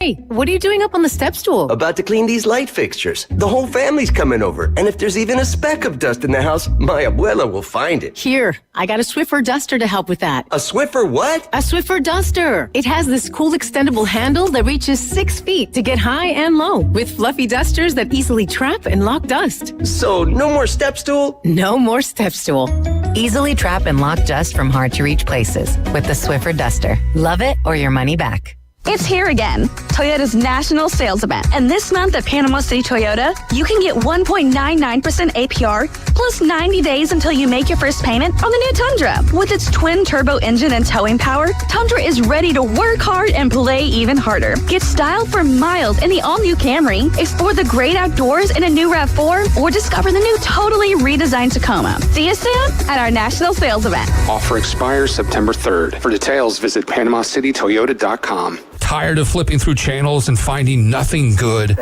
Hey, what are you doing up on the step stool? About to clean these light fixtures. The whole family's coming over, and if there's even a speck of dust in the house, my abuela will find it. Here, I got a Swiffer duster to help with that. A Swiffer what? A Swiffer duster. It has this cool extendable handle that reaches 6 feet to get high and low, with fluffy dusters that easily trap and lock dust. So, no more step stool? No more step stool. Easily trap and lock dust from hard-to-reach places with the Swiffer duster. Love it or your money back. It's here again, Toyota's national sales event. And this month at Panama City Toyota, you can get 1.99% APR plus 90 days until you make your first payment on the new Tundra. With its twin turbo engine and towing power, Tundra is ready to work hard and play even harder. Get style for miles in the all-new Camry, explore the great outdoors in a new RAV4, or discover the new totally redesigned Tacoma. See you soon at our national sales event. Offer expires September 3rd. For details, visit PanamaCityToyota.com. Tired of flipping through channels and finding nothing good?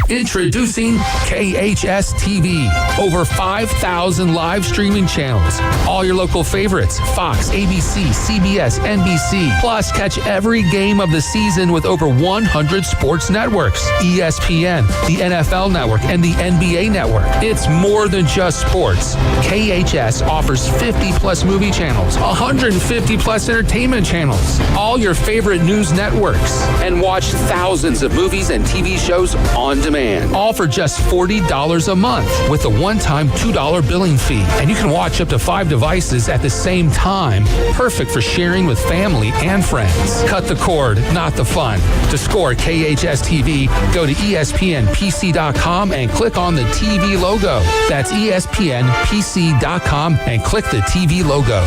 Introducing KHS TV. Over 5,000 live streaming channels. All your local favorites: Fox, ABC, CBS, NBC. Plus, catch every game of the season with over 100 sports networks. ESPN, the NFL Network, and the NBA Network. It's more than just sports. KHS offers 50-plus movie channels, 150-plus entertainment channels, all your favorite news networks, and watch thousands of movies and TV shows on demand. All for just $40 a month with a one-time $2 billing fee. And you can watch up to 5 devices at the same time. Perfect for sharing with family and friends. Cut the cord, not the fun. To score KHS TV, go to ESPNPC.com and click on the TV logo. That's ESPNPC.com and click the TV logo.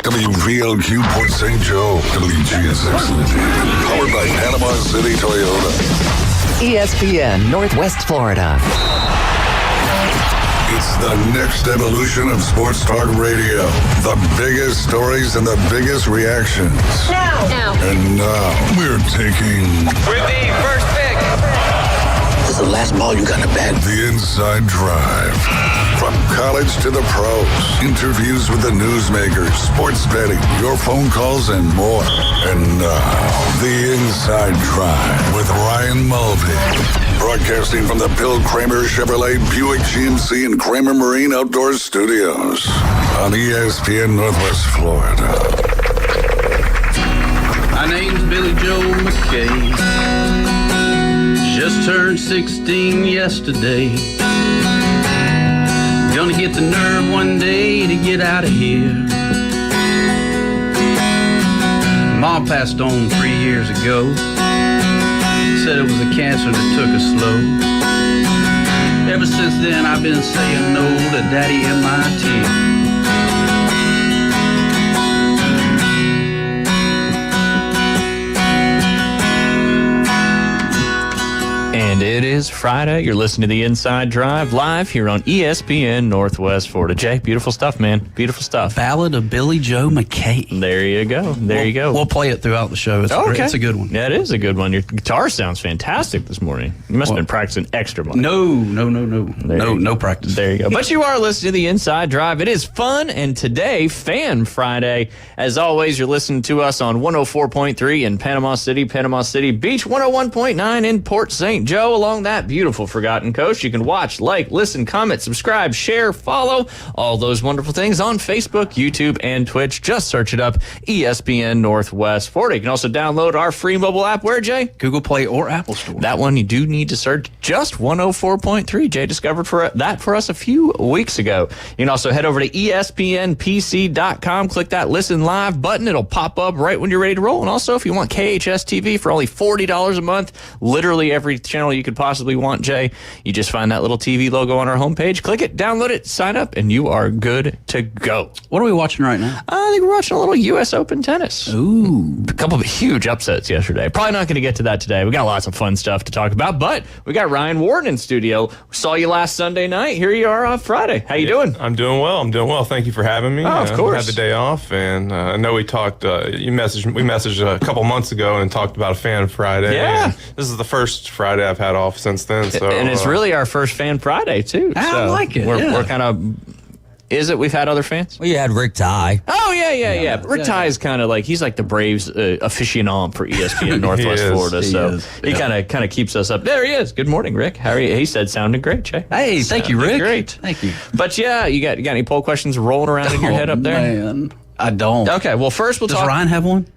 WVLQ Port St. Joe, WGSX, powered by Panama City Toyota. ESPN Northwest Florida. It's the next evolution of sports talk radio. The biggest stories and the biggest reactions. Now. And now we're taking with the first pick. This is the last ball you got in the bag. The Inside Drive. From college to the pros, interviews with the newsmakers, sports betting, your phone calls, and more. And now, The Inside Drive with Ryan Mulvey. Broadcasting from the Bill Kramer Chevrolet Buick GMC and Kramer Marine Outdoor Studios on ESPN Northwest Florida. My name's Billy Joe McKay. Just turned 16 yesterday. Gonna get the nerve one day to get out of here. Mom passed on 3 years ago. Said it was a cancer that took her slow. Ever since then I've been saying no to Daddy MIT. And it is Friday. You're listening to The Inside Drive live here on ESPN Northwest Florida. Jay, beautiful stuff, man. Beautiful stuff. Ballad of Billy Joe McKay. There you go. You go. We'll play it throughout the show. It's it's a good one. Yeah, it is a good one. Your guitar sounds fantastic this morning. You must have been practicing extra much. No practice. There you go. But you are listening to The Inside Drive. It is fun, and today, Fan Friday. As always, you're listening to us on 104.3 in Panama City Beach, 101.9 in Port St. Joe. Along that beautiful Forgotten Coast, you can watch, like, listen, comment, subscribe, share, follow, all those wonderful things on Facebook, YouTube, and Twitch. Just search it up, ESPN Northwest Florida. You can also download our free mobile app. Where, Jay? Google Play or Apple Store. That one you do need to search just 104.3. Jay discovered that for us a few weeks ago. You can also head over to ESPNPC.com, click that listen live button. It'll pop up right when you're ready to roll. And also, if you want KHS TV for only $40 a month, literally every channel you could possibly want, Jay, you just find that little TV logo on our homepage, click it, download it, sign up, and you are good to go. What are we watching right now? I think we're watching a little U.S. Open tennis. Ooh. A couple of huge upsets yesterday. Probably not going to get to that today. We got lots of fun stuff to talk about, but we got Ryan Warden in studio. We saw you last Sunday night. Here you are on Friday. How you doing? I'm doing well. Thank you for having me. Oh, of course. I had the day off, and I know we talked, we messaged a couple months ago and talked about a Fan Friday. Yeah. This is the first Friday I've had off since then. So, and it's really our first Fan Friday, too. I like it. We're kind of Is it? We've had other fans? Well, you had Rick Ty. Oh, yeah. Rick Ty is kind of like, he's like the Braves aficionado for ESPN Northwest Florida. So he kind of keeps us up. There he is. Good morning, Rick. How are you? He said, sounding great, Jay. Hey, thank you, Rick. Great. Thank you. But yeah, you got any poll questions rolling around in your head up there? Man, I don't. Okay, well, first we'll Does talk. Ryan have one?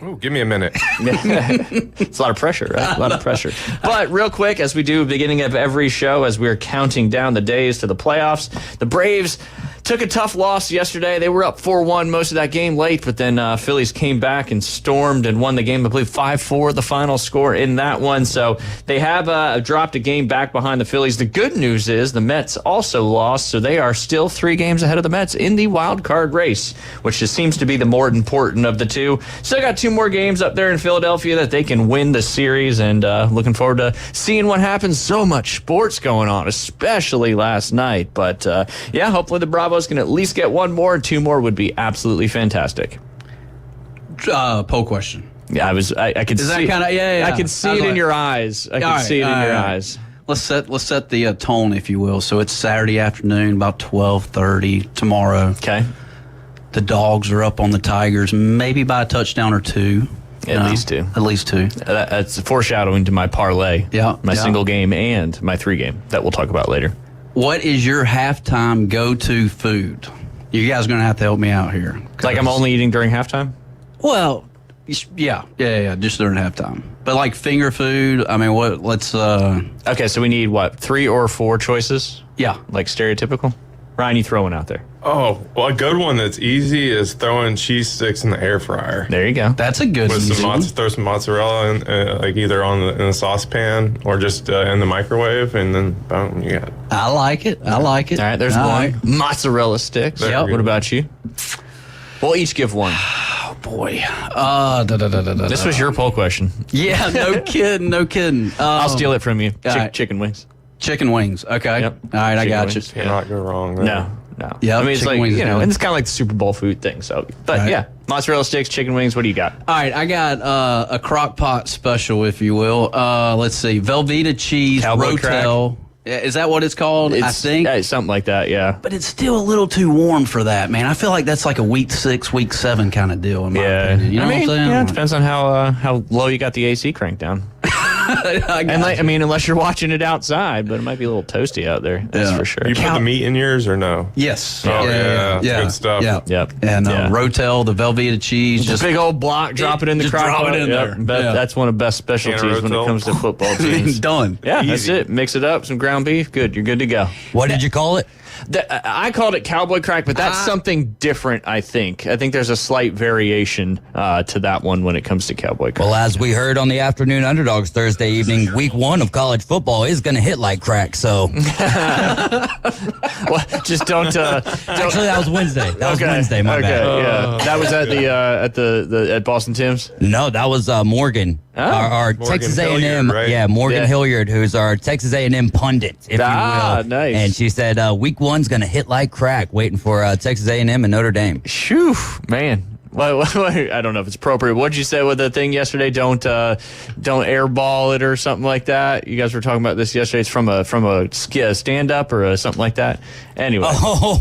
Oh, give me a minute. It's a lot of pressure, right? A lot of pressure. But real quick, as we do beginning of every show, as we're counting down the days to the playoffs, the Braves took a tough loss yesterday. They were up 4-1 most of that game late, but then Phillies came back and stormed and won the game. I believe 5-4 the final score in that one. So they have dropped a game back behind the Phillies. The good news is the Mets also lost, so they are still 3 games ahead of the Mets in the wild card race, which just seems to be the more important of the two. Still got 2 more games up there in Philadelphia that they can win the series, and looking forward to seeing what happens. So much sports going on, especially last night. But yeah, hopefully the Bravos can at least get 1 more. 2 more would be absolutely fantastic. Poll question. Yeah, I could Is see. that kind of yeah? I could see it in your eyes. I could see it in your eyes. Let's set the tone, if you will. So it's Saturday afternoon, about 12:30 tomorrow. Okay. The Dogs are up on the Tigers, maybe by a touchdown or 2. At least 2. At least 2. That's foreshadowing to my parlay. Yeah. My single game and my 3 game that we'll talk about later. What is your halftime go-to food? You guys are going to have to help me out here. Like I'm only eating during halftime? Well, yeah, just during halftime. But like finger food, I mean, what? Let's. Okay, so we need what, 3 or 4 choices? Yeah, like stereotypical. Ryan, you throw one out there. Oh, well, a good one that's easy is throwing cheese sticks in the air fryer. There you go. That's a good one. Throw some mozzarella in, like either in the saucepan or just in the microwave, and then boom, you got it. I like it. All right, there's one. Right. Mozzarella sticks. Yep. What about you? We'll each give one. Oh, boy. This was your poll question. Yeah, no kidding. I'll steal it from you. Right. Chicken wings. Chicken wings. Okay. Yep. All right, I got wings. you. Cannot go wrong there. No. Yeah, I mean, it's like, wings, you know, and it's kind of like the Super Bowl food thing. So, but right. Yeah, mozzarella sticks, chicken wings. What do you got? All right, I got a crock pot special, if you will. Let's see, Velveeta cheese, Cowboy Rotel. Is that what it's called? I think something like that. Yeah, but it's still a little too warm for that, man. I feel like that's like a week 6, week 7 kind of deal. In my opinion. You know what I'm saying? Yeah, it depends on how low you got the AC cranked down. I mean, unless you're watching it outside, but it might be a little toasty out there. That's for sure. You put the meat in yours or no? Yes. Oh, yeah. Good stuff. Yeah. Yep. And Rotel, the Velveeta cheese. Just a big old block, drop it in the crock pot. Drop it in there. That's one of the best specialties when it comes to football teams. Done. Yeah, that's it. Mix it up, some ground beef. Good. You're good to go. What did you call it? I called it Cowboy Crack, but that's something different, I think. I think there's a slight variation to that one when it comes to Cowboy Crack. Well, as we heard on the Afternoon Underdogs Thursday evening, week 1 of college football is going to hit like crack, so. Well, just don't. Actually, that was Wednesday. That was Wednesday, my bad. Yeah. That was at Boston Tim's? No, that was Morgan. Our Morgan Texas A&M, Hilliard, right? yeah, Morgan Hilliard, who's our Texas A&M pundit, if you will. Nice. And she said week 1's going to hit like crack, waiting for Texas A&M and Notre Dame. Shoo, man. I don't know if it's appropriate. What did you say with the thing yesterday? Don't airball it or something like that. You guys were talking about this yesterday. It's from a stand up or something like that. Anyway,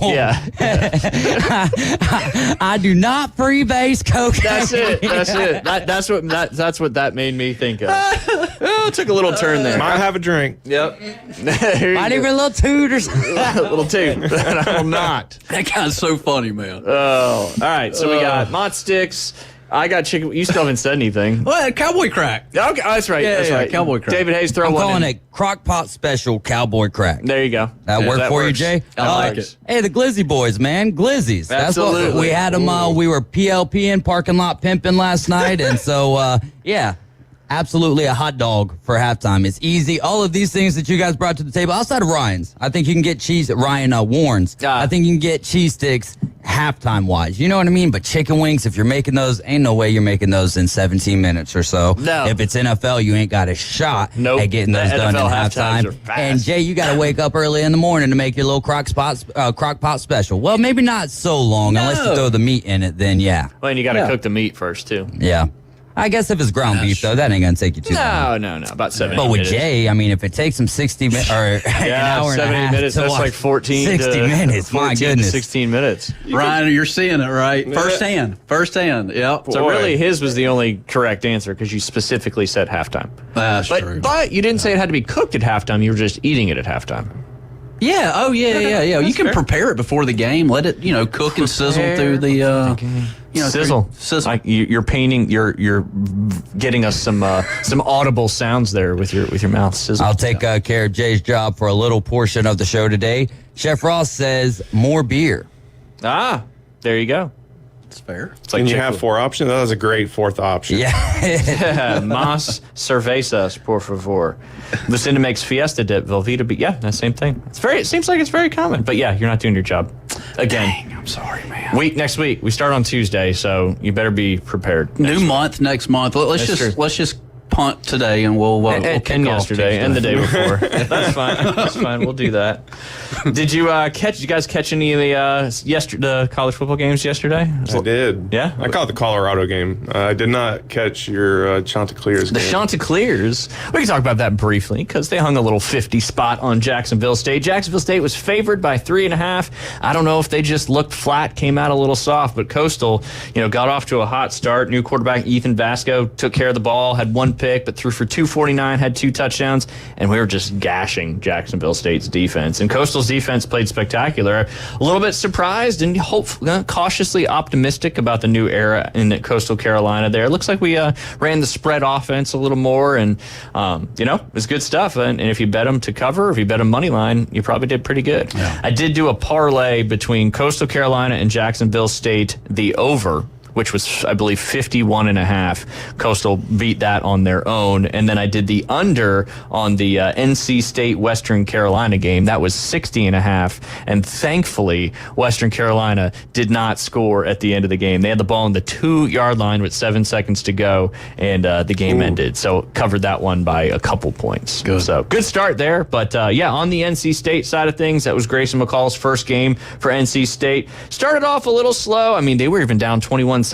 yeah. I do not freebase cocaine. That's it. That's what that made me think of. Oh, it took a little turn there. Might have a drink. Yep. Might even a little toot or something. A little toot. I will not. That guy's so funny, man. Oh, all right. So we got Mott Sticks. I got chicken. You still haven't said anything. Well, Cowboy Crack. Okay, that's right. Yeah, that's right. Cowboy Crack. David Hayes, throw I'm one calling in. it Crock Pot Special Cowboy Crack. There you go. That work for works. you, Jay? I like it. Hey, the Glizzy boys, man. Glizzies. That's Absolutely. what we had them. We were PLPing, parking lot pimping last night. And so, yeah. Absolutely a hot dog for halftime. It's easy. All of these things that you guys brought to the table, outside of Ryan's, I think you can get cheese at Ryan Warren's. I think you can get cheese sticks halftime wise. You know what I mean? But chicken wings, if you're making those, ain't no way you're making those in 17 minutes or so. No. If it's NFL, you ain't got a shot at getting those done in halftime. And Jay, you got to wake up early in the morning to make your little crock pot special. Well, maybe not so long unless you throw the meat in it. Then yeah. Well, and you got to cook the meat first too. Yeah. I guess if it's ground beef, though, that ain't going to take you too long. No. About 7 But with minutes. Jay, I mean, if it takes him 60 minutes or an hour and a 70 half minutes, to that's watch like 14 60 to, minutes, 14 my to goodness. 16 minutes. Ryan, you're seeing it, right? Firsthand. Yep. So really, his was the only correct answer because you specifically said halftime. That's true. But you didn't say it had to be cooked at halftime. You were just eating it at halftime. Yeah. Oh, yeah. You can prepare it before the game. Let it, cook and sizzle through the. Sizzle. Like you're painting. You're getting us some audible sounds there with your mouth. Sizzle. I'll take care of Jay's job for a little portion of the show today. Chef Ross says more beer. Ah, there you go. It's fair. It's like you have 4 options. That was a great 4th option. Yeah. Más cervezas, por favor. Lucinda makes Fiesta de Velveeta. Yeah, that same thing. It seems like it's very common. But yeah, you're not doing your job. Again. Dang, I'm sorry, man. Next week. We start on Tuesday, so you better be prepared. New month next month. Let's just punt today, and we'll kick and off yesterday Tuesday. and the day before. That's fine. That's fine. We'll do that. Did you guys catch any of the college football games yesterday? I did. Yeah? I caught the Colorado game. I did not catch your Chanticleers game. The Chanticleers, we can talk about that briefly because they hung a little 50 spot on Jacksonville State. Jacksonville State was favored by 3.5. I don't know if they just looked flat, came out a little soft, but Coastal, got off to a hot start. New quarterback Ethan Vasco took care of the ball, had 1 pick, but threw for 249, had 2 touchdowns, and we were just gashing Jacksonville State's defense. And Coastal's defense played spectacular. A little bit surprised and cautiously optimistic about the new era in Coastal Carolina there. It looks like we ran the spread offense a little more, and it was good stuff. And if you bet them to cover, if you bet them money line, you probably did pretty good. Yeah. I did do a parlay between Coastal Carolina and Jacksonville State, the over, which was, I believe, 51.5. Coastal beat that on their own. And then I did the under on the NC State Western Carolina game. That was 60.5. And thankfully, Western Carolina did not score at the end of the game. They had the ball on the 2-yard line with 7 seconds to go, and the game ended. So covered that one by a couple points. Good. So good start there. But on the NC State side of things, that was Grayson McCall's first game for NC State. Started off a little slow. I mean, they were even down 21-17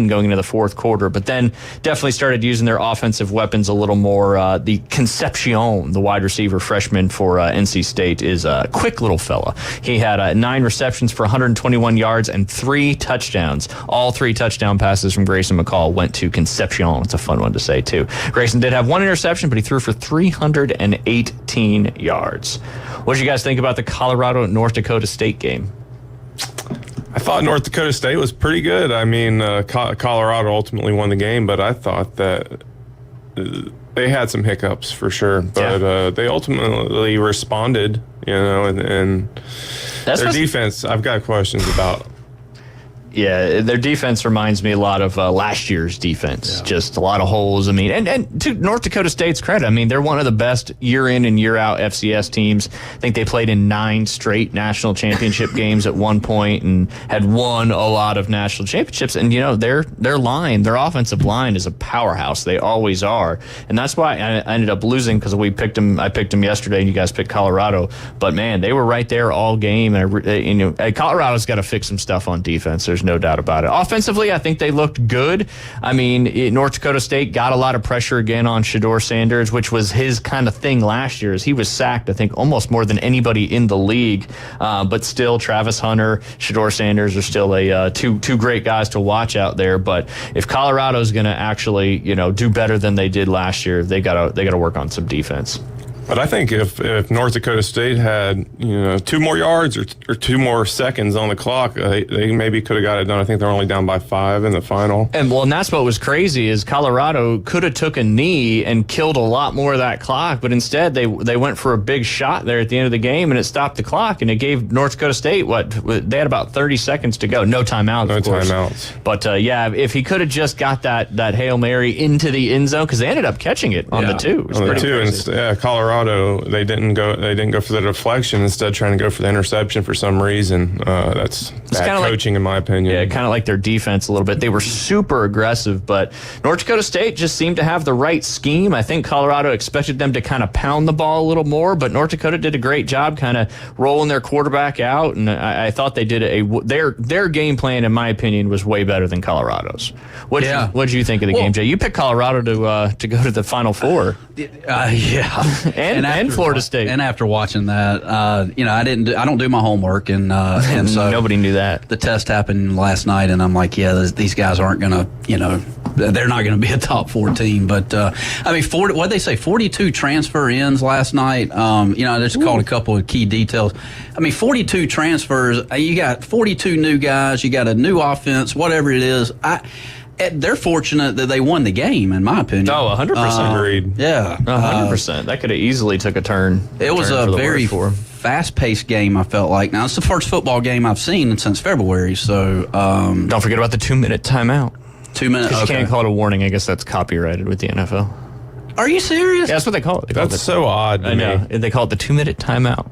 going into the 4th quarter, but then definitely started using their offensive weapons a little more. The Concepcion, the wide receiver freshman for NC State, is a quick little fella. He had 9 receptions for 121 yards and 3 touchdowns. All 3 touchdown passes from Grayson McCall went to Concepcion. It's a fun one to say, too. Grayson did have 1 interception, but he threw for 318 yards. What did you guys think about the Colorado-North Dakota State game? I thought North Dakota State was pretty good. I mean, Colorado ultimately won the game, but I thought that they had some hiccups for sure. But they ultimately responded, and their defense, I've got questions about. Yeah, their defense reminds me a lot of last year's defense. Yeah. Just a lot of holes. I mean, and to North Dakota State's credit, I mean, they're one of the best year in and year out FCS teams. I think they played in 9 straight national championship games at one point and had won a lot of national championships. And, their offensive line is a powerhouse. They always are. And that's why I ended up losing because I picked them yesterday and you guys picked Colorado. But, man, they were right there all game. And, Colorado's got to fix some stuff on defense. There's no doubt about it. Offensively, I think they looked good. I mean, North Dakota State got a lot of pressure again on Shedeur Sanders, which was his kind of thing last year. He was sacked, I think, almost more than anybody in the league. But still, Travis Hunter, Shedeur Sanders are still two great guys to watch out there. But if Colorado's going to actually, do better than they did last year, they gotta work on some defense. But I think if North Dakota State had 2 more yards or 2 more seconds on the clock, they maybe could have got it done. I think they're only down by 5 in the final. And that's what was crazy is Colorado could have took a knee and killed a lot more of that clock, but instead they went for a big shot there at the end of the game and it stopped the clock and it gave North Dakota State they had about 30 seconds to go. No timeouts. No timeouts. But if he could have just got that Hail Mary into the end zone because they ended up catching it on the 2. On the 2, and Colorado Colorado, they didn't go for the deflection, instead trying to go for the interception for some reason. That's bad coaching, in my opinion. Yeah, kind of like their defense a little bit. They were super aggressive, but North Dakota State just seemed to have the right scheme. I think Colorado expected them to kind of pound the ball a little more, but North Dakota did a great job kind of rolling their quarterback out, and I thought they did their game plan, in my opinion, was way better than Colorado's. What did you think of the game, Jay? You picked Colorado to go to the Final Four. Yeah, and Florida State. And after watching that, I don't do my homework, and so nobody knew that. The test happened last night, and I'm like, these guys aren't gonna, they're not gonna be a top 4 team. But what'd they say? 42 transfer ins last night. I just called a couple of key details. 42 transfers. You got 42 new guys. You got a new offense. Whatever it is, they're fortunate that they won the game, in my opinion. Oh, 100%. Agreed. Yeah. 100%. That could have easily took a turn. It was a very fast-paced game, I felt like. Now, it's the first football game I've seen since February, so... Don't forget about the 2-minute timeout. 2 minutes, You can't call it a warning. I guess that's copyrighted with the NFL. Are you serious? Yeah, that's what they call it. That's so odd to I know. me. They call it the 2-minute timeout.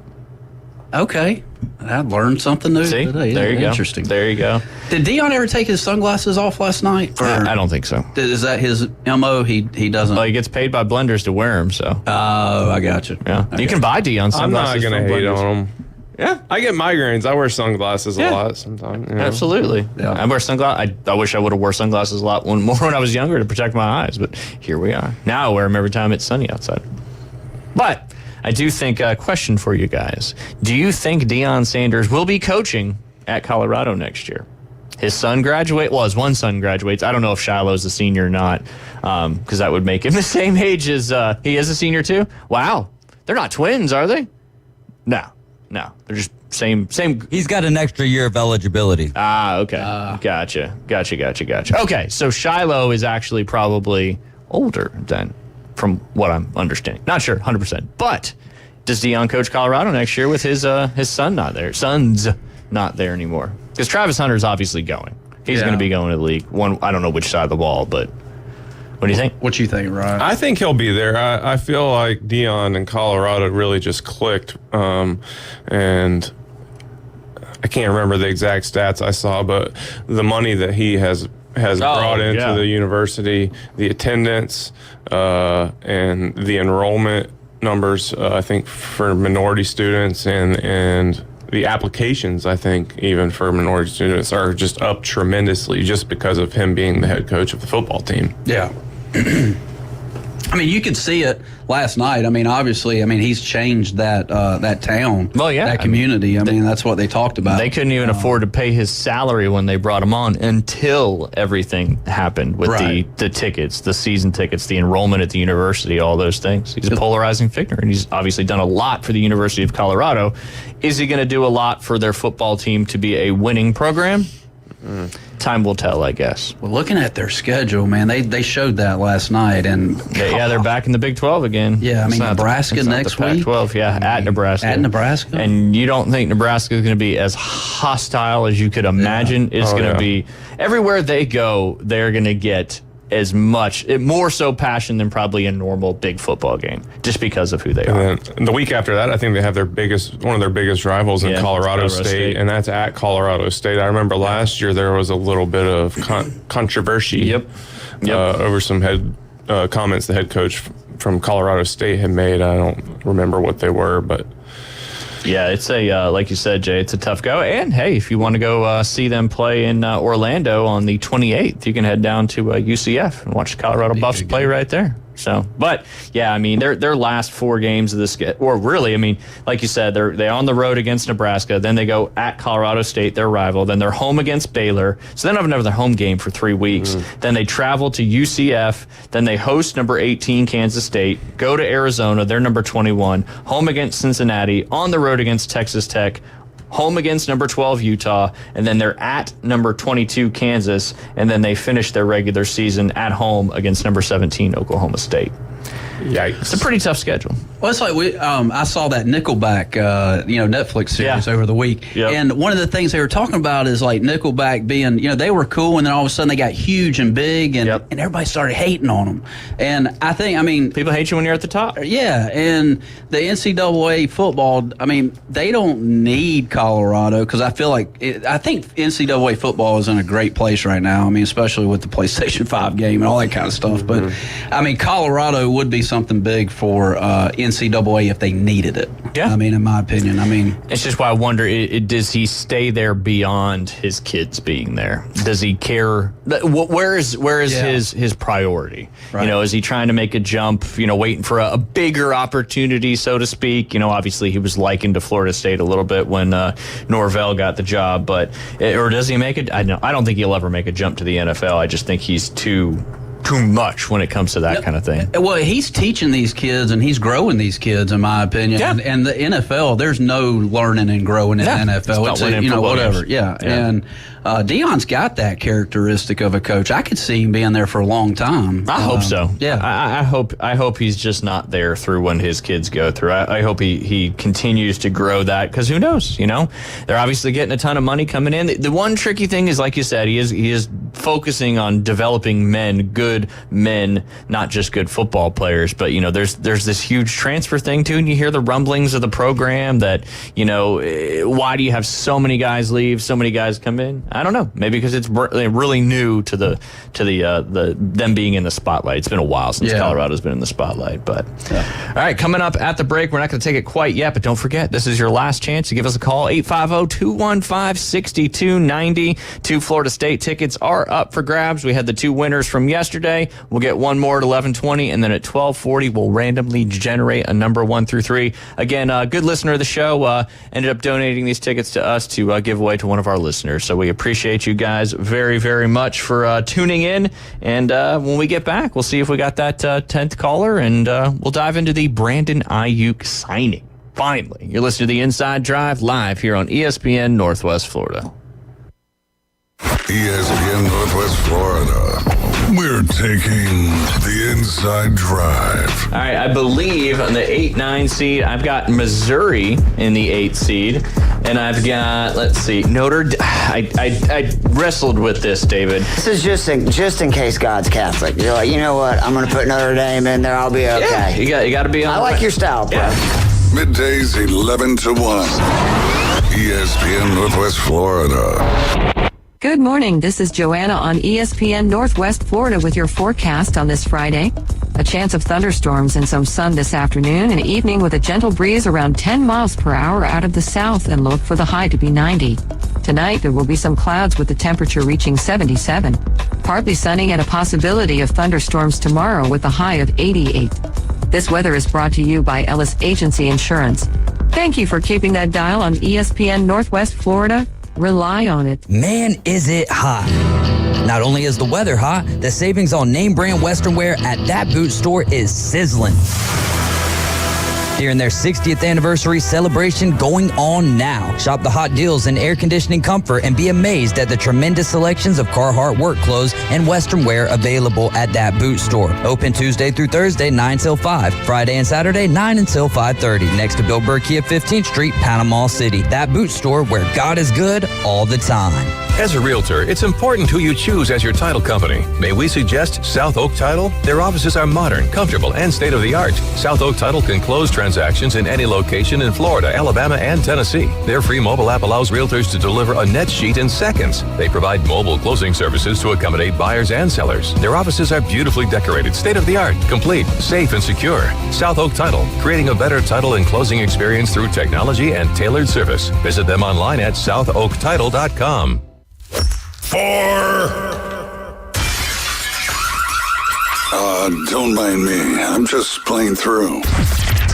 Okay. I learned something new today. There you go. Interesting. There you go. Did Dion ever take his sunglasses off last night? I don't think so. Is that his MO? He doesn't. Well, he gets paid by Blenders to wear them, so. Oh, I got you. Yeah. You can buy Dion sunglasses. I'm not going to hate on them. Yeah. I get migraines. I wear sunglasses a lot sometimes. Absolutely. Yeah. I wear sunglasses. I wish I would have wore sunglasses a lot more when I was younger to protect my eyes, but here we are. Now I wear them every time it's sunny outside. But I do think a question for you guys. Do you think Deion Sanders will be coaching at Colorado next year? His son his one son graduates. I don't know if Shiloh's a senior or not, because that would make him the same age as he is a senior too. Wow. They're not twins, are they? No. They're just same. He's got an extra year of eligibility. Ah, okay. Gotcha. Okay, so Shiloh is actually probably older then, from what I'm understanding. Not sure, 100%. But does Deion coach Colorado next year with his son not there? Son's not there anymore. Because Travis Hunter's obviously going. He's going to be going to the league. I don't know which side of the ball, but what do you think? What you think, Ryan? I think he'll be there. I feel like Deion and Colorado really just clicked. And I can't remember the exact stats I saw, but the money that he has brought into the university, the attendance, and the enrollment numbers, I think, for minority students and the applications, I think, even for minority students, are just up tremendously just because of him being the head coach of the football team. Yeah. You could see it last night. Obviously, he's changed that town. Well, yeah. That community. That's what they talked about. They couldn't even afford to pay his salary when they brought him on until everything happened with the tickets, the season tickets, the enrollment at the university, all those things. He's a polarizing figure, and he's obviously done a lot for the University of Colorado. Is he going to do a lot for their football team to be a winning program? Time will tell, I guess. Well, looking at their schedule, man, they showed that last night, and they're back in the Big 12 again. Yeah, Nebraska next week. Pac-12, at Nebraska. At Nebraska, and you don't think Nebraska is going to be as hostile as you could imagine? It's going to be everywhere they go. They're going to get as much, more so passion than probably a normal big football game, just because of who they are. And the week after that, I think they have one of their biggest rivals in Colorado State, and that's at Colorado State. I remember last year there was a little bit of controversy over some comments the head coach from Colorado State had made. I don't remember what they were, but yeah, it's like you said, Jay, it's a tough go. And hey, if you want to go see them play in Orlando on the 28th, you can head down to UCF and watch the Colorado Buffs play right there. So, but yeah, their last 4 games of this, or really, like you said, they're on the road against Nebraska, then they go at Colorado State, their rival, then they're home against Baylor, so they don't have another home game for 3 weeks. Then they travel to UCF, then they host number 18 Kansas State, go to Arizona, they're number 21, home against Cincinnati, on the road against Texas Tech, home against number 12 Utah, and then they're at number 22 Kansas, and then they finish their regular season at home against number 17 Oklahoma State. Yikes. It's a pretty tough schedule. Well, it's like I saw that Nickelback, Netflix series over the week. Yep. And one of the things they were talking about is like Nickelback being, they were cool, and then all of a sudden they got huge and big, and everybody started hating on them. And I think, people hate you when you're at the top. Yeah, and the NCAA football, they don't need Colorado, because I feel like, I think NCAA football is in a great place right now. Especially with the PlayStation 5 game and all that kind of stuff. But, Colorado would be something big for NCAA if they needed it. Yeah. In my opinion. It's just why I wonder, does he stay there beyond his kids being there? Does he care? Where is his priority? Right. Is he trying to make a jump, waiting for a bigger opportunity, so to speak? Obviously he was likened to Florida State a little bit when Norvell got the job, or does he make it? I don't think he'll ever make a jump to the NFL. I just think he's too much when it comes to that kind of thing. Well, he's teaching these kids and he's growing these kids, in my opinion. Yeah. And the NFL, there's no learning and growing in the NFL. It's about whatever. games. Yeah. And Deion's got that characteristic of a coach. I could see him being there for a long time. I hope so. Yeah. I hope he's just not there through when his kids go through. I hope he continues to grow that, because who knows? They're obviously getting a ton of money coming in. The one tricky thing is, like you said, he is focusing on developing good men, not just good football players. But there's this huge transfer thing too, and you hear the rumblings of the program that why do you have so many guys leave, so many guys come in? I don't know. Maybe because it's really new to the them being in the spotlight. It's been a while since Colorado's been in the spotlight. But all right, coming up at the break, we're not going to take it quite yet, but don't forget, this is your last chance to give us a call. 850-215-6290. 2 Florida State tickets are up for grabs. We had the 2 winners from yesterday. We'll get one more at 11:20, and then at 12:40 we'll randomly generate a number 1 through 3. Again, a good listener of the show ended up donating these tickets to us to give away to one of our listeners. So we appreciate you guys very, very much for tuning in. And when we get back, we'll see if we got that 10th caller, and we'll dive into the Brandon Ayuk signing. Finally, you're listening to the Inside Drive live here on ESPN Northwest Florida. ESPN Northwest Florida. We're taking the Inside Drive. All right, I believe on the 8-9 seed, I've got Missouri in the 8 seed, and I've got, let's see, I wrestled with this, David. This is just in case God's Catholic. You're like, you know what? I'm going to put Notre Dame in there. I'll be okay. Yeah, you got to be on. I like your style, bro. Yeah. Middays 11 to 1. ESPN Northwest Florida. Good morning. This is Joanna on ESPN Northwest Florida with your forecast on this Friday. A chance of thunderstorms and some sun this afternoon and evening with a gentle breeze around 10 miles per hour out of the south, and look for the high to be 90. Tonight, there will be some clouds with the temperature reaching 77. Partly sunny and a possibility of thunderstorms tomorrow with a high of 88. This weather is brought to you by Ellis Agency Insurance. Thank you for keeping that dial on ESPN Northwest Florida. Rely on it. Man, is it hot. Not only is the weather hot, the savings on name brand Western wear at That Boot Store is sizzling. During their 60th anniversary celebration going on now. Shop the hot deals in air conditioning comfort and be amazed at the tremendous selections of Carhartt work clothes and Western wear available at That Boot Store. Open Tuesday through Thursday, 9 till 5. Friday and Saturday, 9 until 5:30. Next to Bill Burkey at 15th Street, Panama City. That Boot Store where God is good all the time. As a realtor, it's important who you choose as your title company. May we suggest South Oak Title? Their offices are modern, comfortable, and state-of-the-art. South Oak Title can close transactions in any location in Florida, Alabama, and Tennessee. Their free mobile app allows realtors to deliver a net sheet in seconds. They provide mobile closing services to accommodate buyers and sellers. Their offices are beautifully decorated, state-of-the-art, complete, safe, and secure. South Oak Title, creating a better title and closing experience through technology and tailored service. Visit them online at southoaktitle.com. Don't mind me. I'm just playing through.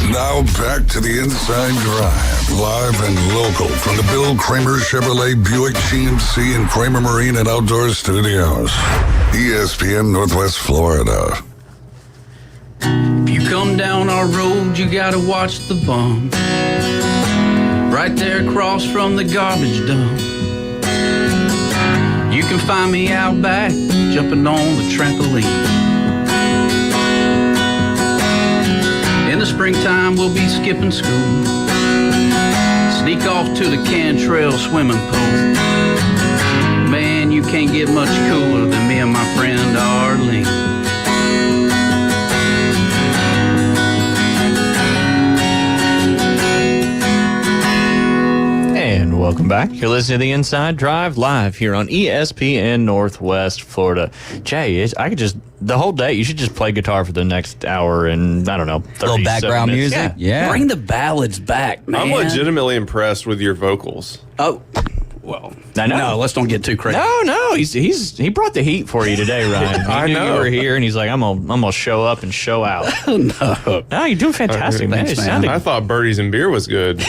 Now back to the Inside Drive, live and local from the Bill Kramer Chevrolet Buick GMC and Kramer Marine and Outdoor Studios. ESPN Northwest Florida. If you come down our road, you gotta watch the bump. Right there across from the garbage dump. You can find me out back, jumping on the trampoline. springtime, we'll be skipping school. Sneak off to the Cantrell swimming pool. Man, you can't get much cooler than me and my friend Arlene. And welcome back. You're listening to The Inside Drive live here on ESPN Northwest Florida. Jay, I could just, the whole day, you should just play guitar for the next hour and, I don't know, 30 little background music. Yeah. Bring the ballads back, man. I'm legitimately impressed with your vocals. Oh, well, I know. No, let's don't get too crazy. No, he brought the heat for you today, Ryan. I He knew know. you were here, and he's like, I'm gonna show up and show out. No, you're doing fantastic, man. Thanks, It man. sounded- I thought Birdies and Beer was good.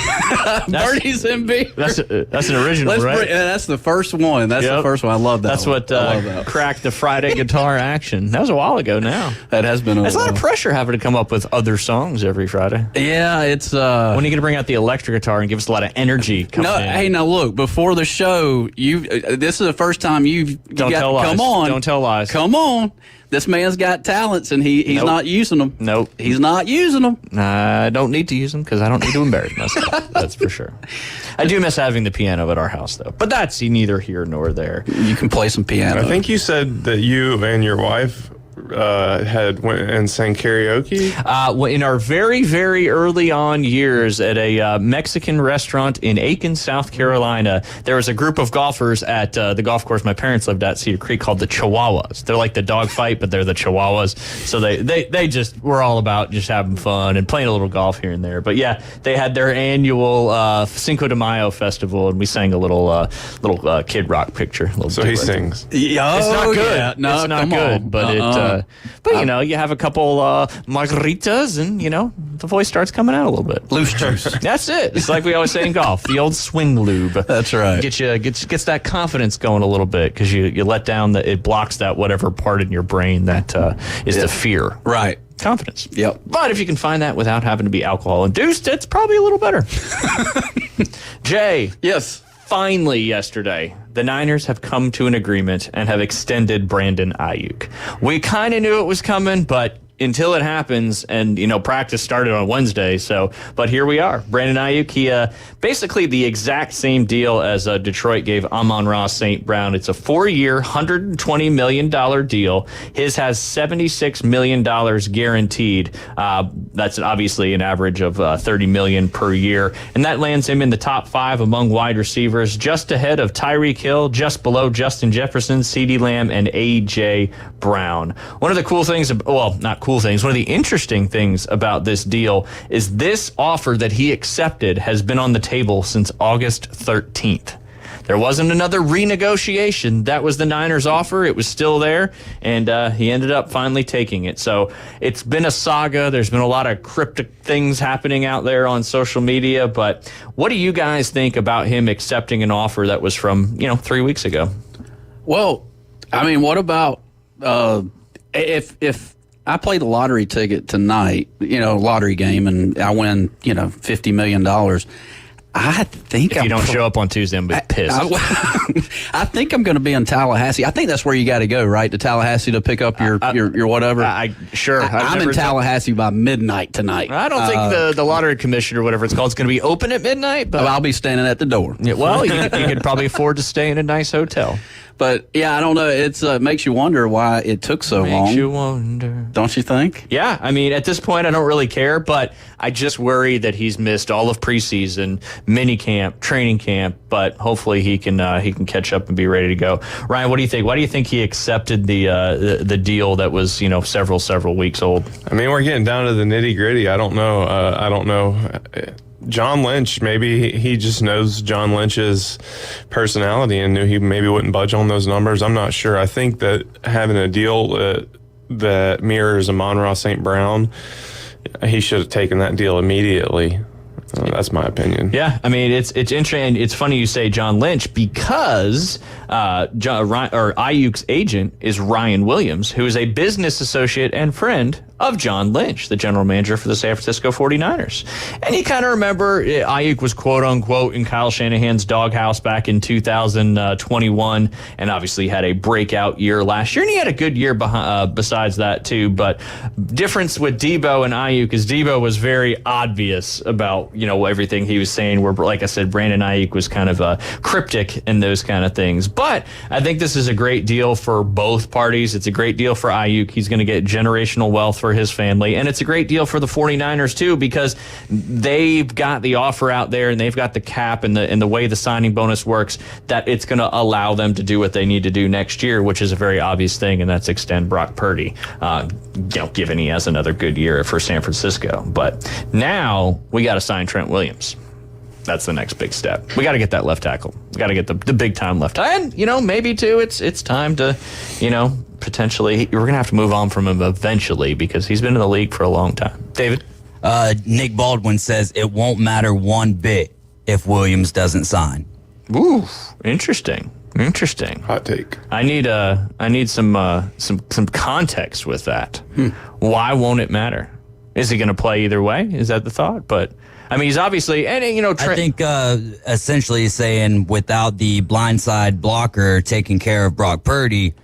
Birdies and Beer. That's an original, right? That's the first one. That's Yep. the first one. I love that. That's one. what I love that. cracked the Friday guitar action. That was a while ago now. That has been. It's a lot of pressure having to come up with other songs every Friday. Yeah, it's. When are you going to bring out the electric guitar and give us a lot of energy coming No, in? hey, now look. Before the show, this is the first time you Don't got tell to lies. come on. Don't tell lies. Come on. This man's got talents, and he's Nope. not using them. Nope. He's not using them. I don't need to use them because I don't need to embarrass myself. That's for sure. I do miss having the piano at our house, though. But that's neither here nor there. You can play some piano. I think you said that you and your wife had went and sang karaoke. Well, in our very, very early on years at a Mexican restaurant in Aiken, South Carolina, there was a group of golfers at the golf course my parents lived at, Cedar Creek, called the Chihuahuas. They're like the dog fight, but they're the Chihuahuas. So they just were all about just having fun and playing a little golf here and there. But yeah, they had their annual Cinco de Mayo festival, and we sang a little Kid Rock picture. So he sings. It's not good. Yeah. No, it's not come good, on. but but you know, you have a couple margaritas, and you know, the voice starts coming out a little bit. Loose juice. That's it. It's like we always say in golf, the old swing lube. That's right. Gets that confidence going a little bit because you let down it blocks that whatever part in your brain that is the fear. Right. Confidence. Yep. But if you can find that without having to be alcohol induced, it's probably a little better. Jay. Yes. Finally, yesterday, the Niners have come to an agreement and have extended Brandon Ayuk. We kind of knew it was coming, but until it happens, and you know, practice started on Wednesday. But here we are. Brandon Ayuk, he basically the exact same deal as Detroit gave Amon-Ra St. Brown. It's a 4-year, $120 million deal. His has $76 million guaranteed. That's obviously an average of $30 million per year, and that lands him in the top 5 among wide receivers, just ahead of Tyreek Hill, just below Justin Jefferson, CeeDee Lamb, and A.J. Brown. One of the cool things, well, not cool things, one of the interesting things about this deal is this offer that he accepted has been on the table since August 13th. There wasn't another renegotiation. That was the Niners' offer. It was still there, and he ended up finally taking it. So it's been a saga. There's been a lot of cryptic things happening out there on social media, but what do you guys think about him accepting an offer that was from, 3 weeks ago? Well, I mean, what about if I play the lottery ticket tonight, lottery game, and I win, $50 million, I think if you don't show up on Tuesday, I'm going to be pissed. I think I'm going to be in Tallahassee. I think that's where you got to go, right? To Tallahassee to pick up your whatever. Sure. I'm in Tallahassee by midnight tonight. I don't think the lottery commission or whatever it's called is going to be open at midnight. But I'll be standing at the door. Yeah, well, you could probably afford to stay in a nice hotel. But yeah, I don't know. It's makes you wonder why it took so long. Makes you wonder. Don't you think? Yeah, I mean, at this point, I don't really care, but I just worry that he's missed all of preseason, mini camp, training camp. But hopefully, he can catch up and be ready to go. Ryan, what do you think? Why do you think he accepted the deal that was several weeks old? I mean, we're getting down to the nitty gritty. I don't know. John Lynch, maybe he just knows John Lynch's personality and knew he maybe wouldn't budge on those numbers. I'm not sure. I think that having a deal that mirrors Amon-Ra St. Brown, he should have taken that deal immediately. That's my opinion. Yeah, I mean, it's interesting. It's funny you say John Lynch because Ayuk's agent is Ryan Williams, who is a business associate and friend of John Lynch, the general manager for the San Francisco 49ers. And you kind of remember Ayuk was quote-unquote in Kyle Shanahan's doghouse back in 2021, and obviously had a breakout year last year, and he had a good year besides that too. But difference with Debo and Ayuk is Debo was very obvious about, everything he was saying, where, like I said, Brandon Ayuk was kind of cryptic in those kind of things. But I think this is a great deal for both parties. It's a great deal for Ayuk. He's going to get generational wealth for his family. And it's a great deal for the 49ers, too, because they've got the offer out there and they've got the cap and the way the signing bonus works, that it's going to allow them to do what they need to do next year, which is a very obvious thing, and that's extend Brock Purdy, given he has another good year for San Francisco. But now we got to sign Trent Williams. That's the next big step. We got to get that left tackle. We got to get the big time left tackle. And, maybe too, it's time to, potentially, we're going to have to move on from him eventually because he's been in the league for a long time. David? Nick Baldwin says it won't matter one bit if Williams doesn't sign. Ooh, interesting. Hot take. I need some context with that. Why won't it matter? Is he going to play either way? Is that the thought? But I mean, he's obviously, and I think essentially he's saying without the blindside blocker taking care of Brock Purdy,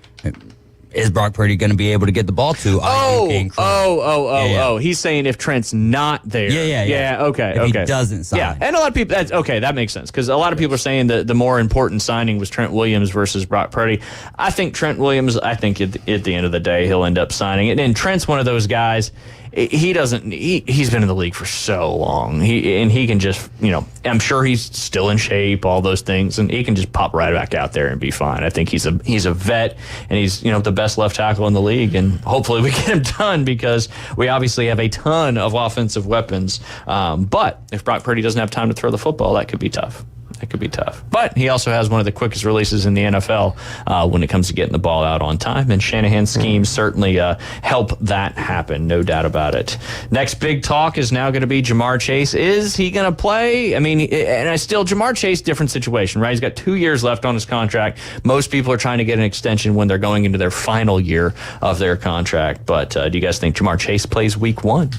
is Brock Purdy going to be able to get the ball to Ayuk? He's saying if Trent's not there. Yeah. Okay. If he doesn't sign. Yeah, and a lot of people, that makes sense, because a lot of people are saying that the more important signing was Trent Williams versus Brock Purdy. I think Trent Williams, at the end of the day, he'll end up signing it. And Trent's one of those guys, he's been in the league for so long. He can just, I'm sure he's still in shape, all those things, and he can just pop right back out there and be fine. I think he's a vet, and he's, the best left tackle in the league, and hopefully we get him done, because we obviously have a ton of offensive weapons. But if Brock Purdy doesn't have time to throw the football, that could be tough. But he also has one of the quickest releases in the NFL when it comes to getting the ball out on time, and Shanahan's schemes certainly help that happen, no doubt about it. Next big talk is now going to be Ja'Marr Chase. Is he going to play? I mean, Ja'Marr Chase, different situation, right? He's got 2 years left on his contract. Most people are trying to get an extension when they're going into their final year of their contract. But do you guys think Ja'Marr Chase plays week 1?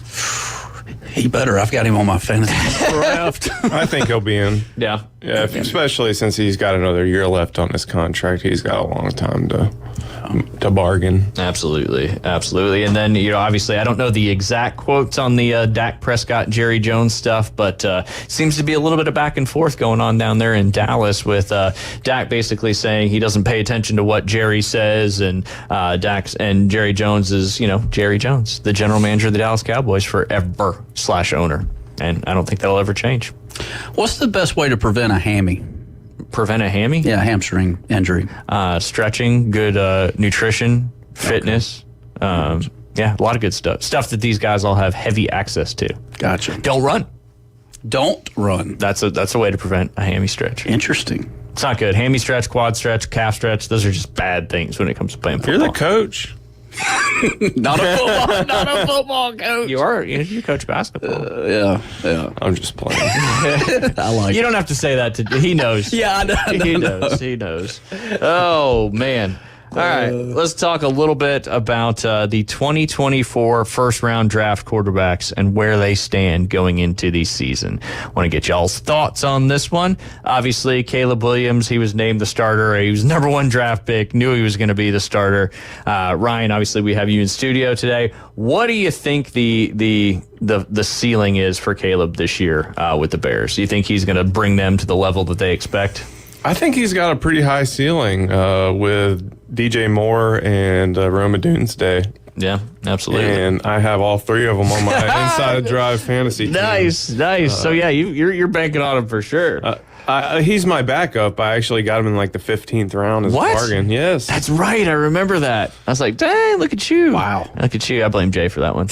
He better. I've got him on my fantasy draft. I think he'll be in. Yeah. Especially since he's got another year left on his contract. He's got a long time to bargain. Absolutely. And then, obviously, I don't know the exact quotes on the Dak Prescott, Jerry Jones stuff, but seems to be a little bit of back and forth going on down there in Dallas, with Dak basically saying he doesn't pay attention to what Jerry says, and Dak and Jerry Jones is, Jerry Jones, the general manager of the Dallas Cowboys forever /owner. And I don't think that'll ever change. What's the best way to prevent a hammy? Prevent a hammy? Yeah, hamstring injury. Stretching, good nutrition, fitness. A lot of good stuff. Stuff that these guys all have heavy access to. Gotcha. Don't run. That's a way to prevent a hammy stretch. Interesting. It's not good. Hammy stretch, quad stretch, calf stretch, those are just bad things when it comes to playing football. You're the coach. Not a football coach. You coach basketball. Yeah. I'm just playing. I like You don't have to say that he knows. Yeah, I know. He knows. Oh, man. All right, let's talk a little bit about the 2024 first-round draft quarterbacks and where they stand going into the season. Want to get y'all's thoughts on this one. Obviously, Caleb Williams, he was named the starter. He was number 1 draft pick, knew he was going to be the starter. Ryan, obviously, we have you in studio today. What do you think the ceiling is for Caleb this year with the Bears? Do you think he's going to bring them to the level that they expect? I think he's got a pretty high ceiling with DJ Moore and Rome Odunze. Yeah, absolutely. And I have all 3 of them on my Inside Drive fantasy team. Nice. So yeah, you're banking on him for sure. He's my backup. I actually got him in like the 15th round as a bargain. Yes. That's right. I remember that. I was like, dang, look at you. Wow. Look at you. I blame Jay for that one.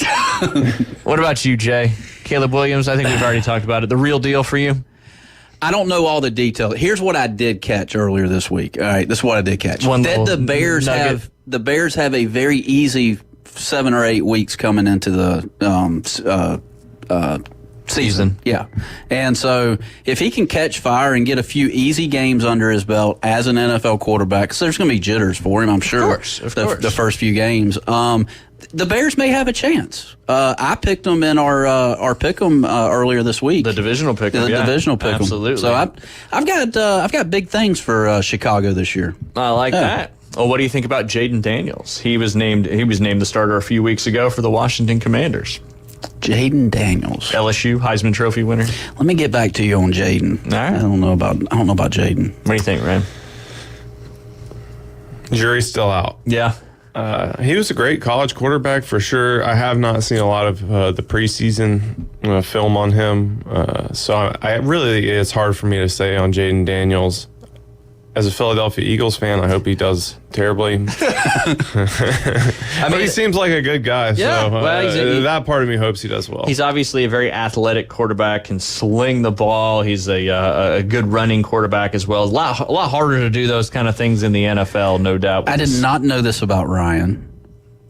What about you, Jay? Caleb Williams, I think we've already talked about it. The real deal for you? I don't know all the details. Here's what I did catch earlier this week. All right, this is what I did catch. The Bears have a very easy 7 or 8 weeks coming into the season. Yeah. And so if he can catch fire and get a few easy games under his belt as an NFL quarterback, because there's going to be jitters for him, I'm sure. Of course. The first few games. The Bears may have a chance. I picked them in our pick'em earlier this week. The divisional pick'em, The divisional pick'em. Absolutely. So I've got big things for Chicago this year. I like that. Well, what do you think about Jaden Daniels? He was named the starter a few weeks ago for the Washington Commanders. Jaden Daniels, LSU Heisman Trophy winner. Let me get back to you on Jaden. All right. I don't know about Jaden. What do you think, Ryan? Jury's still out. Yeah. He was a great college quarterback for sure. I have not seen a lot of the preseason film on him, so it's hard for me to say on Jaden Daniels. As a Philadelphia Eagles fan, I hope he does terribly. But he seems like a good guy, so that part of me hopes he does well. He's obviously a very athletic quarterback, can sling the ball. He's a good running quarterback as well. A lot harder to do those kind of things in the NFL, no doubt. I did not know this about Ryan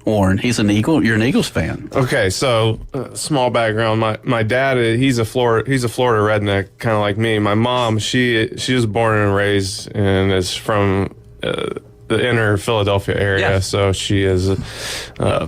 Warren. He's an Eagle. You're an Eagles fan. Okay, so small background. My dad, he's a Florida redneck, kind of like me. My mom, she was born and raised and is from the inner Philadelphia area, so she has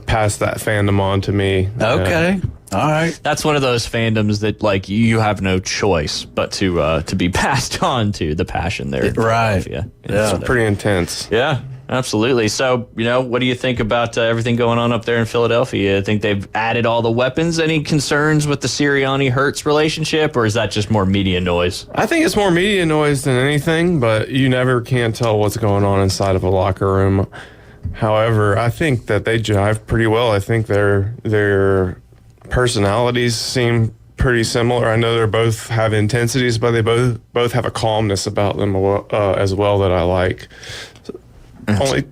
passed that fandom on to me. Okay. All right. That's one of those fandoms that like you have no choice but to be passed on to the passion there. Right. Yeah. It's pretty intense. Yeah. Absolutely. So, what do you think about everything going on up there in Philadelphia? I think they've added all the weapons. Any concerns with the Sirianni-Hurts relationship, or is that just more media noise? I think it's more media noise than anything, but you never can tell what's going on inside of a locker room. However, I think that they jive pretty well. I think their personalities seem pretty similar. I know they both have intensities, but they both have a calmness about them as well that I like. Only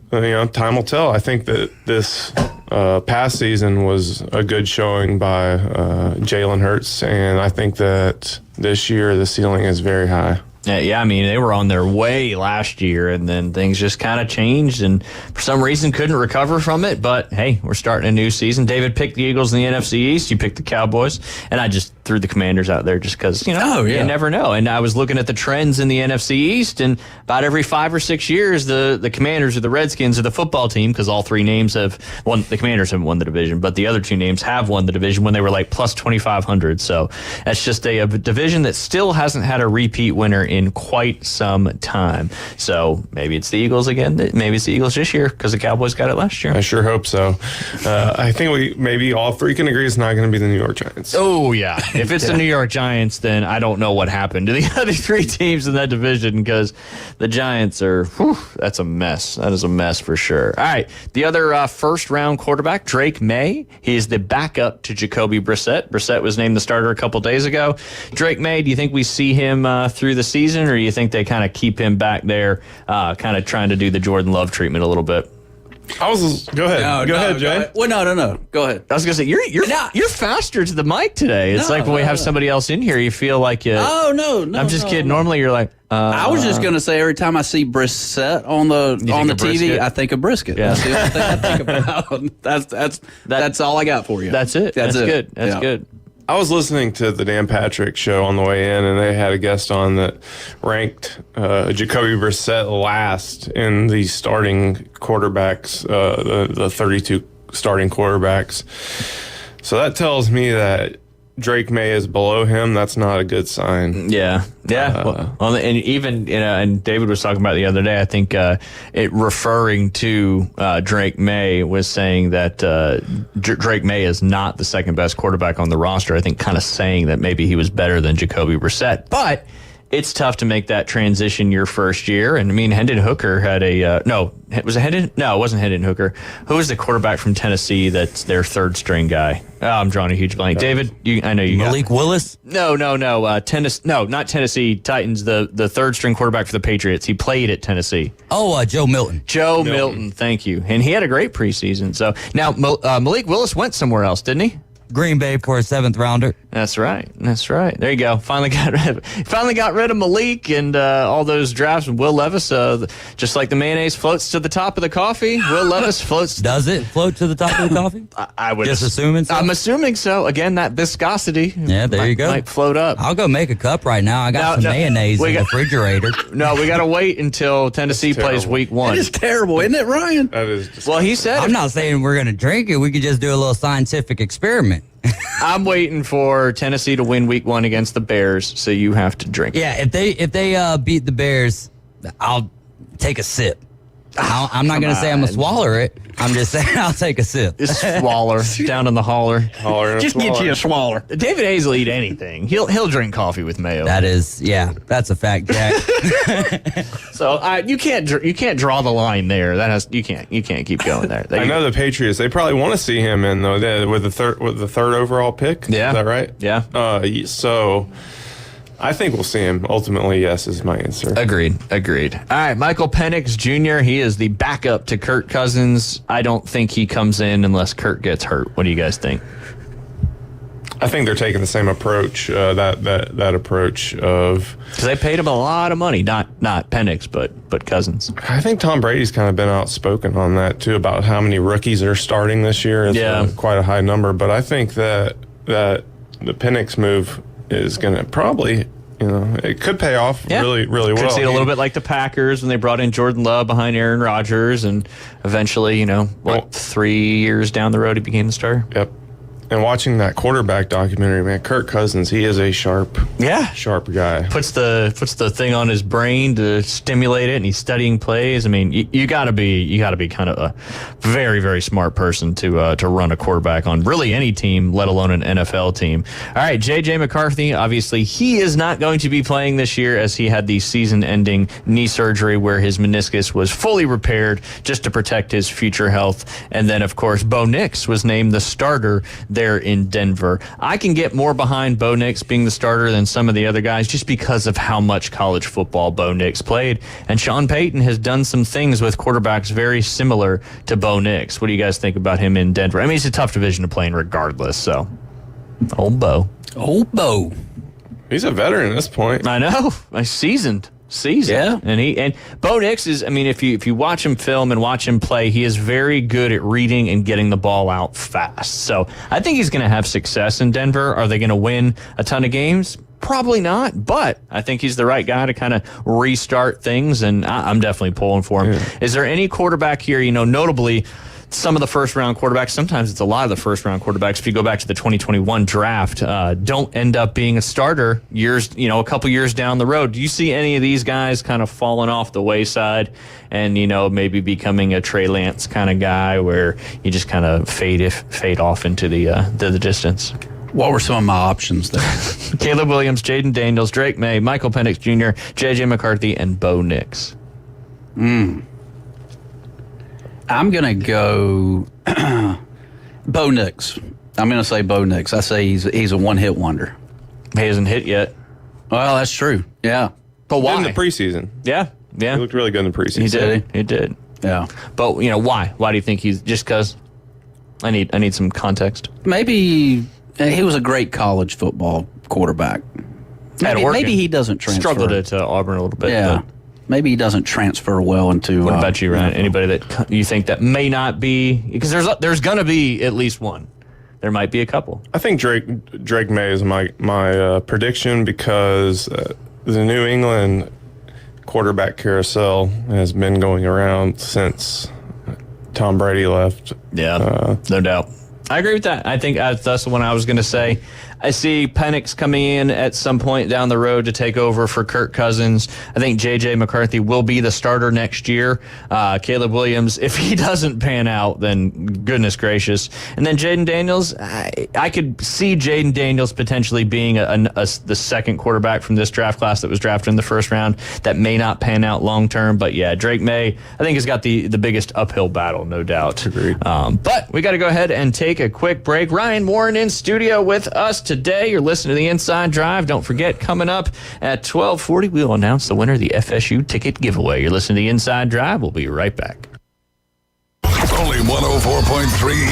time will tell. I think that this past season was a good showing by Jalen Hurts, and I think that this year the ceiling is very high. Yeah, I mean, they were on their way last year, and then things just kind of changed, and for some reason couldn't recover from it. But, hey, we're starting a new season. David picked the Eagles in the NFC East. You picked the Cowboys, and I just threw the Commanders out there just because, you never know. And I was looking at the trends in the NFC East, and about every 5 or 6 years, the Commanders or the Redskins or the football team, because all three names have won. The Commanders haven't won the division, but the other two names have won the division when they were like plus 2,500. So that's just a division that still hasn't had a repeat winner in quite some time. So maybe it's the Eagles again. Maybe it's the Eagles this year because the Cowboys got it last year. I sure hope so. I think we maybe all three can agree it's not going to be the New York Giants. Oh, yeah. If it's the New York Giants, then I don't know what happened to the other three teams in that division because the Giants are, that's a mess. That is a mess for sure. All right. The other first-round quarterback, Drake May. He is the backup to Jacoby Brissett. Brissett was named the starter a couple days ago. Drake May, do you think we see him through the season, or do you think they kind of keep him back there, kind of trying to do the Jordan Love treatment a little bit? Go ahead. Go ahead, Jay. Well, no. Go ahead. I was gonna say you're faster to the mic today. It's like when we have somebody else in here, you feel like you. Oh no! I'm just kidding. Normally you're like. I was just gonna say every time I see Brissett on the TV, brisket? I think of brisket. Yeah. That's the only thing I think about. That's all I got for you. That's it. That's good. That's good. I was listening to the Dan Patrick show on the way in, and they had a guest on that ranked Jacoby Brissett last in the starting quarterbacks, the 32 starting quarterbacks. So that tells me that Drake May is below him. That's not a good sign. Yeah. Well, and even and David was talking about it the other day. I think it referring to Drake May was saying that Drake May is not the second best quarterback on the roster. I think kind of saying that maybe he was better than Jacoby Brissett, but it's tough to make that transition your first year. And I mean, Hendon Hooker had was it Hendon? No, it wasn't Hendon Hooker. Who was the quarterback from Tennessee that's their third string guy? Oh, I'm drawing a huge blank. David, I know you got Malik Willis? No. Tennessee. No, not Tennessee Titans. The third string quarterback for the Patriots. He played at Tennessee. Oh, Joe Milton. Joe Milton. Thank you. And he had a great preseason. So now Malik Willis went somewhere else, didn't he? Green Bay for a 7th rounder. That's right. That's right. There you go. Finally got rid of Malik and all those drafts. And Will Levis, just like the mayonnaise floats to the top of the coffee, Will Levis floats. Does it float to the top of the coffee? I would just assuming so. I'm assuming so. Again, that viscosity. Yeah, there you go. Might float up. I'll go make a cup right now. I got some mayonnaise in the refrigerator. No, we got to wait until Tennessee plays week 1. It is terrible, isn't it, Ryan? That is just well, he said. I'm not saying we're going to drink it. We could just do a little scientific experiment. I'm waiting for Tennessee to win week 1 against the Bears, so you have to drink. Yeah, if they beat the Bears, I'll take a sip. I'm not going to say I'm going to swallow it. I'm just saying I'll take a sip. Just swaller down in the holler. Just get you a swaller. David Hayes will eat anything. He'll drink coffee with mayo. That's a fact, Jack. So you can't draw the line there. You can't keep going there. I know the Patriots. They probably want to see him in though with the third overall pick. Yeah, is that right? Yeah. So I think we'll see him. Ultimately, yes, is my answer. Agreed. All right, Michael Penix Jr., he is the backup to Kirk Cousins. I don't think he comes in unless Kirk gets hurt. What do you guys think? I think they're taking the same approach, that approach of... Because they paid him a lot of money, not Penix, but Cousins. I think Tom Brady's kind of been outspoken on that, too, about how many rookies are starting this year. It's quite a high number, but I think that the Penix move is going to probably, it could pay off really, really well. Could see it a little bit like the Packers when they brought in Jordan Love behind Aaron Rodgers, and eventually, 3 years down the road, he became the starter. Yep. And watching that quarterback documentary, man, Kirk Cousins, he is a sharp guy. Puts the thing on his brain to stimulate it, and he's studying plays. I mean, you got to be kind of a very, very smart person to run a quarterback on really any team, let alone an NFL team. All right, J.J. McCarthy, obviously, he is not going to be playing this year as he had the season-ending knee surgery where his meniscus was fully repaired just to protect his future health. And then, of course, Bo Nix was named the starter there in Denver. I can get more behind Bo Nix being the starter than some of the other guys just because of how much college football Bo Nix played. And Sean Payton has done some things with quarterbacks very similar to Bo Nix. What do you guys think about him in Denver? I mean, it's a tough division to play in regardless, so. Old Bo. He's a veteran at this point. I know. Seasoned. Yeah, and Bo Nix is. I mean, if you watch him film and watch him play, he is very good at reading and getting the ball out fast. So I think he's going to have success in Denver. Are they going to win a ton of games? Probably not, but I think he's the right guy to kind of restart things, and I'm definitely pulling for him. Yeah. Is there any quarterback here? Notably, some of the first-round quarterbacks, sometimes it's a lot of the first-round quarterbacks, if you go back to the 2021 draft, don't end up being a starter a couple years down the road. Do you see any of these guys kind of falling off the wayside and, maybe becoming a Trey Lance kind of guy where you just kind of fade off into the distance? What were some of my options there? Caleb Williams, Jaden Daniels, Drake May, Michael Penix Jr., J.J. McCarthy, and Bo Nix. I'm going to go Bo Nix. I'm going to say Bo Nix. I say he's a one-hit wonder. He hasn't hit yet. Well, that's true. Yeah. But why? In the preseason. Yeah. He looked really good in the preseason. He did. Yeah. But, why? Why do you think he's just because? I need some context. Maybe he was a great college football quarterback. Maybe he doesn't transfer. Struggled at Auburn a little bit. Yeah. But maybe he doesn't transfer well into. What about you, Ryan? Anybody that you think that may not be? Because there's going to be at least one. There might be a couple. I think Drake May is my prediction because the New England quarterback carousel has been going around since Tom Brady left. Yeah, no doubt. I agree with that. I think that's the one I was going to say. I see Penix coming in at some point down the road to take over for Kirk Cousins. I think J.J. McCarthy will be the starter next year. Caleb Williams, if he doesn't pan out, then goodness gracious. And then Jaden Daniels, I could see Jaden Daniels potentially being the second quarterback from this draft class that was drafted in the first round. That may not pan out long term, but yeah, Drake May, I think, has got the biggest uphill battle, no doubt. Agreed. But we got to go ahead and take a quick break. Ryan Warren in studio with us today. You're listening to the Inside Drive. Don't forget, coming up at 12:40, we'll announce the winner of the FSU ticket giveaway. You're listening to the Inside Drive. We'll be right back. Only 104.3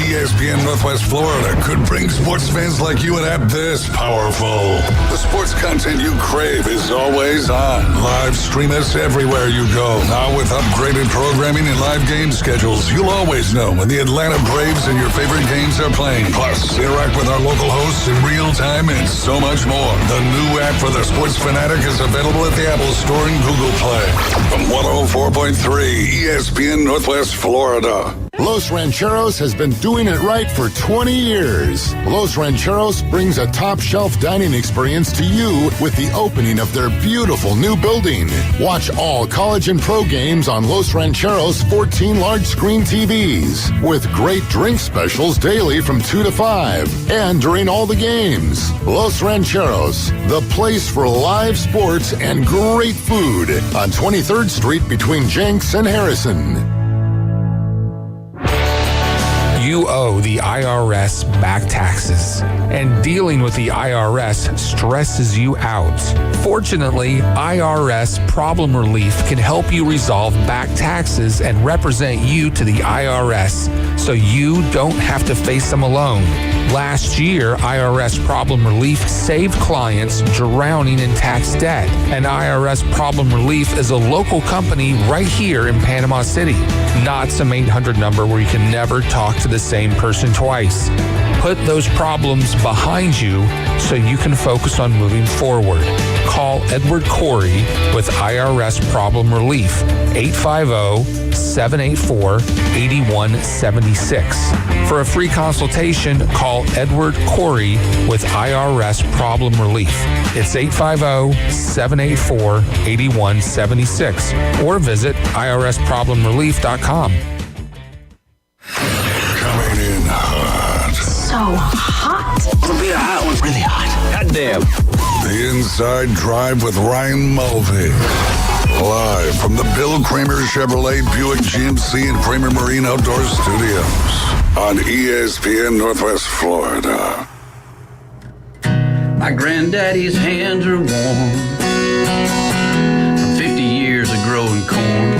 ESPN Northwest Florida could bring sports fans like you an app this powerful. The sports content you crave is always on. Live stream us everywhere you go. Now with upgraded programming and live game schedules, you'll always know when the Atlanta Braves and your favorite games are playing. Plus, interact with our local hosts in real time and so much more. The new app for the sports fanatic is available at the Apple Store and Google Play. From 104.3 ESPN Northwest Florida. Los Rancheros has been doing it right for 20 years. Los Rancheros brings a top-shelf dining experience to you with the opening of their beautiful new building. Watch all college and pro games on Los Rancheros' 14 large-screen TVs with great drink specials daily from 2 to 5 and during all the games. Los Rancheros, the place for live sports and great food on 23rd Street between Jenks and Harrison. You owe the IRS back taxes, and dealing with the IRS stresses you out. Fortunately, IRS Problem Relief can help you resolve back taxes and represent you to the IRS so you don't have to face them alone. Last year, IRS Problem Relief saved clients drowning in tax debt. And IRS Problem Relief is a local company right here in Panama City, not some 800 number where you can never talk to the same person twice. Put those problems behind you so you can focus on moving forward. Call Edward Corey with IRS Problem Relief, 850-784-8176. For a free consultation, call Edward Corey with IRS Problem Relief. It's 850-784-8176 or visit irsproblemrelief.com. Coming in hot. So hot. It'll be a hot one. Really hot. Goddamn. The Inside Drive with Ryan Mulvey. Live from the Bill Kramer Chevrolet Buick GMC and Kramer Marine Outdoor Studios on ESPN Northwest Florida. My granddaddy's hands are warm from 50 years of growing corn.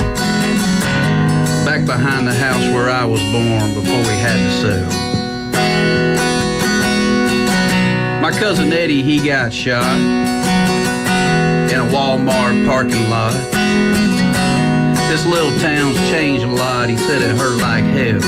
Back behind the house where I was born before we had to sell. My cousin Eddie, he got shot in a Walmart parking lot. This little town's changed a lot. He said it hurt like hell.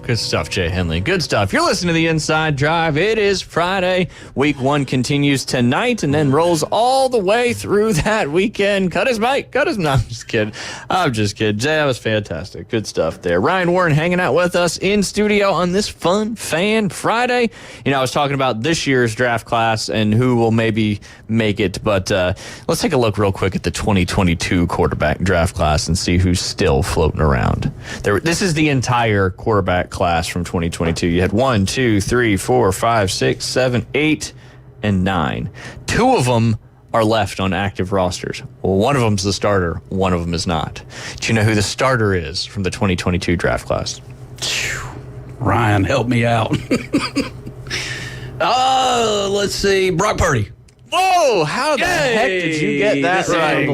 Good stuff, Jay Henley. Good stuff. You're listening to The Inside Drive. It is Friday. Week 1 continues tonight and then rolls all the way through that weekend. Cut his mic. No, I'm just kidding. Jay, that was fantastic. Good stuff there. Ryan Warren hanging out with us in studio on this fun Fan Friday. You know, I was talking about this year's draft class and who will maybe make it, but let's take a look real quick at the 2022 quarterback draft class and see who's still floating around. This is the entire quarterback class from 2022. You had 1, 2, 3, 4, 5, 6, 7, 8, and 9. 2 of them are left on active rosters. Well, one of them's the starter. One of them is not. Do you know who the starter is from the 2022 draft class? Ryan, help me out. Let's see. Brock Purdy. Whoa! How the heck did you get that right?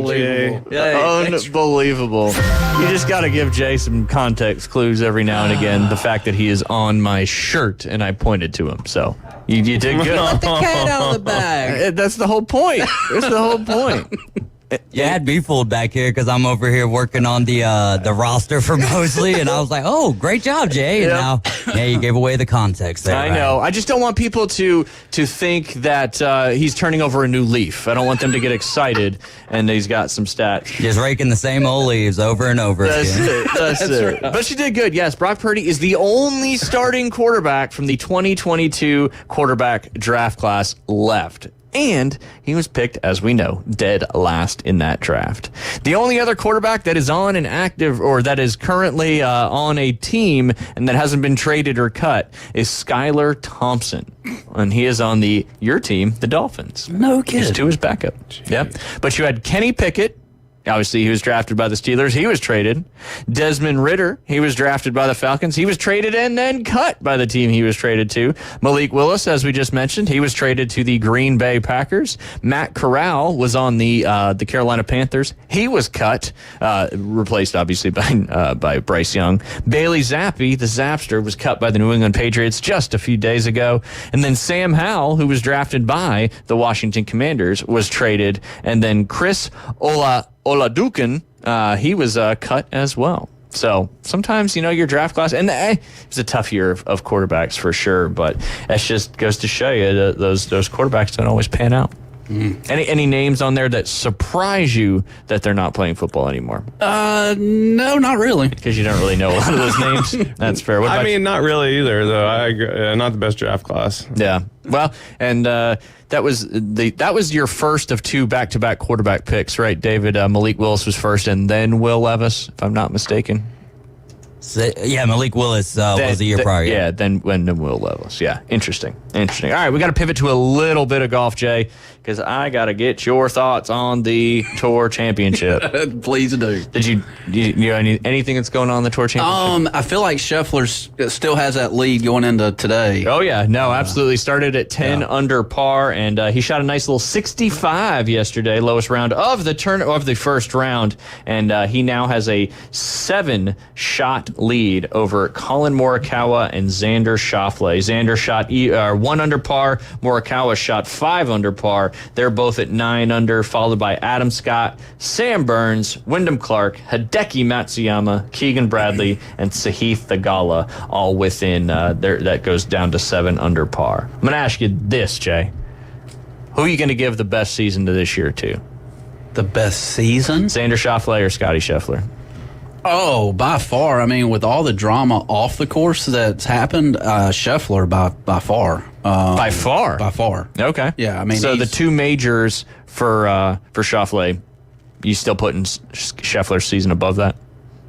Unbelievable. You just got to give Jay some context clues every now and again. The fact that he is on my shirt and I pointed to him. So you did good. Let the cat out of the bag. That's the whole point. That's the whole point. You had me fooled back here because I'm over here working on the roster for Mosley, and I was like, "Oh, great job, Jay!" And now, you gave away the context there. I know. I just don't want people to think that he's turning over a new leaf. I don't want them to get excited and he's got some stats. Just raking the same old leaves over and over again. That's it. Right. But she did good. Yes, Brock Purdy is the only starting quarterback from the 2022 quarterback draft class left. And he was picked, as we know, dead last in that draft. The only other quarterback that is on an active or that is currently on a team and that hasn't been traded or cut is Skylar Thompson. And he is on your team, the Dolphins. No kidding. He's to his backup. Yep. But you had Kenny Pickett Obviously, he was drafted by the Steelers. He was traded. Desmond Ridder, he was drafted by the Falcons. He was traded and then cut by the team he was traded to. Malik Willis, as we just mentioned, he was traded to the Green Bay Packers. Matt Corral was on the Carolina Panthers. He was cut, replaced obviously by Bryce Young. Bailey Zappi, the Zapster, was cut by the New England Patriots just a few days ago. And then Sam Howell, who was drafted by the Washington Commanders, was traded. And then Chris Oladukin, he was cut as well. So sometimes, your draft class, and it's a tough year of quarterbacks for sure, but that just goes to show you that those quarterbacks don't always pan out. Any names on there that surprise you that they're not playing football anymore? No, not really. Because you don't really know a lot of those names. That's fair. What about not really either, though. I agree. Not the best draft class. Yeah. Well, and that was your first of 2 back-to-back quarterback picks, right, David? Malik Willis was first, and then Will Levis, if I'm not mistaken. Yeah, Malik Willis was the year prior. Yeah, then Will Levis. Yeah, interesting. All right, we got to pivot to a little bit of golf, Jay, because I got to get your thoughts on the Tour Championship. Please do. Did you know anything that's going on in the Tour Championship? I feel like Scheffler still has that lead going into today. Oh, yeah. No, absolutely. Started at 10 under par, and he shot a nice little 65 yesterday, lowest round of the first round, and he now has a 7-shot lead over Colin Morikawa and Xander Schauffele. Xander shot 1 under par. Morikawa shot 5 under par. They're both at 9 under, followed by Adam Scott, Sam Burns, Wyndham Clark, Hideki Matsuyama, Keegan Bradley, and Sahith Theegala, all within that goes down to 7 under par. I'm going to ask you this, Jay. Who are you going to give the best season to this year to? The best season? Xander Schauffele or Scotty Scheffler? Oh, by far. I mean, with all the drama off the course that's happened, Scheffler by far. By far? By far. Okay. Yeah, I mean. So the 2 majors for Schauffele, you still putting Scheffler's season above that?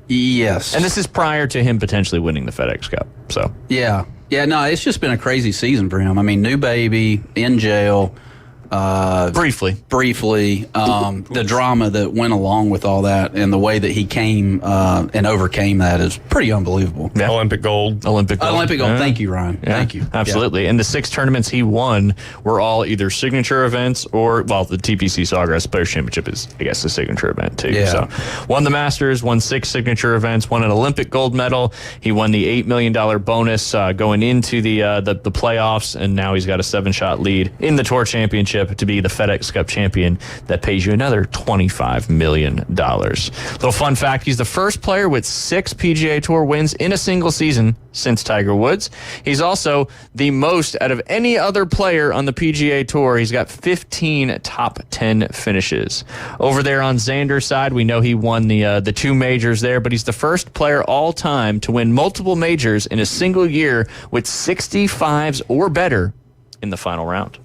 Yes. And this is prior to him potentially winning the FedEx Cup. So. Yeah. Yeah, no, it's just been a crazy season for him. I mean, new baby, in jail. Briefly, the drama that went along with all that and the way that he came and overcame that is pretty unbelievable. Yeah. Olympic gold. Yeah. Thank you, Ryan. Yeah. Thank you. Absolutely. And the 6 tournaments he won were all either signature events or, well, the TPC Sawgrass Players Championship is, I guess, a signature event too. Yeah. So won the Masters, won 6 signature events, won an Olympic gold medal. He won the $8 million bonus going into the playoffs, and now he's got a 7-shot lead in the Tour Championship to be the FedEx Cup champion that pays you another $25 million. Little fun fact, he's the first player with 6 PGA Tour wins in a single season since Tiger Woods. He's also the most out of any other player on the PGA Tour. He's got 15 top 10 finishes. Over there on Xander's side, we know he won the 2 majors there, but he's the first player all time to win multiple majors in a single year with 65s or better in the final round.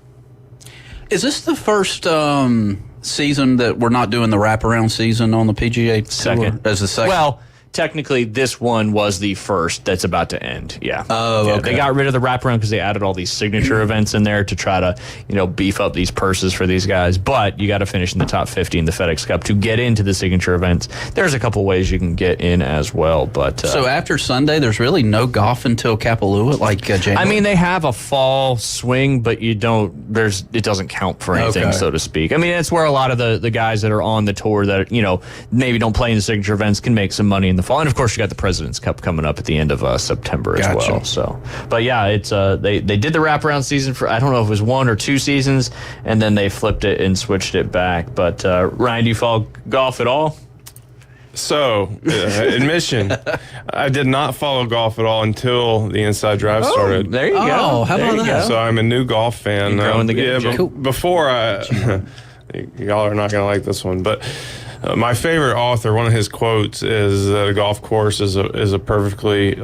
Is this the first season that we're not doing the wraparound season on the PGA Tour? Second. As the second? Well, technically, this one was the first that's about to end. Yeah. Oh, yeah, okay. They got rid of the wraparound because they added all these signature events in there to try to, beef up these purses for these guys. But you got to finish in the top 50 in the FedEx Cup to get into the signature events. There's a couple ways you can get in as well. But so after Sunday, there's really no golf until Kapalua, like January? I mean, they have a fall swing, but it doesn't count for anything, so to speak. I mean, it's where a lot of the guys that are on the tour that, maybe don't play in the signature events can make some money in the fall. And of course, you got the President's Cup coming up at the end of September as well. So, but yeah, it's they did the wraparound season for, I don't know if it was 1 or 2 seasons, and then they flipped it and switched it back. But Ryan, do you follow golf at all? So, admission, I did not follow golf at all until the Inside Drive started. There you go. Oh, how about that? So I'm a new golf fan. Growing the game. Yeah, before y'all are not going to like this one, but my favorite author, one of his quotes is that a golf course is a perfectly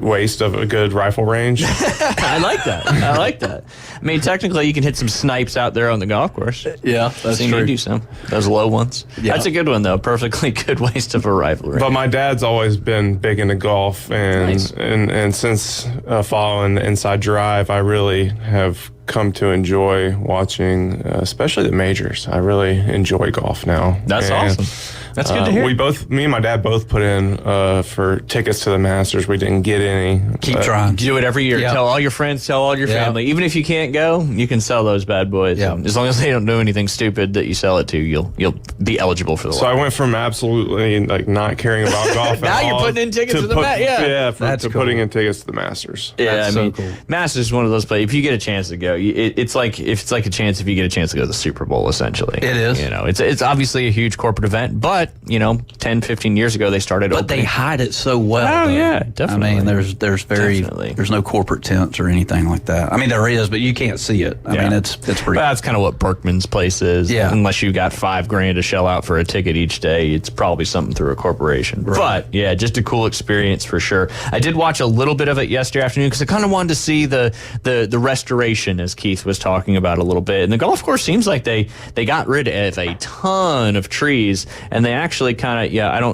waste of a good rifle range. I like that. I mean, technically, you can hit some snipes out there on the golf course. Yeah, that's true. You do some those low ones. Yeah. That's a good one though. Perfectly good waste of a rifle range. But my dad's always been big into golf, and Nice. and since following the Inside Drive, I really have come to enjoy watching, especially the majors. I really enjoy golf now. That's awesome. That's good to hear. Me and my dad both put in for tickets to the Masters. We didn't get any. Keep trying. Do it every year. Yep. Tell all your friends, tell all your family. Even if you can't go, you can sell those bad boys. Yep. As long as they don't do anything stupid that you sell it to, you'll be eligible for the So I went from absolutely not caring about golf now at all. Now you're putting in tickets to the Masters. Putting in tickets to the Masters. Yeah, That's I mean, so cool. Masters is one of those places. If you get a chance to go, it's like a chance if you get a chance to go to the Super Bowl. Essentially, it is. It's obviously a huge corporate event, but 10, 15 years ago they started. But they hide it so well. Oh though. yeah, definitely. I mean, there's no corporate tents or anything like that. I mean, there is, but you can't see it. I mean, it's pretty. But that's kind of what Berkman's place is. Yeah. Unless you got $5,000 to shell out for a ticket each day, it's probably something through a corporation. Right. But yeah, just a cool experience for sure. I did watch a little bit of it yesterday afternoon because I kind of wanted to see the restoration, as Keith was talking about a little bit. And the golf course seems like they got rid of a ton of trees, and they actually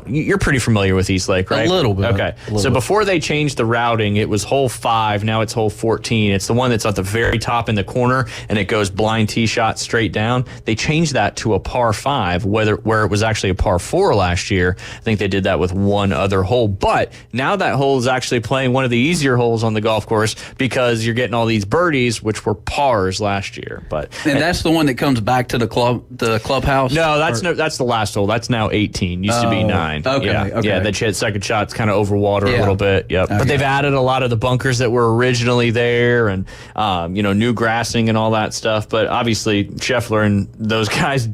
you're pretty familiar with East Lake, right? A little bit. Okay. So before they changed the routing, it was hole 5. Now it's hole 14. It's the one that's at the very top in the corner, and it goes blind tee shot straight down. They changed that to a par 5, where it was actually a par 4 last year. I think they did that with one other hole. But now that hole is actually playing one of the easier holes on the golf course because you're getting all these birdies, which were pars last year. And that's the one that comes back to the clubhouse? No, that's the last hole. That's now 18. Used to be 9. Okay. Yeah, the second shot's kind of over water a little bit. Yep. Okay. But they've added a lot of the bunkers that were originally there, and new grassing and all that stuff. But obviously Scheffler and those guys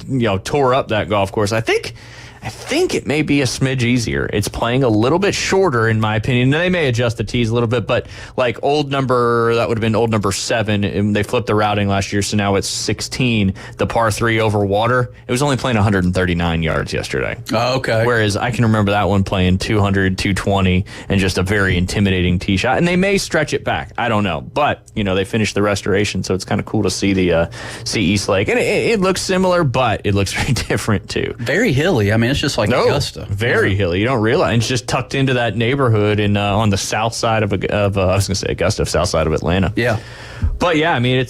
tore up that golf course. I think it may be a smidge easier. It's playing a little bit shorter, in my opinion. They may adjust the tees a little bit, but like that would have been old number 7, and they flipped the routing last year, so now it's 16, the par 3 over water. It was only playing 139 yards yesterday. Oh, okay. Whereas I can remember that one playing 200, 220, and just a very intimidating tee shot. And they may stretch it back. I don't know. But, they finished the restoration, so it's kind of cool to see see East Lake. And it looks similar, but it looks very different, too. Very hilly. I mean, it's just like Augusta. Very hilly. You don't realize. It's just tucked into that neighborhood on the south side of I was going to say Augusta, south side of Atlanta. Yeah. But yeah, I mean,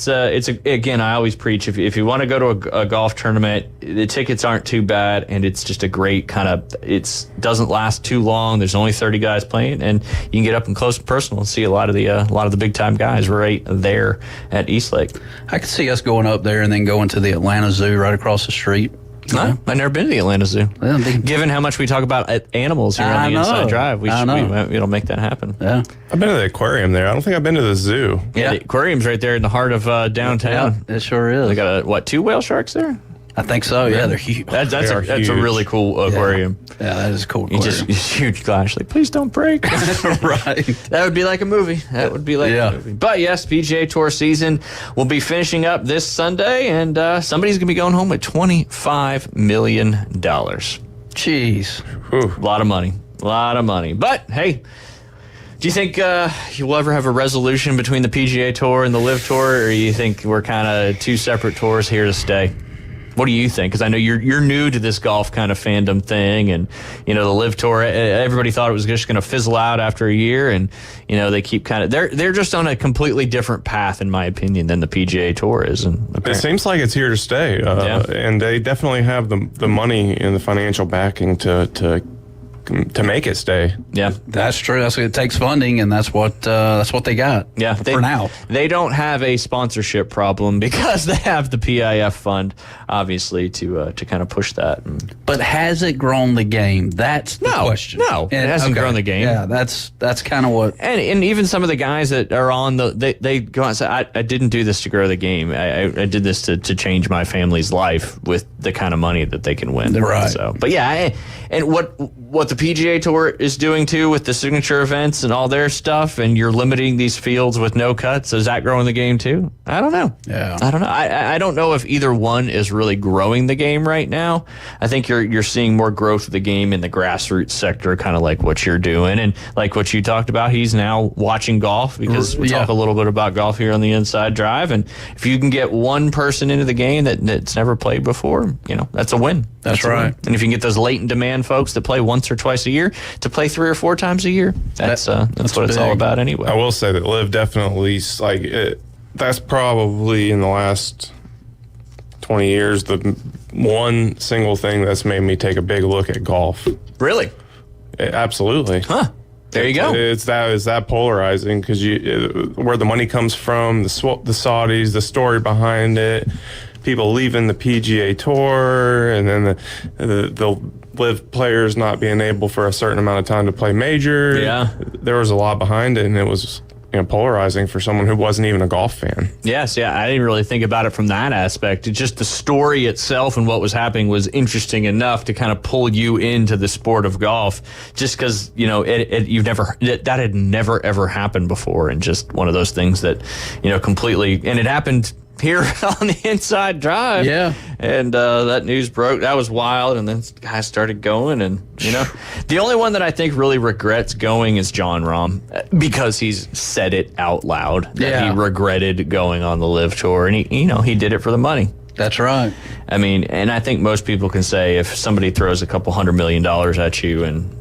again, I always preach, if you want to go to a golf tournament, the tickets aren't too bad, and it's just a great doesn't last too long. There's only 30 guys playing, and you can get up and close and personal and see a lot of the big time guys right there at East Lake. I could see us going up there and then going to the Atlanta Zoo right across the street. No, I've never been to the Atlanta Zoo. Given how much we talk about animals here on the Inside Drive, it'll make that happen. Yeah, I've been to the aquarium there. I don't think I've been to the zoo. Yeah, the aquarium's right there in the heart of downtown. Yeah, it sure is. They got 2 whale sharks there? I think so. Yeah, they're huge. That's a really cool aquarium. Yeah, that is a cool aquarium. Just huge glass. Like, please don't break. Right. That would be like a movie. That would be like a movie. But yes, PGA Tour season will be finishing up this Sunday, and somebody's going to be going home with $25 million. Jeez. A lot of money. A lot of money. But, hey, do you think you'll ever have a resolution between the PGA Tour and the LIV Tour, or you think we're kind of 2 separate tours here to stay? What do you think? Because I know you're new to this golf kind of fandom thing, and the LIV Tour. Everybody thought it was just going to fizzle out after a year, and they keep they're just on a completely different path, in my opinion, than the PGA Tour is. And it seems like it's here to stay, and they definitely have the money and the financial backing to make it stay. Yeah, that's true. It takes funding, and that's what they got. Yeah, for now they don't have a sponsorship problem because they have the PIF fund, obviously, to kind of push that. But has it grown the game? That's the question. No, it hasn't grown the game. Yeah, that's kind of what. And even some of the guys that are on they go out and say, I didn't do this to grow the game. I did this to change my family's life with the kind of money that they can win. Right. So, but yeah, and what the PGA Tour is doing too with the signature events and all their stuff, and you're limiting these fields with no cuts. Is that growing the game too? I don't know. Yeah, I don't know. I don't know if either one is really growing the game right now. I think you're seeing more growth of the game in the grassroots sector, kind of like what you're doing, and like what you talked about. He's now watching golf because we talk a little bit about golf here on the Inside Drive, and if you can get one person into the game that's never played before, that's a win. That's right. And if you can get those latent demand folks that play once or twice a year to play 3 or 4 times a year, that's what it's all about anyway. I will say that LIV definitely That's probably in the last 20 years the one single thing that's made me take a big look at golf. Really? Absolutely. Huh. There you go. It's that polarizing because where the money comes from, the Saudis, the story behind it, people leaving the PGA Tour, and then the LIV players not being able for a certain amount of time to play major. Yeah. There was a lot behind it, and it was polarizing for someone who wasn't even a golf fan. Yes, yeah. I didn't really think about it from that aspect. It's just the story itself and what was happening was interesting enough to kind of pull you into the sport of golf, just because that had never ever happened before, and just one of those things that completely, and it happened here on the Inside Drive. Yeah. And that news broke. That was wild. And then guys started going. And, the only one that I think really regrets going is Jon Rahm, because he's said it out loud that he regretted going on the LIV Tour. And he did it for the money. That's right. I mean, and I think most people can say if somebody throws a couple $100 million at you and,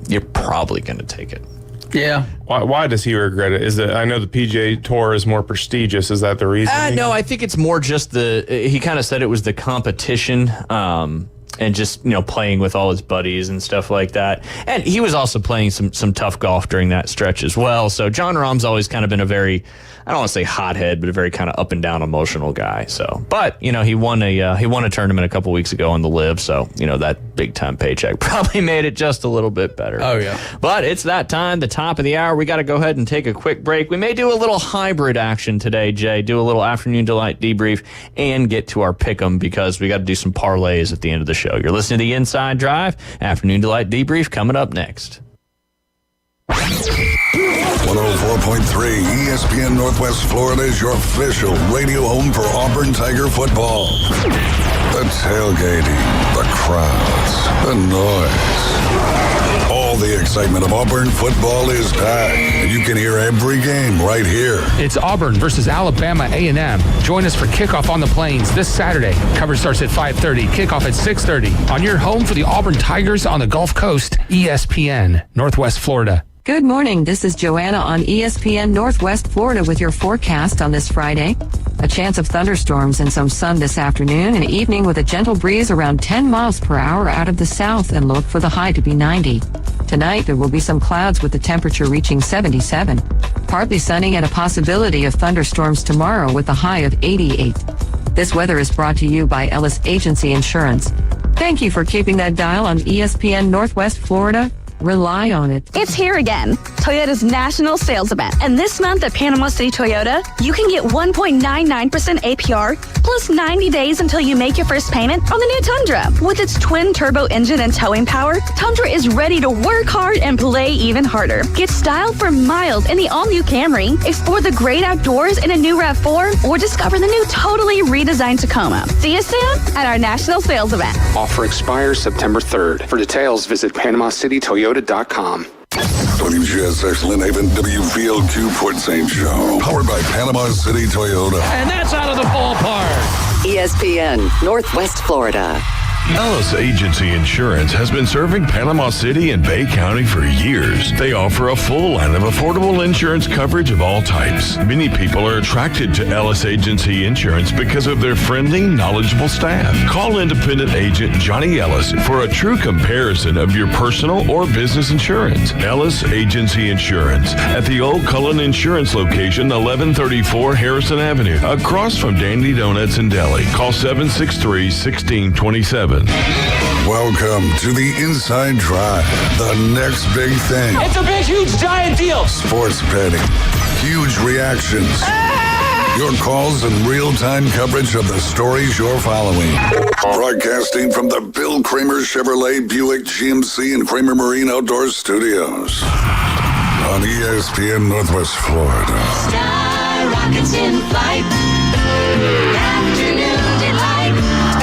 you're probably going to take it. Yeah. Why does he regret it? I know the PGA Tour is more prestigious. Is that the reason? No, I think it's more just he kind of said it was the competition, and just, playing with all his buddies and stuff like that. And he was also playing some tough golf during that stretch as well. So Jon Rahm's always kind of been a very, I don't want to say hothead, but a very kind of up and down emotional guy. So, but he won a tournament a couple weeks ago on the LIV. So, that big time paycheck probably made it just a little bit better. Oh yeah. But it's that time, the top of the hour. We got to go ahead and take a quick break. We may do a little hybrid action today, Jay. Do a little afternoon delight debrief and get to our pick'em, because we got to do some parlays at the end of the show. You're listening to the Inside Drive. Afternoon delight debrief coming up next. 104.3 ESPN Northwest Florida is your official radio home for Auburn Tiger football. The tailgating, the crowds, the noise. All the excitement of Auburn football is back, and you can hear every game right here. It's Auburn versus Alabama A&M. Join us for kickoff on the Plains this Saturday. Coverage starts at 5:30, kickoff at 6:30 on your home for the Auburn Tigers on the Gulf Coast, ESPN Northwest Florida. Good morning. This is Joanna on ESPN Northwest Florida with your forecast on this Friday. A chance of thunderstorms and some sun this afternoon and evening with a gentle breeze around 10 miles per hour out of the south, and look for the high to be 90. Tonight, there will be some clouds with the temperature reaching 77. Partly sunny and a possibility of thunderstorms tomorrow with a high of 88. This weather is brought to you by Ellis Agency Insurance. Thank you for keeping that dial on ESPN Northwest Florida. Rely on it. It's here again, Toyota's national sales event. And this month at Panama City Toyota, you can get 1.99% APR plus 90 days until you make your first payment on the new Tundra. With its twin turbo engine and towing power, Tundra is ready to work hard and play even harder. Get style for miles in the all-new Camry, explore the great outdoors in a new RAV4, or discover the new totally redesigned Tacoma. See you soon at our national sales event. Offer expires September 3rd. For details, visit PanamaCityToyota.com. WGSX Lynn Haven, WVLQ Port St. Joe. Powered by Panama City Toyota. And that's out of the ballpark. ESPN Northwest Florida. Ellis Agency Insurance has been serving Panama City and Bay County for years. They offer a full line of affordable insurance coverage of all types. Many people are attracted to Ellis Agency Insurance because of their friendly, knowledgeable staff. Call independent agent Johnny Ellis for a true comparison of your personal or business insurance. Ellis Agency Insurance at the Old Cullen Insurance location, 1134 Harrison Avenue, across from Dandy Donuts and Deli. Call 763-1627. Welcome to the Inside Drive, the next big thing. It's a big, huge, giant deal. Sports betting, huge reactions, your calls and real-time coverage of the stories you're following. Broadcasting from the Bill Kramer Chevrolet Buick GMC and Kramer Marine Outdoor Studios on ESPN Northwest Florida. Sky rockets in flight. Afternoon delight.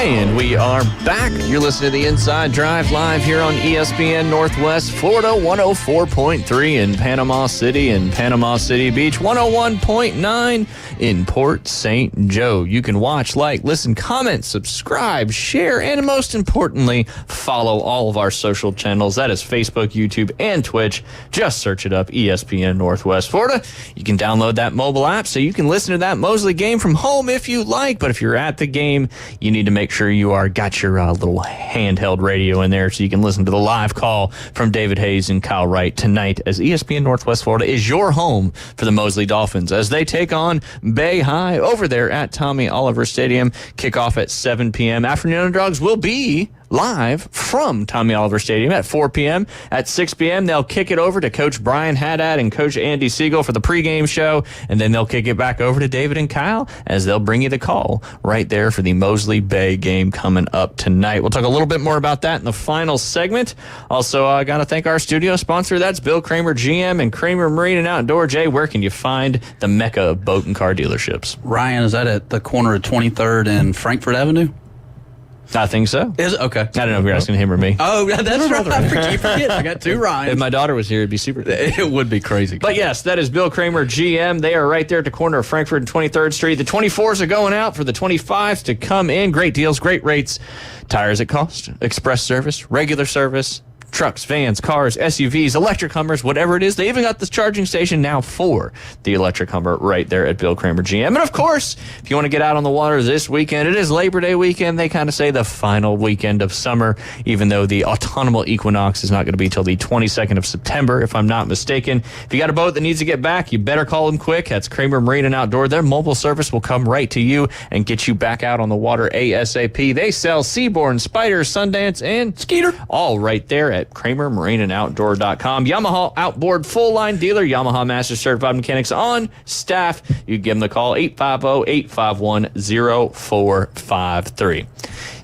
And we are back. You're listening to the Inside Drive live here on ESPN Northwest Florida, 104.3 in Panama City and Panama City Beach, 101.9 in Port St. Joe. You can watch, like, listen, comment, subscribe, share, and most importantly, follow all of our social channels. That is Facebook, YouTube, and Twitch. Just search it up, ESPN Northwest Florida. You can download that mobile app so you can listen to that Mosley game from home if you like. But if you're at the game, you need to make sure you got your little handheld radio in there so you can listen to the live call from David Hayes and Kyle Wright tonight as ESPN Northwest Florida is your home for the Mosley Dolphins as they take on Bay High over there at Tommy Oliver Stadium. Kickoff at 7 p.m. Afternoon Underdogs will be live from Tommy Oliver Stadium at 4 p.m. At 6 p.m., they'll kick it over to Coach Brian Haddad and Coach Andy Siegel for the pregame show, and then they'll kick it back over to David and Kyle as they'll bring you the call right there for the Mosley Bay game coming up tonight. We'll talk a little bit more about that in the final segment. Also, I got to thank our studio sponsor. That's Bill Kramer, GM, and Kramer Marine and Outdoor. Jay, where can you find the mecca of boat and car dealerships? Ryan, is that at the corner of 23rd and Frankfurt Avenue? I think so. Is it? Okay. I don't know if you're asking him or me. Oh, that's right. I forget. I got two Ryans. If my daughter was here, it'd be super. It would be crazy. But yes, that is Bill Kramer, GM. They are right there at the corner of Frankfurt and 23rd Street. The 24s are going out for the 25s to come in. Great deals, great rates. Tires at cost, express service, regular service, trucks, vans, cars, SUVs, electric Hummers, whatever it is. They even got this charging station now for the electric Hummer right there at Bill Kramer GM. And of course, if you want to get out on the water this weekend, it is Labor Day weekend. They kind of say the final weekend of summer, even though the autumnal equinox is not going to be till the 22nd of September, if I'm not mistaken. If you got a boat that needs to get back, you better call them quick. That's Kramer Marine and Outdoor. Their mobile service will come right to you and get you back out on the water ASAP. They sell Seabourn, Spider, Sundance, and Skeeter, all right there at KramerMarineandOutdoor.com. Yamaha Outboard full line dealer. Yamaha Master Certified Mechanics on staff. You give them the call 850-851-0453.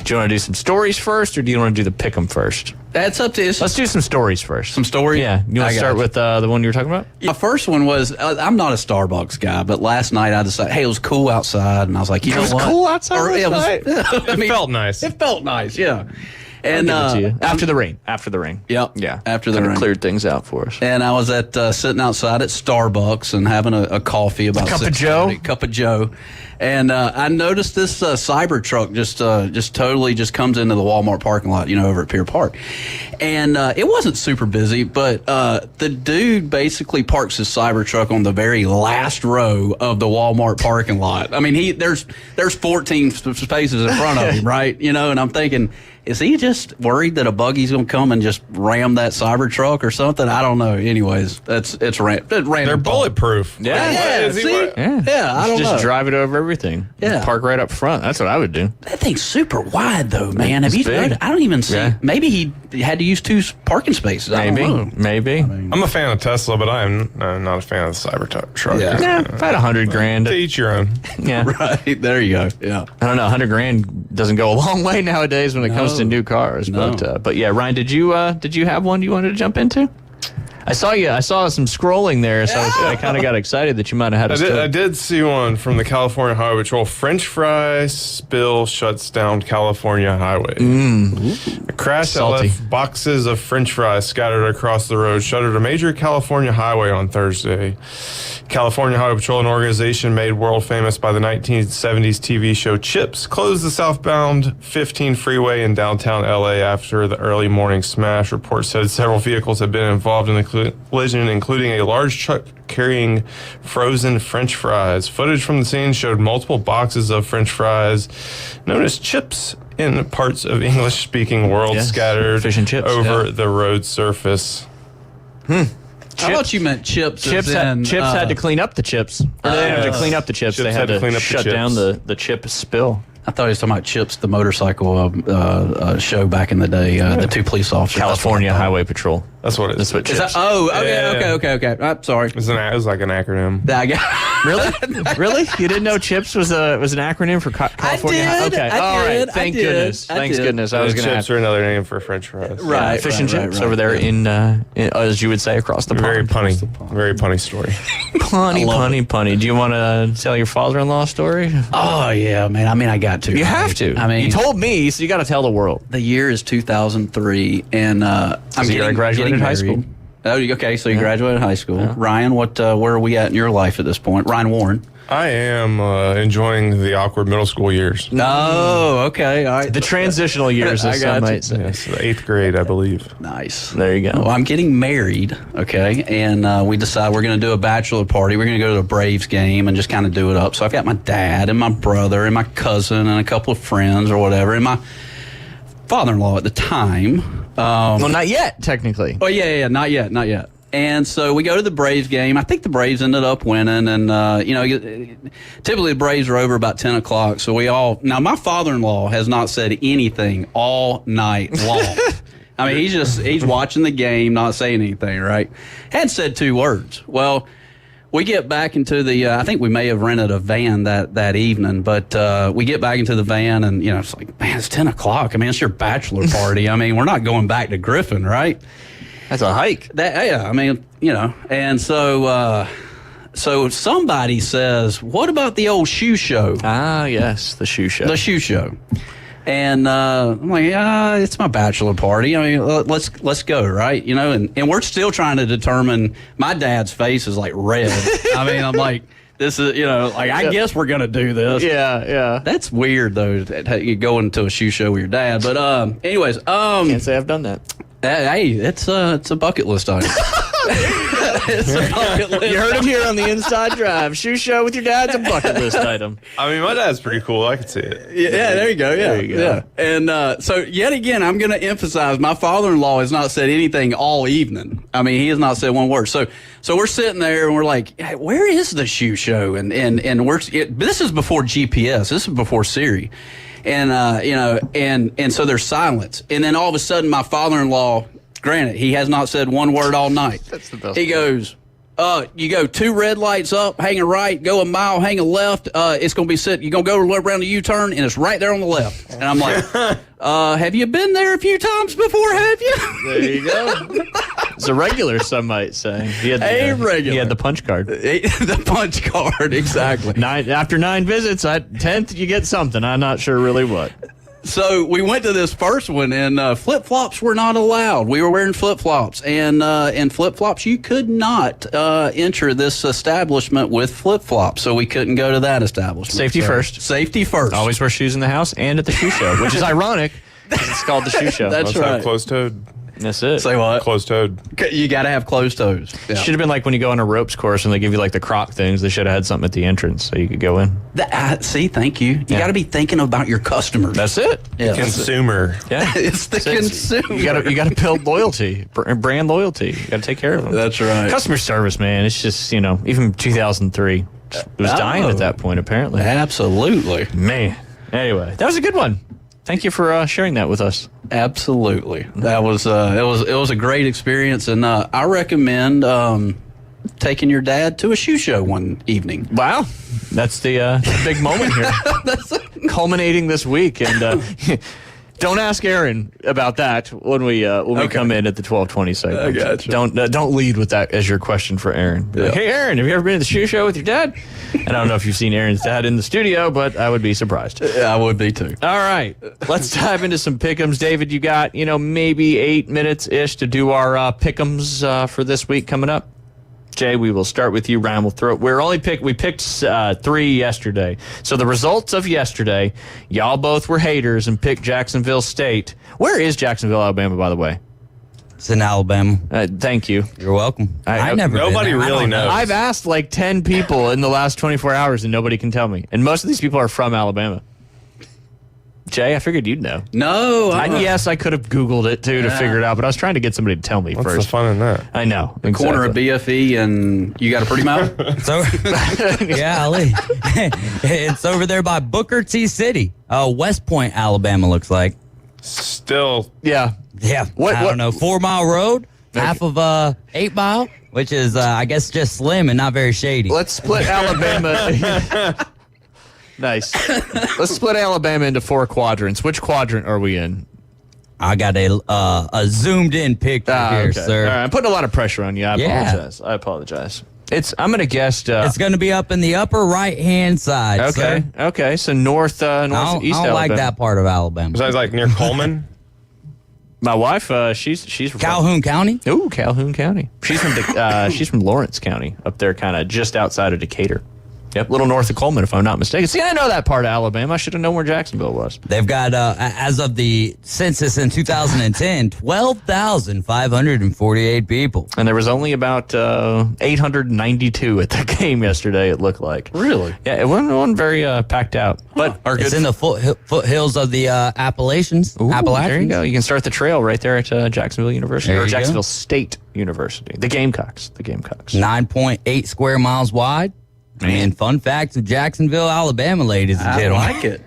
Do you want to do some stories first, or do you want to do the pick 'em first? That's up to you. Let's do some stories first. Some stories? Yeah. You want to start with the one you were talking about? The first one was, I'm not a Starbucks guy, but last night I decided, hey, it was cool outside, and I was like, you know what? It was cool outside It felt nice. It felt nice, yeah. And after the rain. Yep. Yeah. After the rain. Cleared things out for us. And I was at sitting outside at Starbucks and having a coffee about cup of Joe. And I noticed this Cybertruck just totally just comes into the Walmart parking lot, over at Pier Park. And it wasn't super busy, but the dude basically parks his Cybertruck on the very last row of the Walmart parking lot. I mean, there's 14 spaces in front of him, right? And I'm thinking, is he just worried that a buggy's going to come and just ram that Cybertruck or something? I don't know. Anyways, it's random. They're bulletproof. Yeah. I don't know. Just drive it over everything. Yeah. Park right up front. That's what I would do. That thing's super wide, though, man. Have you noticed? I don't even see. Yeah. Maybe he had to use 2 parking spaces. I don't know. Maybe. I'm a fan of Tesla, but I'm not a fan of the Cybertruck. Yeah. About $100,000. To each your own. Yeah. Right. There you go. Yeah. I don't know. $100,000 doesn't go a long way nowadays when it comes to new cars. No. But yeah, Ryan, did you have one you wanted to jump into? I saw some scrolling there, so I kind of got excited that you might have had I did see one from the California Highway Patrol. French fry spill shuts down California highway. A crash that left boxes of French fries scattered across the road shuttered a major California highway on Thursday. California Highway Patrol, an organization made world famous by the 1970s TV show Chips, closed the southbound 15 freeway in downtown LA after the early morning smash. Reports said several vehicles had been involved in the collision, including a large truck carrying frozen French fries. Footage from the scene showed multiple boxes of French fries, known as chips, in parts of English-speaking world scattered fish and chips, over the road surface. I thought you meant chips. Chips had to clean up the chips. Or they didn't have to clean up the chips. They had to shut down the chip spill. I thought he was talking about Chips, the motorcycle show back in the day. The 2 police officers. California Highway Patrol. That's what it is. That's what Is CHIPS. okay. I'm sorry. It was like an acronym. Really? Really? You didn't know CHIPS was an acronym for California? I did. Okay. I All did. right. Thank I did. goodness. I Thanks did. goodness. I was going to Chips ask. are another name for French fries. Right. Fish and chips over there in, as you would say, across the Very pond. punny. Very punny story. Punny. Do you want to tell your father-in-law story? Oh yeah, man. I mean, I got to. You have to. I mean, you told me, so you got to tell the world. the year is 2003, and I'm I graduated high school. married. Oh, okay. So you graduated high school. Ryan, where are we at in your life at this point? Ryan Warren. I am enjoying the awkward middle school years. No, okay. All right. The transitional years, as some might say. Yes, the 8th grade, I believe. Nice. There you go. Well, I'm getting married, okay, and we decide we're going to do a bachelor party. We're going to go to a Braves game and just kind of do it up. So I've got my dad and my brother and my cousin and a couple of friends or whatever, and my father-in-law at the time. Well, not yet, technically. Oh, yeah, not yet. And so we go to the Braves game. I think the Braves ended up winning. And, typically the Braves are over about 10 o'clock. So now my father-in-law has not said anything all night long. I mean, he's watching the game, not saying anything, right? Hadn't said 2 words. Well, we get back into I think we may have rented a van that evening, but we get back into the van and, it's like, man, it's 10 o'clock. I mean, it's your bachelor party. I mean, we're not going back to Griffin, right? That's a hike. And so somebody says, what about the old shoe show? Ah, yes, the shoe show. The shoe show. And I'm like, it's my bachelor party. I mean, let's go, right? And we're still trying to determine. My dad's face is like red. I mean, I'm like, this is, I guess we're gonna do this. Yeah. That's weird though. You go into a shoe show with your dad. But anyways, can't say I've done that. Hey, it's a bucket list item. It's a bucket list. You heard him here on the Inside Drive. Shoe show with your dad's a bucket list item. I mean, my dad's pretty cool. I could see it. Yeah, there you go. Yeah, There you go. yeah. And so, yet again, I'm going to emphasize my father-in-law has not said anything all evening. I mean, he has not said one word. So we're sitting there and we're like, hey, where is the shoe show? And this is before GPS. This is before Siri. And and so there's silence. And then all of a sudden, my father-in-law, granted, he has not said one word all night. That's the best. He goes, you go 2 red lights up, hang a right, go a mile, hang a left. It's going to be you're going to go around the U-turn, and it's right there on the left. And I'm like, have you been there a few times before, have you? There you go. It's a regular, some might say. He had regular. He had the punch card. The punch card, exactly. After 9 visits, at 10th, you get something. I'm not sure really what. So we went to this first one, and flip-flops were not allowed. We were wearing flip-flops, and flip-flops, you could not enter this establishment with flip-flops, so we couldn't go to that establishment. Safety first. Safety first. Always wear shoes in the house and at the shoe show, which is ironic because it's called the shoe show. That's right. Closed-toed. That's it. Say what? Closed-toed. You got to have closed toes. Yeah. Should have been like when you go on a ropes course and they give you like the croc things. They should have had something at the entrance so you could go in. See, thank you. You got to be thinking about your customers. That's it. Yeah. Consumer. Yeah. It's the consumer. You got to build loyalty, brand loyalty. You got to take care of them. That's right. Customer service, man. It's just, even 2003, it was dying at that point, apparently. Absolutely. Man. Anyway, that was a good one. Thank you for sharing that with us. Absolutely. That was it was a great experience, and I recommend taking your dad to a shoe show one evening. Wow. That's the big moment here. Culminating this week. And don't ask Aaron about that when we come in at the 12:20 segment. I gotcha. Don't lead with that as your question for Aaron. Be like, hey, Aaron, have you ever been to the shoe show with your dad? And I don't know if you've seen Aaron's dad in the studio, but I would be surprised. I would be too. All right, let's dive into some pick'ems. David, you got maybe 8 minutes-ish to do our pick'ems for this week coming up. Jay, we will start with you. Ryan will throw it. We picked 3 yesterday. So the results of yesterday, y'all both were haters and picked Jacksonville State. Where is Jacksonville, Alabama, by the way? It's in Alabama. Thank you. You're welcome. I never. Nobody really knows. I've asked like 10 people in the last 24 hours and nobody can tell me. And most of these people are from Alabama. Jay, I figured you'd know. No. Yes, I could have Googled it too to figure it out, but I was trying to get somebody to tell me What's first. the fun in that? I know. The corner of BFE and you got a pretty mouth? Yeah, Ali. It's over there by Booker T. City. West Point, Alabama looks like. Still. Yeah. Yeah. I don't know. 4 Mile Road? half of 8 Mile, which is, I guess, just slim and not very shady. Let's split Alabama. Nice. Let's split Alabama into 4 quadrants. Which quadrant are we in? I got a zoomed in picture here, okay. sir. All right, I'm putting a lot of pressure on you. I apologize. I'm going to guess. It's going to be up in the upper right-hand side, Okay. sir. Okay. So northeast I don't Alabama. like that part of Alabama. So it's like near Coleman. My wife, she's from Calhoun County. Ooh, Calhoun County. She's from she's from Lawrence County, up there, kind of just outside of Decatur. Yep, a little north of Coleman, if I'm not mistaken. See, I know that part of Alabama. I should have known where Jacksonville was. They've got, as of the census in 2010, 12,548 people. And there was only about 892 at the game yesterday, it looked like. Really? Yeah, it wasn't very packed out. But It's in the foothills of the Appalachians. Appalachians. There you go. You can start the trail right there at Jacksonville University, There or you Jacksonville go. State University. The Gamecocks. 9.8 square miles wide. And fun facts of Jacksonville, Alabama, ladies and gentlemen. I like it.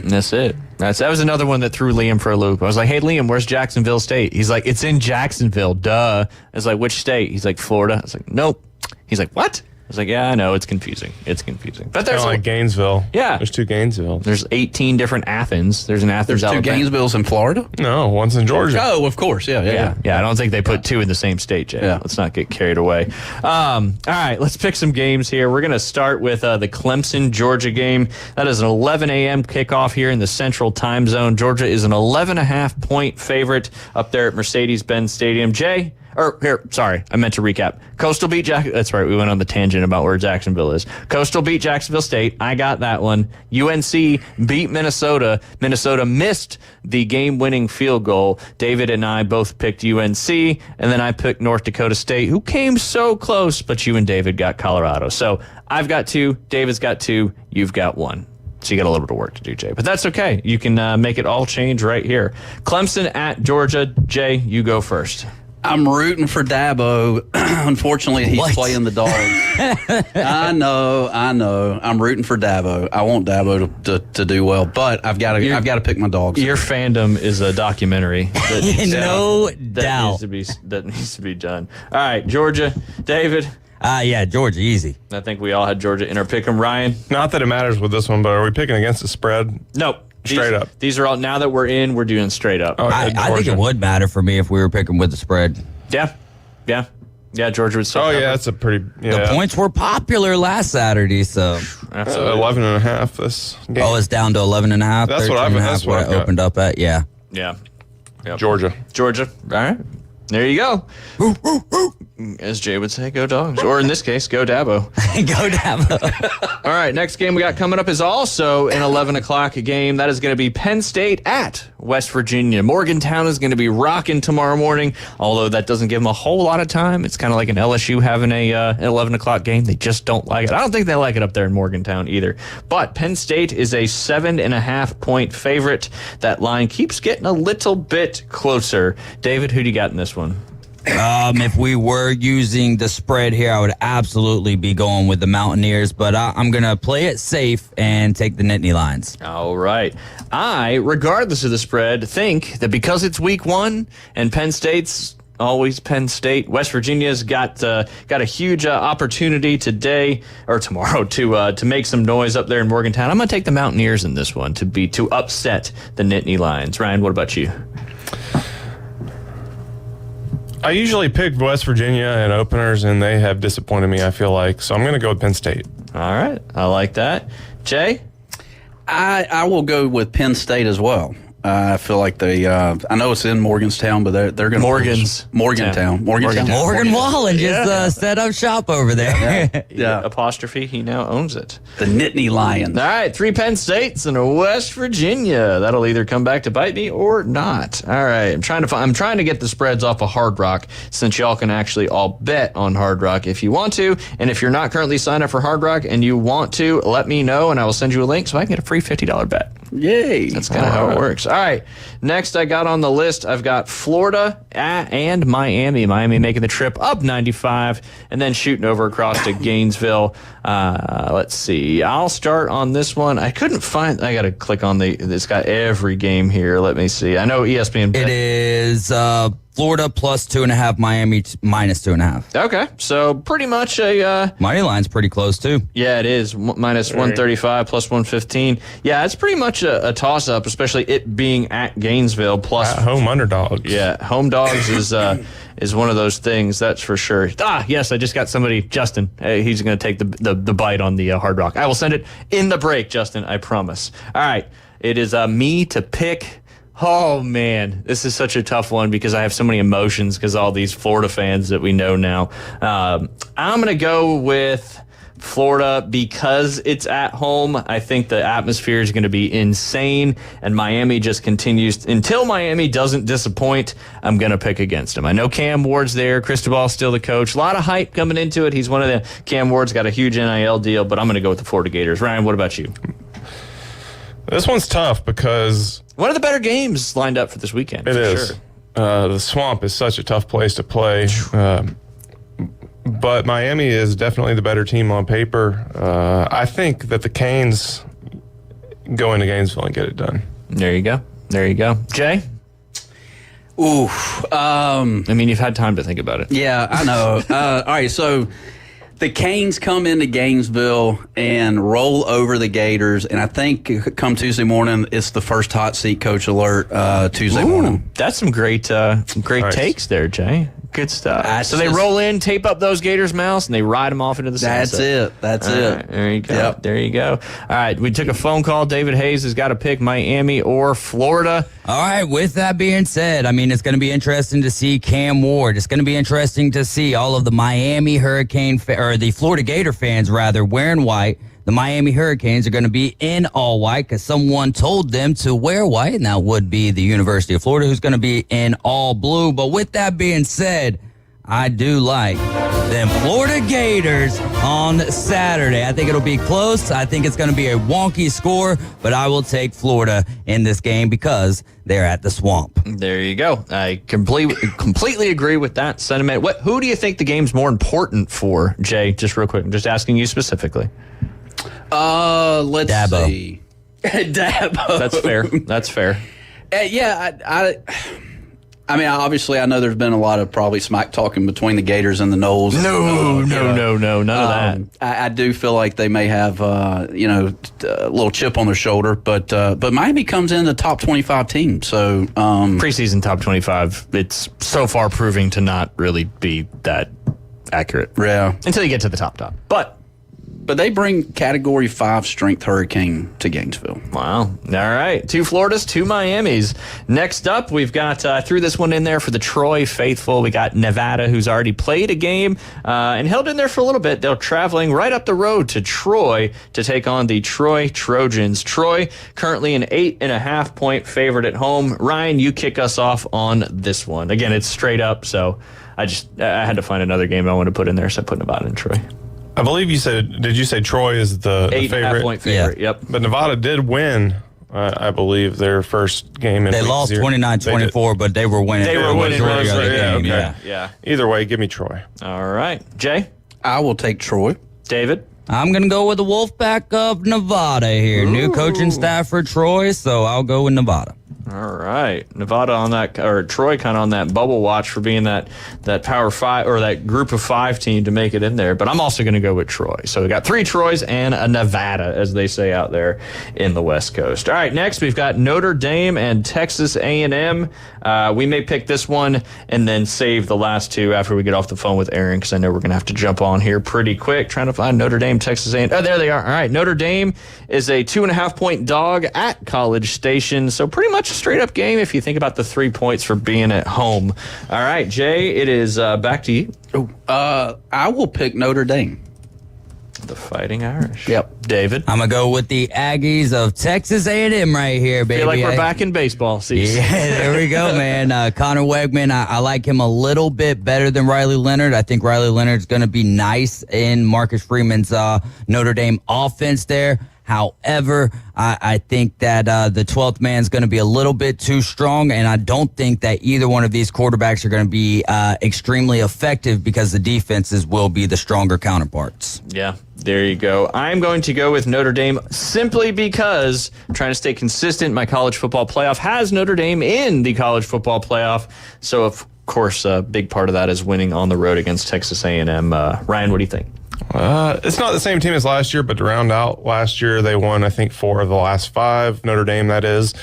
That's it. That was another one that threw Liam for a loop. I was like, hey, Liam, where's Jacksonville State? He's like, it's in Jacksonville, duh. I was like, which state? He's like, Florida. I was like, nope. He's like, what? I was like, yeah, I know. It's confusing. But there's like Gainesville. Yeah. There's 2 Gainesville. There's 18 different Athens. There's an Athens, There's 2 Alabama. Gainesilles in Florida? No, one's in Georgia. Oh, of course. Yeah. I don't think they put 2 in the same state, Jay. Yeah. Let's not get carried away. All right, let's pick some games here. We're going to start with the Clemson-Georgia game. That is an 11 a.m. kickoff here in the Central Time Zone. Georgia is an 11.5-point favorite up there at Mercedes-Benz Stadium. Jay? I meant to recap. Coastal beat that's right, we went on the tangent about where Jacksonville is. Coastal beat Jacksonville State. I got that one. UNC beat Minnesota. Minnesota missed the game-winning field goal. David and I both picked UNC, and then I picked North Dakota State, who came so close, but you and David got Colorado. So I've got 2, David's got 2, you've got 1. So you got a little bit of work to do, Jay. But that's okay. You can make it all change right here. Clemson at Georgia. Jay, you go first. I'm rooting for Dabo. Unfortunately, he's playing the dog. I know. I'm rooting for Dabo. I want Dabo to do well, but I've got to pick my dogs. Your fandom is a documentary. No doubt. That needs to be done. All right, Georgia, David. Yeah, Georgia, easy. I think we all had Georgia in our pick 'em. Ryan. Not that it matters with this one, but are we picking against the spread? Nope. Straight up. These are all, now that we're in, we're doing straight up. I think it would matter for me if we were picking with the spread. Yeah, Georgia would still cover. That's a pretty... Yeah. The points were popular last Saturday, so... 11.5 this game. Oh, it's down to 11.5? That's what I've opened up at, yeah. Yeah. Yep. Georgia. All right. There you go. As Jay would say, go Dogs. Or in this case, go Dabo. Go Dabo. All right, next game we got coming up is also an 11 o'clock game. That is going to be Penn State at West Virginia. Morgantown is going to be rocking tomorrow morning, although that doesn't give them a whole lot of time. It's kind of like an LSU having an 11 o'clock game. They just don't like it. I don't think they like it up there in Morgantown either. But Penn State is a 7.5-point favorite. That line keeps getting a little bit closer. David, who do you got in this one? If we were using the spread here, I would absolutely be going with the Mountaineers, but I'm going to play it safe and take the Nittany Lions. All right. I, regardless of the spread, think that because it's week 1 and Penn State's always Penn State, West Virginia's got a huge opportunity today or tomorrow to make some noise up there in Morgantown. I'm going to take the Mountaineers in this one to upset the Nittany Lions. Ryan, what about you? I usually pick West Virginia in openers, and they have disappointed me, I feel like. So I'm going to go with Penn State. All right. I like that. Jay? I will go with Penn State as well. I feel like they. I know it's in Morgantown, but they're going to Morgantown. Morgan Wallen just set up shop over there. Yeah. Apostrophe. He now owns it. The Nittany Lions. All right, 3 Penn States and a West Virginia. That'll either come back to bite me or not. All right, I'm trying to get the spreads off of Hard Rock, since y'all can actually all bet on Hard Rock if you want to. And if you're not currently signed up for Hard Rock and you want to, let me know and I will send you a link so I can get a free $50 bet. Yay. That's kind of how it works. All right. Next I got on the list, I've got Florida and Miami. Miami making the trip up 95 and then shooting over across to Gainesville. Let's see. I'll start on this one. I couldn't find, I got to click on it's got every game here. Let me see. I know ESPN. It is Florida plus 2.5, Miami minus 2.5. Okay, so pretty much a money line's pretty close too. Yeah, it is minus 135 plus 115. Yeah, it's pretty much a toss up, especially it being at Gainesville plus home underdogs. Yeah, home dogs is one of those things, that's for sure. Yes, I just got somebody, Justin. He's going to take the bite on the Hard Rock. I will send it in the break, Justin. I promise. All right, it is me to pick. Oh, man, this is such a tough one because I have so many emotions because all these Florida fans that we know now. I'm going to go with Florida because it's at home. I think the atmosphere is going to be insane, and Miami just continues. Until Miami doesn't disappoint, I'm going to pick against them. I know Cam Ward's there. Cristobal's still the coach. A lot of hype coming into it. He's one of the – Cam Ward's got a huge NIL deal, but I'm going to go with the Florida Gators. Ryan, what about you? This one's tough because one of the better games lined up for this weekend. It is. Sure. The Swamp is such a tough place to play. But Miami is definitely the better team on paper. I think that the Canes go into Gainesville and get it done. There you go. There you go. Jay? Ooh. I mean, you've had time to think about it. Yeah, I know. All right, so the Canes come into Gainesville and roll over the Gators, and I think come Tuesday morning, it's the first hot seat coach alert Tuesday morning. That's some great takes there, Jay. Good stuff. So they roll in, tape up those Gators' mouths, and they ride them off into the sunset. That's it. Right, there you go. Yep. There you go. All right, we took a phone call. David Hayes has got to pick Miami or Florida. All right, with that being said, I mean, it's going to be interesting to see Cam Ward. It's going to be interesting to see all of the Miami Hurricane, or the Florida Gator fans, rather, wearing white. The Miami Hurricanes are going to be in all white because someone told them to wear white, and that would be the University of Florida, who's going to be in all blue. But with that being said, I do like them Florida Gators on Saturday. I think it'll be close. I think it's going to be a wonky score, but I will take Florida in this game because they're at the Swamp. There you go. I completely agree with that sentiment. Who do you think the game's more important for, Jay? Just real quick. I'm just asking you specifically. Let's Dabo. see. Dabo. That's fair. That's fair. I mean, obviously, I know there's been a lot of probably smack talking between the Gators and the Noles. No, none of that. I do feel like they may have, a little chip on their shoulder, but Miami comes in the top 25 team. So preseason top 25, it's so far proving to not really be that accurate. Yeah, until you get to the top. But they bring Category 5 strength Hurricane to Gainesville. Wow. All right. 2 Floridas, 2 Miamis. Next up, we've got, threw this one in there for the Troy faithful. We got Nevada, who's already played a game and held in there for a little bit. They're traveling right up the road to Troy to take on the Troy Trojans. Troy currently an 8.5-point favorite at home. Ryan, you kick us off on this one. Again, it's straight up, so I had to find another game I want to put in there, so I put Nevada and Troy. I believe did you say Troy is the favorite? 8.5-point favorite, yep. But Nevada did win, I believe, their first game in They lost 29-24, but they were winning. They were winning. Yeah. Either way, give me Troy. All right. Jay? I will take Troy. David? I'm going to go with the Wolfpack of Nevada here. Ooh. New coaching staff for Troy, so I'll go with Nevada. All right. Nevada on that, or Troy kind of on that bubble watch for being that Power 5 or that group of 5 team to make it in there. But I'm also going to go with Troy. So we got 3 Troys and a Nevada, as they say out there in the West Coast. All right. Next, we've got Notre Dame and Texas A&M. We may pick this one and then save the last 2 after we get off the phone with Aaron, because I know we're going to have to jump on here pretty quick trying to find Notre Dame, Texas A&M. Oh, there they are. All right. Notre Dame is a 2.5-point dog at College Station. So pretty much a straight up game if you think about the 3 points for being at home. All right, Jay, it is back to you. I will pick Notre Dame. The Fighting Irish. Yep. David? I'm going to go with the Aggies of Texas A&M right here, baby. Feel like we're back in baseball season. Yeah, there we go, man. Connor Wegman, I like him a little bit better than Riley Leonard. I think Riley Leonard's going to be nice in Marcus Freeman's Notre Dame offense there. However, I think that the 12th man's going to be a little bit too strong, and I don't think that either one of these quarterbacks are going to be extremely effective because the defenses will be the stronger counterparts. Yeah, there you go. I'm going to go with Notre Dame simply because I'm trying to stay consistent. My college football playoff has Notre Dame in the college football playoff. So, of course, a big part of that is winning on the road against Texas A&M. Ryan, what do you think? It's not the same team as last year, but to round out last year, they won, I think, 4 of the last 5. Notre Dame, that is.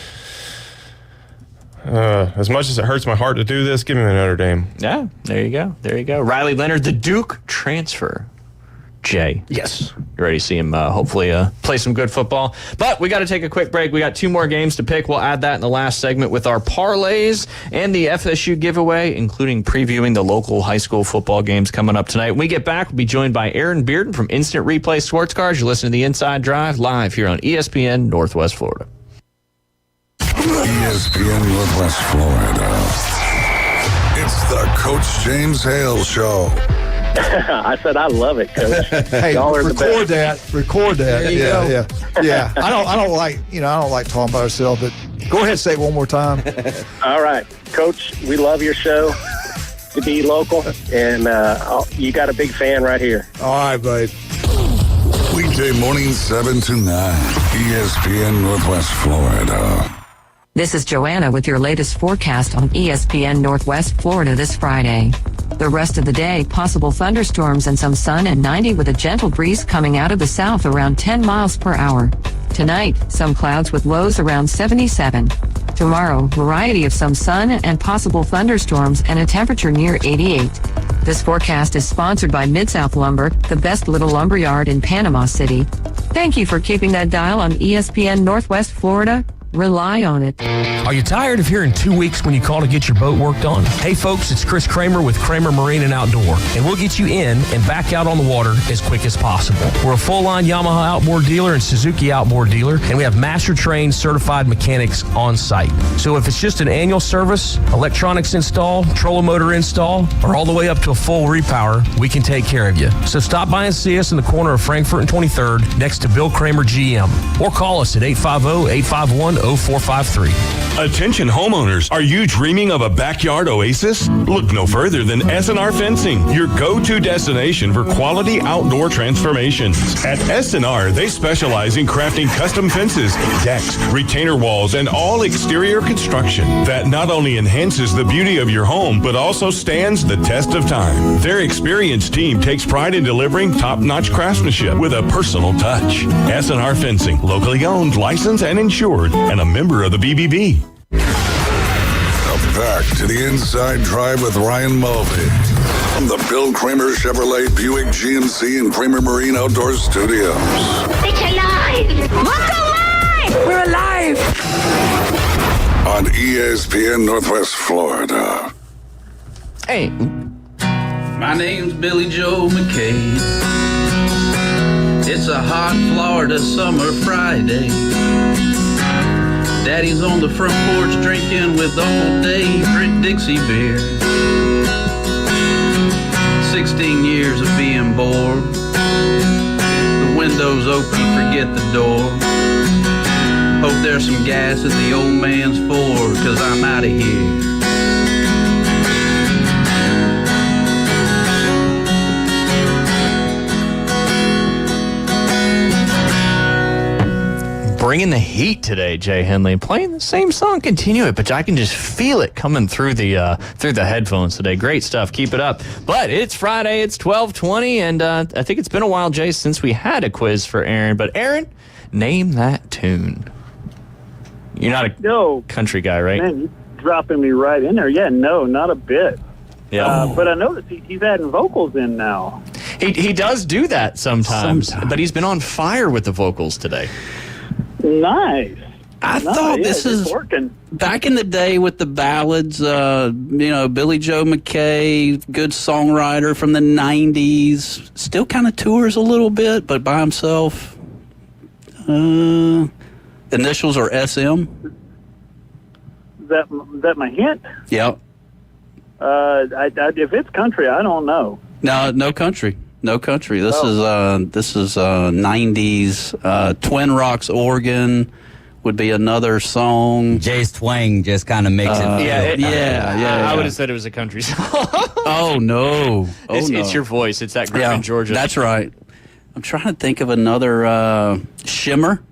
As much as it hurts my heart to do this, give me the Notre Dame. Yeah, there you go. There you go. Riley Leonard, the Duke transfer. Jay. Yes. You ready to see him hopefully play some good football. But we got to take a quick break. We got 2 more games to pick. We'll add that in the last segment with our parlays and the FSU giveaway, including previewing the local high school football games coming up tonight. When we get back, we'll be joined by Aaron Bearden from Instant Replay Sports Cards. You're listening to The Inside Drive live here on ESPN Northwest Florida. ESPN Northwest Florida. It's the Coach James Hale Show. I said I love it, Coach. Hey, Y'all are the record best. that. Record that. There you Yeah, go. yeah. I don't like talking about ourselves, but go ahead and say it one more time. All right, Coach. We love your show. To be local, and you got a big fan right here. All right, babe. Weekday mornings 7 to 9. ESPN Northwest Florida. This is Joanna with your latest forecast on ESPN Northwest Florida this Friday. The rest of the day, possible thunderstorms and some sun and 90 with a gentle breeze coming out of the south around 10 miles per hour. Tonight, some clouds with lows around 77. Tomorrow, variety of some sun and possible thunderstorms and a temperature near 88. This forecast is sponsored by Mid-South Lumber, the best little lumber yard in Panama City. Thank you for keeping that dial on ESPN Northwest Florida. Rely on it. Are you tired of hearing 2 weeks when you call to get your boat worked on? Hey folks, it's Chris Kramer with Kramer Marine and Outdoor, and we'll get you in and back out on the water as quick as possible. We're a full-line Yamaha outboard dealer and Suzuki outboard dealer, and we have master-trained certified mechanics on site. So if it's just an annual service, electronics install, trolling motor install, or all the way up to a full repower, we can take care of you. So stop by and see us in the corner of Frankfurt and 23rd next to Bill Kramer GM, or call us at 850-851-0453. Attention homeowners, are you dreaming of a backyard oasis? Look no further than S&R Fencing, your go-to destination for quality outdoor transformations. At S&R, they specialize in crafting custom fences, decks, retainer walls, and all exterior construction that not only enhances the beauty of your home, but also stands the test of time. Their experienced team takes pride in delivering top-notch craftsmanship with a personal touch. S&R Fencing, locally owned, licensed, and insured, and a member of the BBB. Back to the Inside Drive with Ryan Mulvey from the Bill Kramer Chevrolet Buick GMC and Kramer Marine Outdoor Studios. It's alive! Look alive! We're alive! On ESPN Northwest Florida. Hey. My name's Billy Joe McKay. It's a hot Florida summer Friday. Daddy's on the front porch drinking with Uncle Dave, Dixie beer. 16 years of being bored. The window's open, forget the door. Hope there's some gas at the old man's Ford, 'cause I'm out of here. Bringing the heat today, Jay Henley. Playing the same song, continue it, but I can just feel it coming through the headphones today. Great stuff. Keep it up. But it's Friday. It's 12:20, and I think it's been a while, Jay, since we had a quiz for Aaron. But Aaron, name that tune. You're not a country guy, right? Man, you're dropping me right in there. Yeah, no, not a bit. Yeah. But I noticed he's adding vocals in now. He does do that sometimes, but he's been on fire with the vocals today. Nice. I thought this is working. Back in the day with the ballads, Billy Joe McKay, good songwriter from the 90s, still kind of tours a little bit, but by himself. Initials are SM. Is that my hint? Yep. If it's country, I don't know. No country. No country. This is 90s. Twin Rocks, Oregon would be another song. Jay's twang just kind of makes it. I would have said it was a country song. Oh no! It's your voice. It's that Griffin, Georgia. That's right. I'm trying to think of another. Shimmer.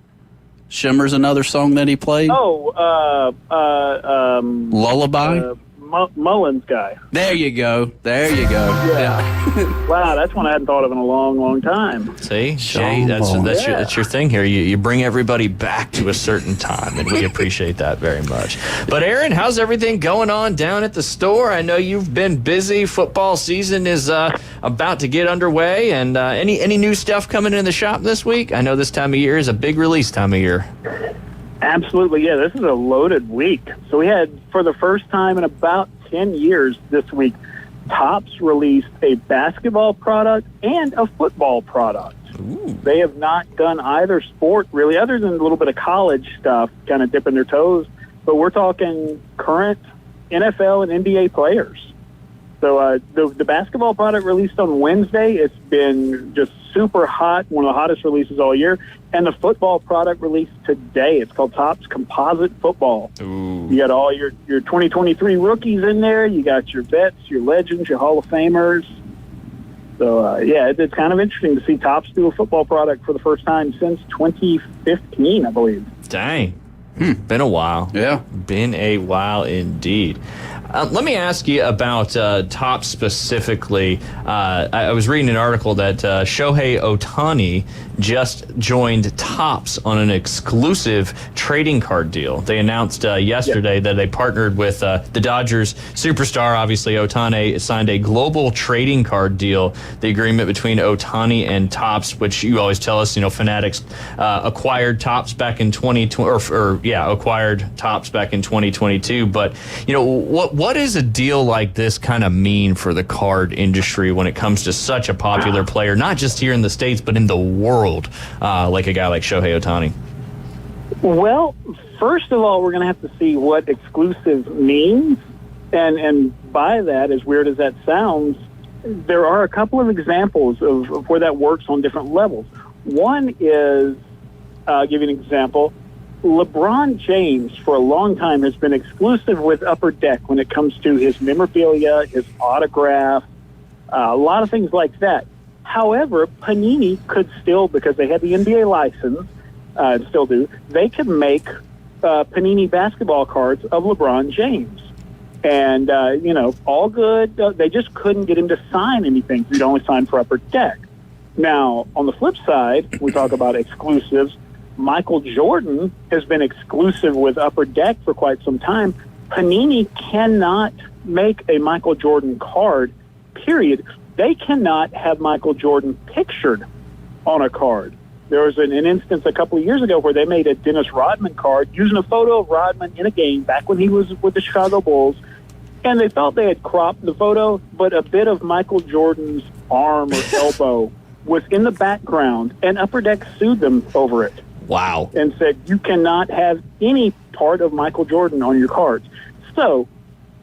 Shimmer's another song that he played. Oh, Lullaby. Mullins guy. There you go. Yeah. Wow, that's one I hadn't thought of in a long, long time. See, Jay, that's your thing here. You bring everybody back to a certain time, and we appreciate that very much. But Aaron, how's everything going on down at the store? I know you've been busy. Football season is about to get underway, and any new stuff coming in the shop this week? I know this time of year is a big release time of year. Absolutely, yeah. This is a loaded week. So we had, for the first time in about 10 years this week, Topps released a basketball product and a football product. Ooh. They have not done either sport, really, other than a little bit of college stuff, kind of dipping their toes. But we're talking current NFL and NBA players. So the basketball product released on Wednesday. It's been just super hot, one of the hottest releases all year. And the football product released today. It's called Topps Composite Football. Ooh. You got all your 2023 rookies in there. You got your vets, your legends, your Hall of Famers. So, it's kind of interesting to see Topps do a football product for the first time since 2015, I believe. Dang. Been a while. Yeah. Been a while indeed. Let me ask you about Topps specifically. I was reading an article that Shohei Ohtani just joined Topps on an exclusive trading card deal. They announced yesterday that they partnered with the Dodgers superstar. Obviously, Ohtani signed a global trading card deal. The agreement between Ohtani and Topps, which you always tell us, Fanatics acquired Topps back in 2020, acquired Topps back in 2022. But what does a deal like this kind of mean for the card industry when it comes to such a popular player, not just here in the States, but in the world, like a guy like Shohei Ohtani? Well, first of all, we're going to have to see what exclusive means. And by that, as weird as that sounds, there are a couple of examples of where that works on different levels. One is, I'll give you an example. LeBron James, for a long time, has been exclusive with Upper Deck when it comes to his memorabilia, his autograph, a lot of things like that. However, Panini could still, because they had the NBA license, and still do, they could make Panini basketball cards of LeBron James. And, all good. They just couldn't get him to sign anything. He'd only sign for Upper Deck. Now, on the flip side, we talk about exclusives. Michael Jordan has been exclusive with Upper Deck for quite some time. Panini cannot make a Michael Jordan card, period. They cannot have Michael Jordan pictured on a card. There was an instance a couple of years ago where they made a Dennis Rodman card using a photo of Rodman in a game back when he was with the Chicago Bulls, and they felt they had cropped the photo, but a bit of Michael Jordan's arm or elbow was in the background, and Upper Deck sued them over it. Wow. And said, you cannot have any part of Michael Jordan on your cards. So,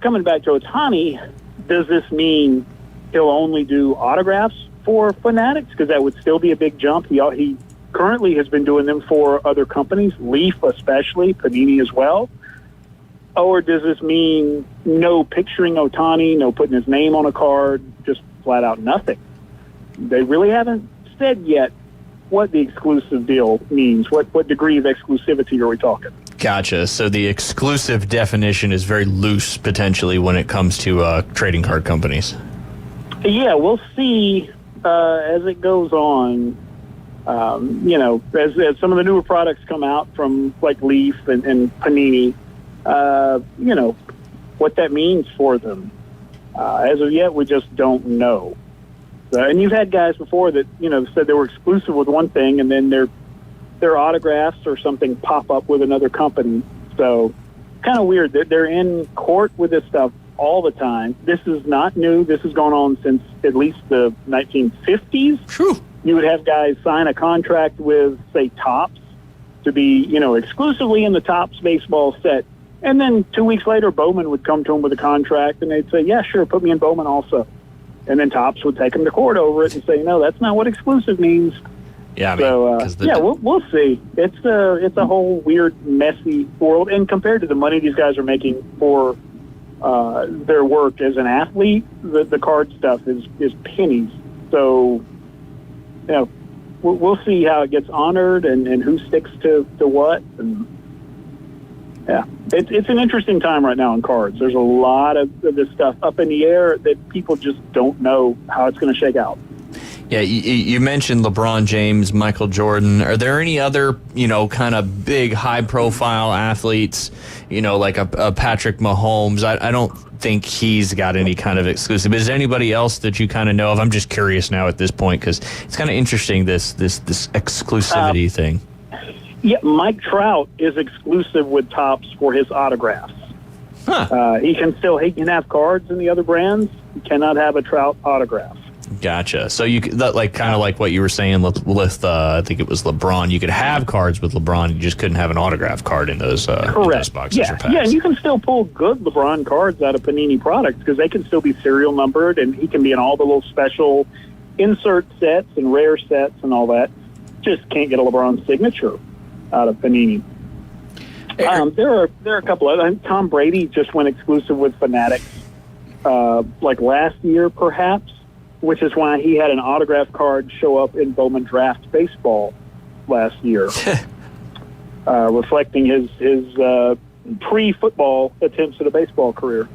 coming back to Ohtani, does this mean he'll only do autographs for Fanatics? Because that would still be a big jump. He currently has been doing them for other companies, Leaf especially, Panini as well. Or does this mean no picturing Ohtani, no putting his name on a card, just flat out nothing? They really haven't said yet what the exclusive deal means. What degree of exclusivity are we talking? Gotcha. So the exclusive definition is very loose, potentially, when it comes to trading card companies. Yeah, we'll see as it goes on. As some of the newer products come out from like Leaf and Panini, what that means for them. As of yet, we just don't know. And you've had guys before that, said they were exclusive with one thing, and then their autographs or something pop up with another company. So kind of weird. They're in court with this stuff all the time. This is not new. This has gone on since at least the 1950s. True. You would have guys sign a contract with, say, Topps to be, exclusively in the Topps baseball set. And then 2 weeks later, Bowman would come to them with a contract, and they'd say, yeah, sure, put me in Bowman also. And then Topps would take them to court over it and say, no, that's not what exclusive means. Yeah, we'll see. It's a whole weird, messy world. And compared to the money these guys are making for their work as an athlete, the card stuff is pennies. So, we'll see how it gets honored and who sticks to what. And Yeah, it's an interesting time right now in cards. There's a lot of this stuff up in the air that people just don't know how it's going to shake out. Yeah, you mentioned LeBron James, Michael Jordan. Are there any other, kind of big, high-profile athletes, like a Patrick Mahomes? I don't think he's got any kind of exclusive. Is there anybody else that you kind of know of? I'm just curious now at this point because it's kind of interesting, this exclusivity thing. Yeah, Mike Trout is exclusive with Topps for his autographs. Huh. He can have cards in the other brands. He cannot have a Trout autograph. Gotcha. So you kind of like what you were saying with I think it was LeBron. You could have cards with LeBron, you just couldn't have an autograph card in those boxes or packs. Yeah, and you can still pull good LeBron cards out of Panini products because they can still be serial numbered, and he can be in all the little special insert sets and rare sets and all that. Just can't get a LeBron signature out of Panini. There are a couple of Tom Brady just went exclusive with Fanatics like last year, perhaps, which is why he had an autograph card show up in Bowman Draft Baseball last year, reflecting his pre-football attempts at a baseball career.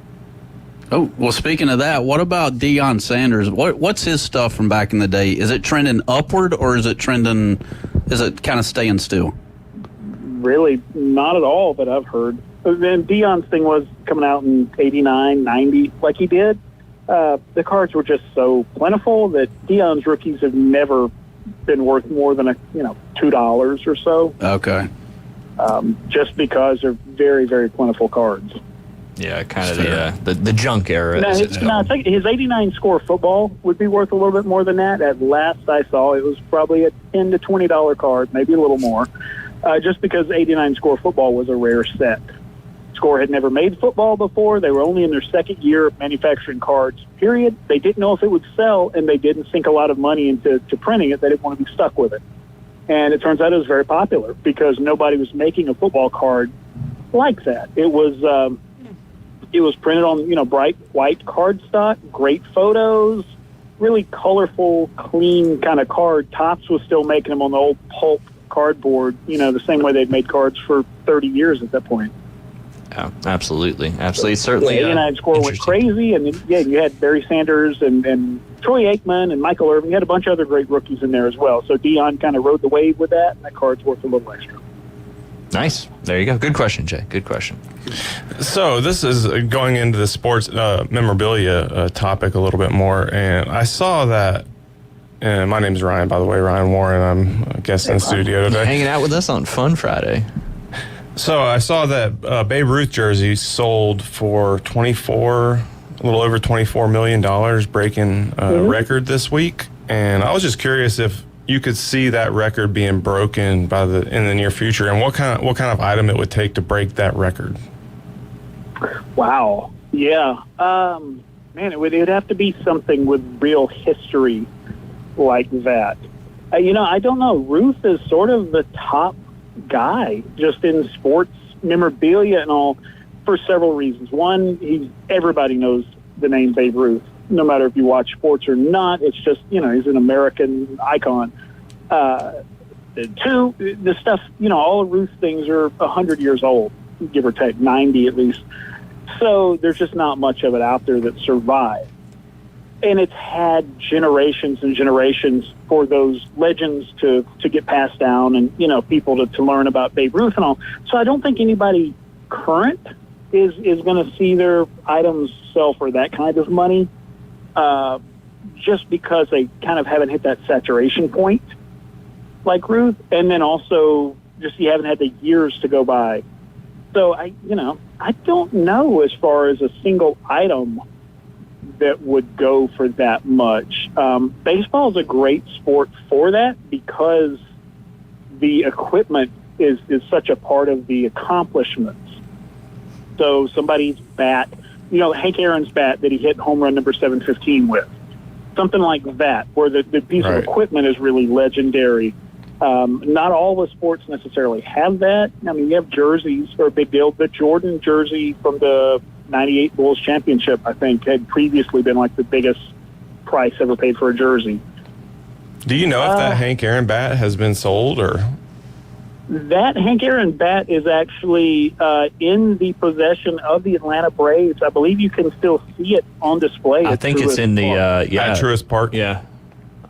Oh, well, speaking of that, what about Deion Sanders? What's his stuff from back in the day? Is it trending upward or is it kind of staying still? Really, not at all that I've heard. Then Deion's thing was coming out in 89, 90, like he did. The cards were just so plentiful that Deion's rookies have never been worth more than $2 or so. Okay. Just because they're very, very plentiful cards. Yeah, kind of the junk era. I think his 89 score football would be worth a little bit more than that. At last I saw, it was probably a $10 to $20 card, maybe a little more, just because 89 score football was a rare set. Score had never made football before. They were only in their second year of manufacturing cards, period. They didn't know if it would sell, and they didn't sink a lot of money into printing it. They didn't want to be stuck with it. And it turns out it was very popular because nobody was making a football card like that. It was printed on, bright white cardstock, great photos, really colorful, clean kind of card. Topps was still making them on the old pulp cardboard, the same way they'd made cards for 30 years at that point. Yeah, absolutely. Certainly. The 89 score went crazy, and you had Barry Sanders and Troy Aikman and Michael Irvin. You had a bunch of other great rookies in there as well. So Deion kind of rode the wave with that, and that card's worth a little extra. Nice. There you go. Good question, Jay. Good question. So this is going into the sports memorabilia topic a little bit more, and I saw that. And my name's Ryan, by the way, Ryan Warren. I'm a guest in the studio today. Hanging out with us on Fun Friday. So I saw that Babe Ruth jersey sold for a little over $24 million, breaking a record this week. And I was just curious if you could see that record being broken in the near future, and what kind of item it would take to break that record. Wow. Yeah. Man, it'd have to be something with real history like that. I don't know. Ruth is sort of the top guy just in sports memorabilia and all for several reasons. One, everybody knows the name Babe Ruth, no matter if you watch sports or not. It's just, he's an American icon. Two, the stuff, all of Ruth's things are 100 years old, give or take, 90 at least. So there's just not much of it out there that survived. And it's had generations and generations for those legends to get passed down and, people to learn about Babe Ruth and all. So I don't think anybody current is going to see their items sell for that kind of money just because they kind of haven't hit that saturation point like Ruth. And then also just you haven't had the years to go by. So I don't know as far as a single item that would go for that much. Baseball is a great sport for that because the equipment is such a part of the accomplishments. So somebody's bat, Hank Aaron's bat that he hit home run number 715 with, something like that, where the piece of equipment is really legendary. Not all the sports necessarily have that. I mean, you have jerseys are a big deal. The Jordan jersey from the 98 Bulls championship, I think, had previously been like the biggest price ever paid for a jersey. Do you know if that Hank Aaron bat has been sold or? That Hank Aaron bat is actually in the possession of the Atlanta Braves. I believe you can still see it on display. I think it's in the at Truist Park. Yeah,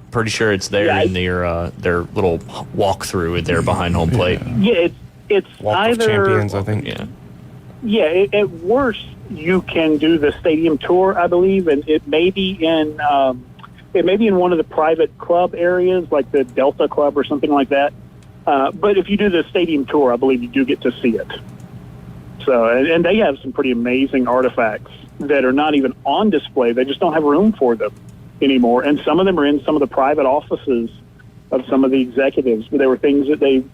pretty sure it's there in their little walkthrough there behind home plate. Yeah, it's Walk either of Champions, I think. Yeah, at worst you can do the stadium tour, I believe, and it may be in one of the private club areas, like the Delta Club or something like that. But if you do the stadium tour, I believe you do get to see it. So, and they have some pretty amazing artifacts that are not even on display. They just don't have room for them anymore. And some of them are in some of the private offices of some of the executives. But they were things that they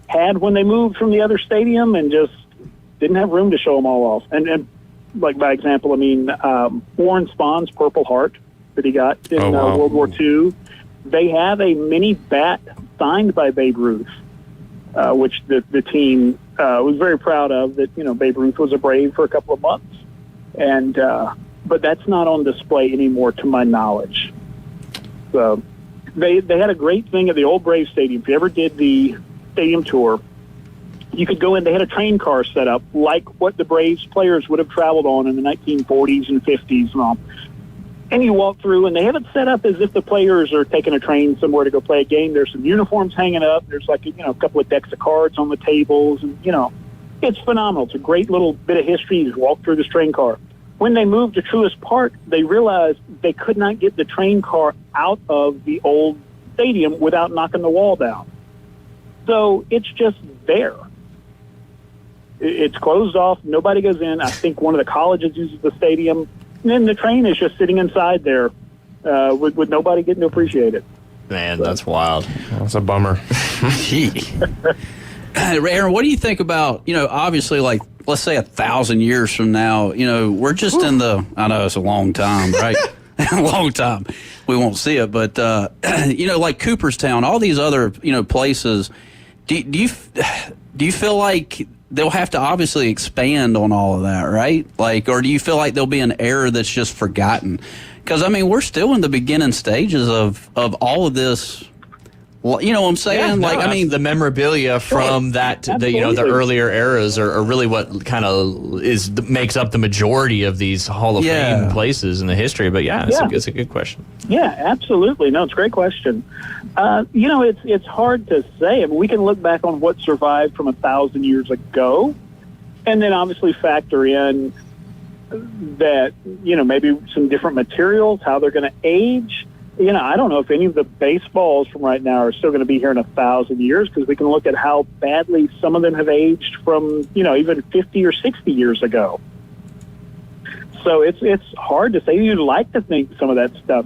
had when they moved from the other stadium and just didn't have room to show them all off. And like, by example, I mean, Warren Spahn's Purple Heart that he got in World War II, they have a mini bat signed by Babe Ruth, which the team was very proud of, that, Babe Ruth was a Brave for a couple of months. And but that's not on display anymore, to my knowledge. So they had a great thing at the old Brave Stadium. If you ever did the stadium tour, you could go in. They had a train car set up like what the Braves players would have traveled on in the 1940s and 50s and all. And you walk through, and they have it set up as if the players are taking a train somewhere to go play a game. There's some uniforms hanging up. There's like a couple of decks of cards on the tables, and it's phenomenal. It's a great little bit of history. You just walk through this train car. When they moved to Truist Park, they realized they could not get the train car out of the old stadium without knocking the wall down. So it's just there. It's closed off. Nobody goes in. I think one of the colleges uses the stadium. And then the train is just sitting inside there with nobody getting to appreciate it. Man, that's wild. That's a bummer. Aaron, what do you think about, obviously, like, let's say 1,000 years from now, we're just in the, I know it's a long time, right? A long time. We won't see it. But, like Cooperstown, all these other, places, do you feel like they'll have to obviously expand on all of that, right? Like, or do you feel like there'll be an era that's just forgotten? Because, I mean, we're still in the beginning stages of all of this. You know what I'm saying? Yeah, the memorabilia from the earlier eras are really what kind of makes up the majority of these Hall of Fame places in the history. But it's a good question. Yeah, absolutely. No, it's a great question. It's hard to say. I mean, we can look back on what survived from 1,000 years ago, and then obviously factor in that, maybe some different materials, how they're going to age. I don't know if any of the baseballs from right now are still going to be here in 1,000 years, because we can look at how badly some of them have aged from, even 50 or 60 years ago. So it's hard to say. You'd like to think some of that stuff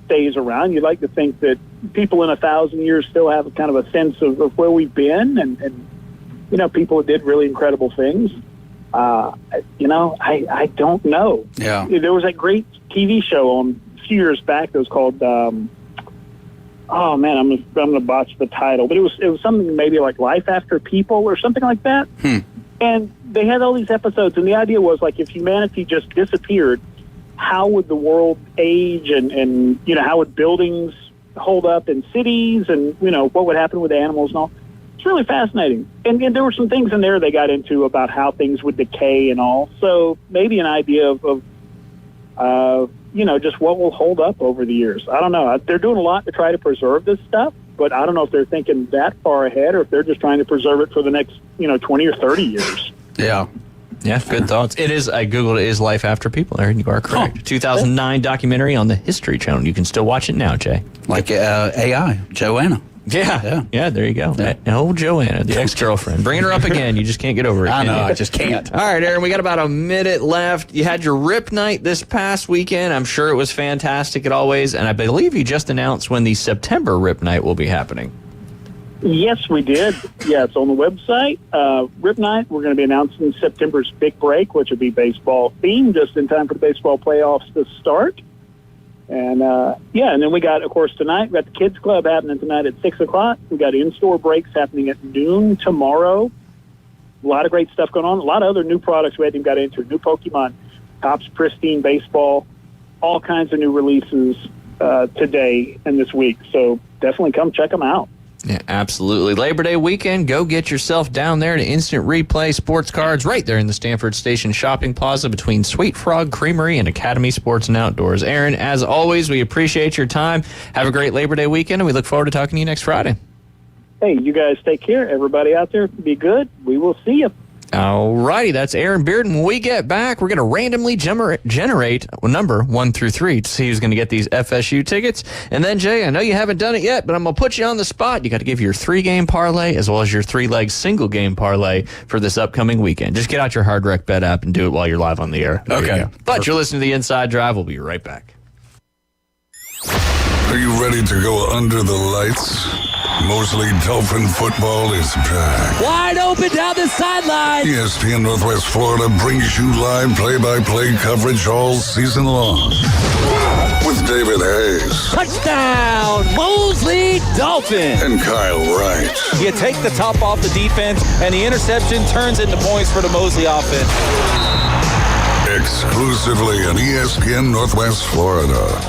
stays around. You'd like to think that people in 1,000 years still have kind of a sense of where we've been and people did really incredible things. I don't know. Yeah. There was that great TV show on few years back that was called I'm gonna botch the title, but it was something maybe like Life After People or something like that. And they had all these episodes, and the idea was, like, if humanity just disappeared, how would the world age, and how would buildings hold up in cities, and what would happen with animals and all. It's really fascinating. And there were some things in there they got into about how things would decay and all. So maybe an idea of just what will hold up over the years. I don't know. They're doing a lot to try to preserve this stuff, but I don't know if they're thinking that far ahead or if they're just trying to preserve it for the next, 20 or 30 years. Yeah. Yeah, good thoughts. It is, I Googled it, is Life After People, Aaron. You are correct. 2009 documentary on the History Channel. You can still watch it now, Jay. Like AI, Joanna. Yeah, there you go. Old Joanna, the ex-girlfriend. Bringing her up again. You just can't get over it. I know, I just can't. All right, Aaron, we got about a minute left. You had your RIP night this past weekend. I'm sure it was fantastic as always, and I believe you just announced when the September RIP night will be happening. Yes, we did. Yeah, it's on the website. RIP night, we're going to be announcing September's big break, which will be baseball themed, just in time for the baseball playoffs to start. And, and then we got, of course, tonight, we got the Kids Club happening tonight at 6 o'clock. We got in-store breaks happening at noon tomorrow. A lot of great stuff going on. A lot of other new products we hadn't even got into. New Pokemon, Topps Pristine Baseball, all kinds of new releases today and this week. So definitely come check them out. Yeah, absolutely. Labor Day weekend, go get yourself down there to Instant Replay Sports Cards right there in the Stanford Station Shopping Plaza between Sweet Frog Creamery and Academy Sports and Outdoors. Aaron, as always, we appreciate your time. Have a great Labor Day weekend, and we look forward to talking to you next Friday. Hey, you guys take care. Everybody out there, be good. We will see you. All righty, that's Aaron Bearden. When we get back, we're going to randomly generate a number 1 through 3 to see who's going to get these FSU tickets. And then, Jay, I know you haven't done it yet, but I'm going to put you on the spot. You got to give your 3-game parlay as well as your 3-leg single-game parlay for this upcoming weekend. Just get out your Hard Rec Bet app and do it while you're live on the air. Okay. But you're listening to The Inside Drive. We'll be right back. Are you ready to go under the lights? Mosley Dolphin football is back. Wide open down the sideline. ESPN Northwest Florida brings you live play-by-play coverage all season long. With David Hayes. Touchdown, Mosley Dolphin. And Kyle Wright. You take the top off the defense, and the interception turns into points for the Mosley offense. Exclusively on ESPN Northwest Florida.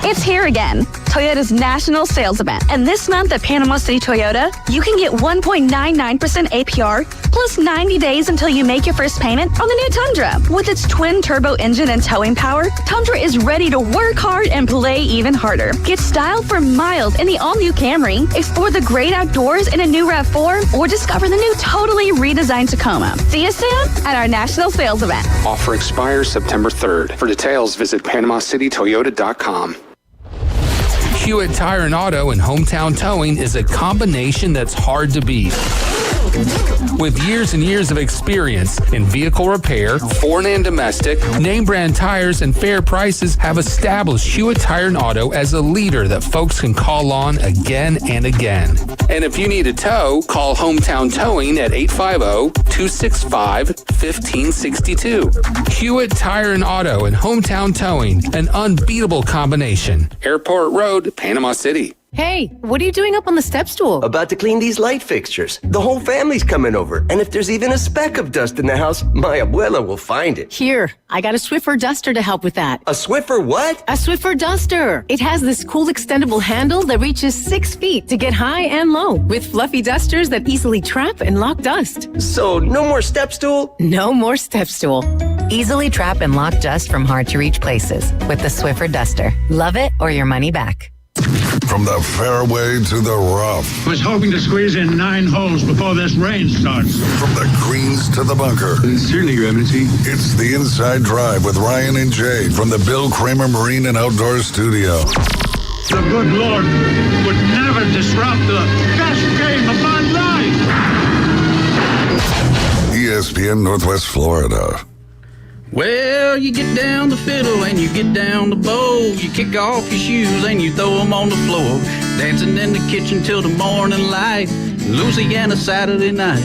It's here again, Toyota's national sales event. And this month at Panama City Toyota, you can get 1.99% APR plus 90 days until you make your first payment on the new Tundra. With its twin-turbo engine and towing power, Tundra is ready to work hard and play even harder. Get style for miles in the all-new Camry, explore the great outdoors in a new RAV4, or discover the new totally redesigned Tacoma. See us soon at our national sales event. Offer expires September 3rd. For details, visit PanamaCityToyota.com. Hewitt Tire and Auto and Hometown Towing is a combination that's hard to beat. With years and years of experience in vehicle repair, foreign and domestic, name brand tires, and fair prices have established Hewitt Tire and Auto as a leader that folks can call on again and again. And if you need a tow, call Hometown Towing at 850-265-1562. Hewitt Tire and Auto and Hometown Towing, an unbeatable combination. Airport Road, Panama City. Hey, what are you doing up on the step stool? About to clean these light fixtures. The whole family's coming over, and if there's even a speck of dust in the house, my abuela will find it. Here, I got a Swiffer duster to help with that. A Swiffer what? A Swiffer duster. It has this cool extendable handle that reaches 6 feet to get high and low, with fluffy dusters that easily trap and lock dust. So, no more step stool? No more step stool. Easily trap and lock dust from hard-to-reach places with the Swiffer duster. Love it or your money back. From the fairway to the rough. Was hoping to squeeze in 9 holes before this rain starts. From the greens to the bunker. Certainly, Your Eminency. It's the Inside Drive with Ryan and Jay from the Bill Kramer Marine and Outdoor Studio. The good Lord would never disrupt the best game of my life. ESPN Northwest Florida. Well, you get down the fiddle and you get down the bow. You kick off your shoes and you throw them on the floor. Dancing in the kitchen till the morning light. Louisiana Saturday night.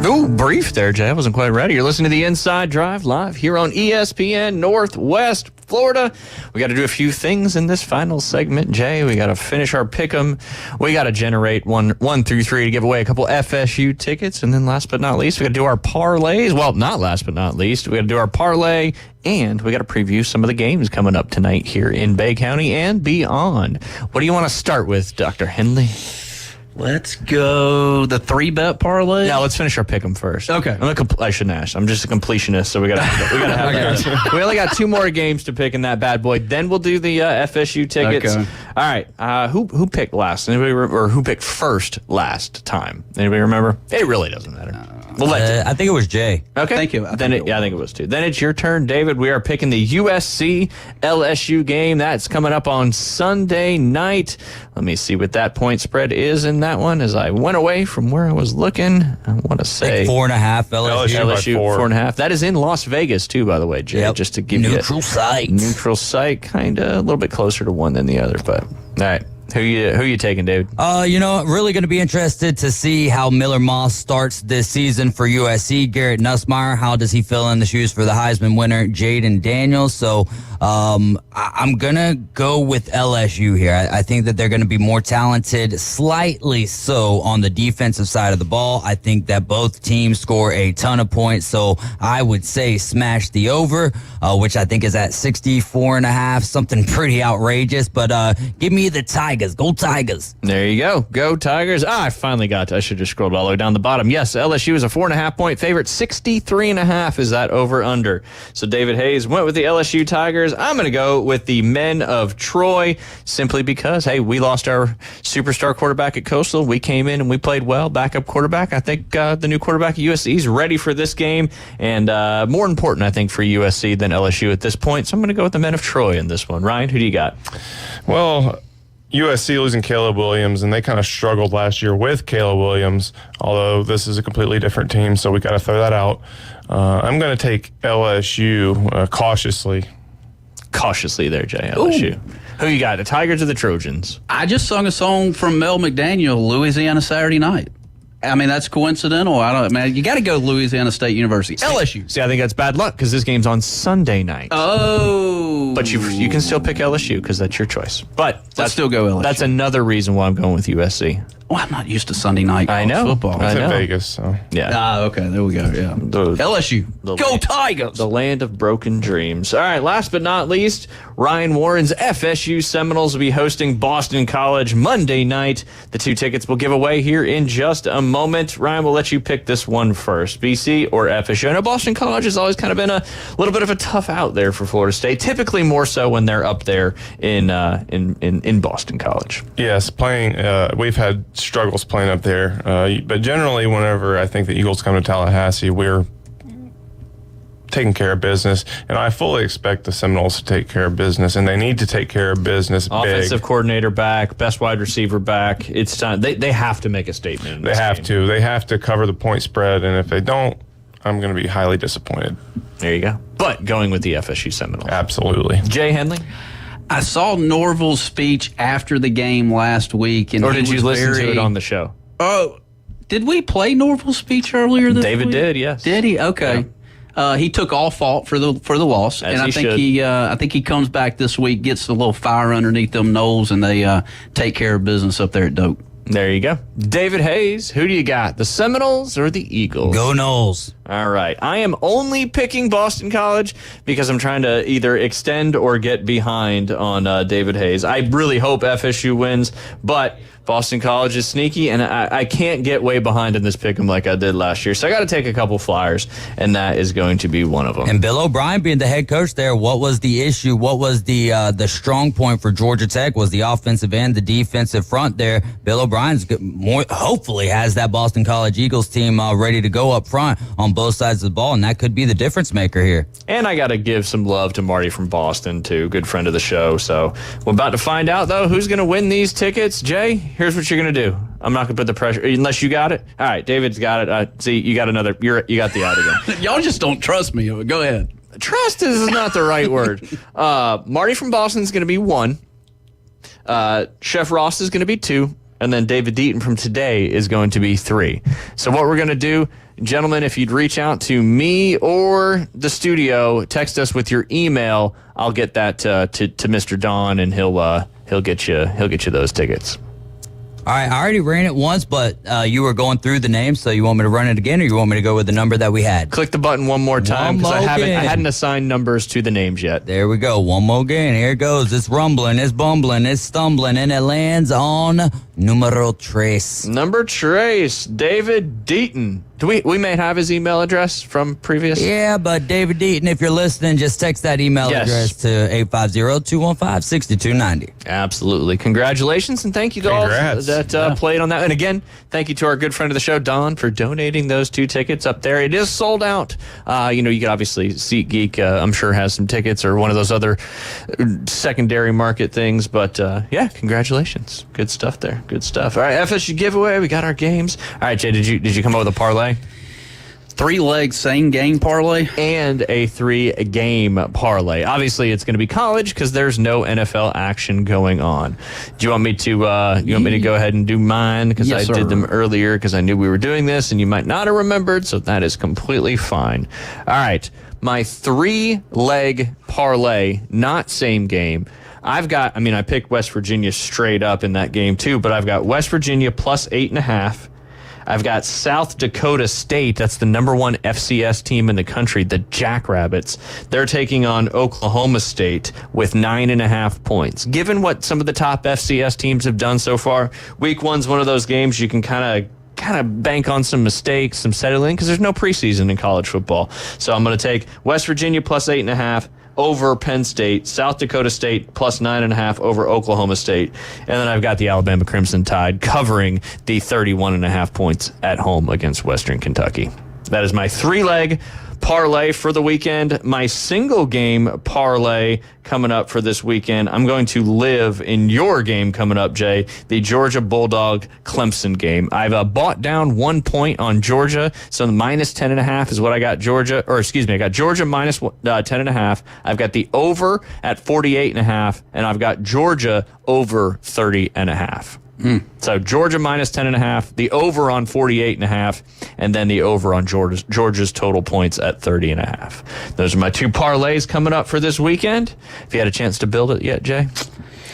Ooh, brief there, Jay. I wasn't quite ready. You're listening to The Inside Drive live here on ESPN Northwest Florida. We got to do a few things in this final segment, Jay. We got to finish our pick'em. We got to generate 1 through 3 to give away a couple FSU tickets. And then last but not least, we got to do our parlays. Well, not last but not least, we got to do our parlay, and we got to preview some of the games coming up tonight here in Bay County and beyond. What do you want to start with, Dr. Henley? Let's go the 3-bet parlay. Yeah, let's finish our pick'em first. Okay. I shouldn't ask. I'm just a completionist, so we gotta have that. We only got 2 more games to pick in that bad boy. Then we'll do the FSU tickets. Okay. All right. Who picked last? Anybody or who picked first last time? Anybody remember? It really doesn't matter. We'll let I think it was Jay. Okay. Thank you. I think it was too. Then it's your turn, David. We are picking the USC LSU game. That's coming up on Sunday night. Let me see what that point spread is in that one. As I went away from where I was looking, I want to say 4.5 LSU 4.5. That is in Las Vegas too, by the way, Jay. Yep. Just to give neutral site. Neutral site, kind of a little bit closer to one than the other, but all right. Who you taking, David? Really going to be interested to see how Miller Moss starts this season for USC. Garrett Nussmeier, how does he fill in the shoes for the Heisman winner, Jaden Daniels? So I'm going to go with LSU here. I think that they're going to be more talented, slightly so, on the defensive side of the ball. I think that both teams score a ton of points, so I would say smash the over, which I think is at 64.5, something pretty outrageous. But give me the Tigers Tigers. Go Tigers. There you go. Go Tigers. I finally got to. I should have scrolled all the way down the bottom. Yes, LSU is a 4.5-point favorite. 63.5 is that over-under. So David Hayes went with the LSU Tigers. I'm going to go with the men of Troy simply because, hey, we lost our superstar quarterback at Coastal. We came in and we played well. Backup quarterback. I think the new quarterback at USC is ready for this game. And more important, I think, for USC than LSU at this point. So I'm going to go with the men of Troy in this one. Ryan, who do you got? Well, USC losing Caleb Williams, and they kind of struggled last year with Caleb Williams, although this is a completely different team, so we got to throw that out. I'm going to take LSU cautiously. Cautiously there, Jay, LSU. Ooh. Who you got, the Tigers or the Trojans? I just sung a song from Mel McDaniel, Louisiana Saturday Night. I mean, that's coincidental. I don't, man. You got to go to Louisiana State University. LSU. See, I think that's bad luck because this game's on Sunday night. Oh. But you can still pick LSU because that's your choice. But let's still go LSU. That's another reason why I'm going with USC. Well, I'm not used to Sunday night football. It's in Vegas, so. Yeah. Okay, there we go, yeah. LSU. Go Tigers! The land of broken dreams. All right, last but not least, Ryan Warren's FSU Seminoles will be hosting Boston College Monday night. The 2 tickets we'll give away here in just a moment. Ryan, we'll let you pick this one first, BC or FSU. I know Boston College has always kind of been a little bit of a tough out there for Florida State, typically more so when they're up there in Boston College. Yes, we've had struggles playing up there, but generally whenever I think the Eagles come to Tallahassee, we're taking care of business, and I fully expect the Seminoles to take care of business, and they need to take care of business. Offensive coordinator back, best wide receiver back. It's time. They have to make a statement. They have to cover the point spread, and if they don't, I'm going to be highly disappointed. There you go. But going with the FSU Seminoles. Absolutely. Jay Henley? I saw Norval's speech after the game last week. Or did you listen to it on the show? Oh, did we play Norval's speech earlier this David week? Did, yes. Did he? Okay. Yeah. He took all fault for the loss, As and I think he comes back this week, gets a little fire underneath them Noles, and they take care of business up there at Doak. There you go. David Hayes, who do you got? The Seminoles or the Eagles? Go Noles. All right. I am only picking Boston College because I'm trying to either extend or get behind on David Hayes. I really hope FSU wins, but Boston College is sneaky, and I can't get way behind in this pick 'em like I did last year. So I got to take a couple flyers, and that is going to be one of them. And Bill O'Brien being the head coach there, what was the issue? What was the strong point for Georgia Tech? Was the offensive end, the defensive front there? Bill O'Brien's hopefully has that Boston College Eagles team ready to go up front on both sides of the ball, and that could be the difference maker here. And I got to give some love to Marty from Boston, too. Good friend of the show. So we're about to find out, though, who's going to win these tickets. Jay, here's what you're going to do. I'm not going to put the pressure, unless you got it. All right, David's got it. See, you got another. You got the out again. Y'all just don't trust me. Go ahead. Trust is not the right word. Marty from Boston is going to be 1. Chef Ross is going to be 2. And then David Deaton from today is going to be 3. So what we're going to do, gentlemen, if you'd reach out to me or the studio, text us with your email. I'll get that to Mr. Don, and he'll get you those tickets. All right, I already ran it once, but you were going through the names, so you want me to run it again, or you want me to go with the number that we had? Click the button one more time, because I hadn't assigned numbers to the names yet. There we go. One more again. Here it goes. It's rumbling, it's bumbling, it's stumbling, and it lands on numero tres. Number tres, David Deaton. We may have his email address from previous? Yeah, but David Deaton, if you're listening, just text that email address to 850-215-6290. Absolutely. Congratulations, and thank you to all that played on that. And again, thank you to our good friend of the show, Don, for donating those 2 tickets up there. It is sold out. You could obviously, SeatGeek, I'm sure, has some tickets, or one of those other secondary market things. But, yeah, congratulations. Good stuff there. Good stuff. All right, FSU giveaway. We got our games. All right, Jay, did you come up with a parlay? 3-leg same game parlay and a 3-game parlay. Obviously, it's going to be college because there's no NFL action going on. Do you want me to? Go ahead and do mine because I did them earlier because I knew we were doing this and you might not have remembered, so that is completely fine. All right, my 3-leg parlay, not same game. I picked West Virginia straight up in that game too, but I've got West Virginia plus 8.5. I've got South Dakota State. That's the number 1 FCS team in the country, the Jackrabbits. They're taking on Oklahoma State with 9.5 points. Given what some of the top FCS teams have done so far, week 1's one of those games you can kind of bank on some mistakes, some settling, because there's no preseason in college football. So I'm going to take West Virginia plus 8.5 over Penn State, South Dakota State plus 9.5 over Oklahoma State, and then I've got the Alabama Crimson Tide covering the 31.5 points at home against Western Kentucky. That is my 3-leg parlay for the weekend. My single game parlay coming up for this weekend. I'm going to live in your game coming up, Jay, the Georgia Bulldog Clemson game. I've bought down 1 point on Georgia, so the minus 10.5 is what I got Georgia, I got Georgia minus 10.5. I've got the over at 48.5, and I've got Georgia over 30.5. So Georgia minus 10.5, the over on 48.5, and then the over on Georgia's total points at 30.5. Those are my 2 parlays coming up for this weekend. If you had a chance to build it yet, Jay?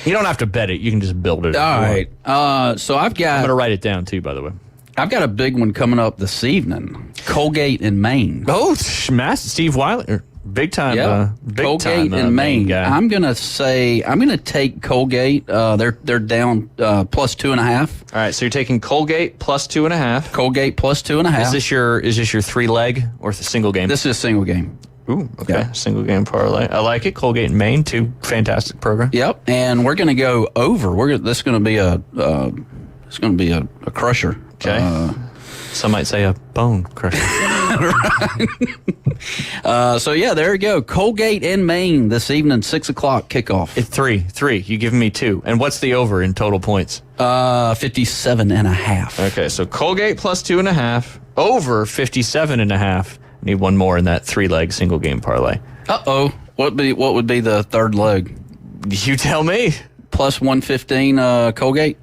You don't have to bet it. You can just build it. All right. So I've got... I'm going to write it down, too, by the way. I've got a big one coming up this evening. Colgate in Maine. Oh, Steve Weiler. Big time, Colgate in Maine. Guy. I'm gonna take Colgate. They're down plus 2.5. All right, so you're taking Colgate plus 2.5. Colgate plus 2.5. Is this your 3-leg or the single game? This is a single game. Ooh, okay. Yeah. Single game parlay. I like it. Colgate and Maine, 2 fantastic programs. Yep, and we're gonna go over. This is gonna be a crusher. Okay. Some might say a bone crusher. So yeah, there you go. Colgate in Maine this evening, 6 o'clock kickoff. It's 3. You giving me 2. And what's the over in total points? 57.5. Okay, so Colgate plus 2.5, over 57.5. Need one more in that 3-leg single game parlay. What would be the third leg? You tell me. Plus 115 Colgate.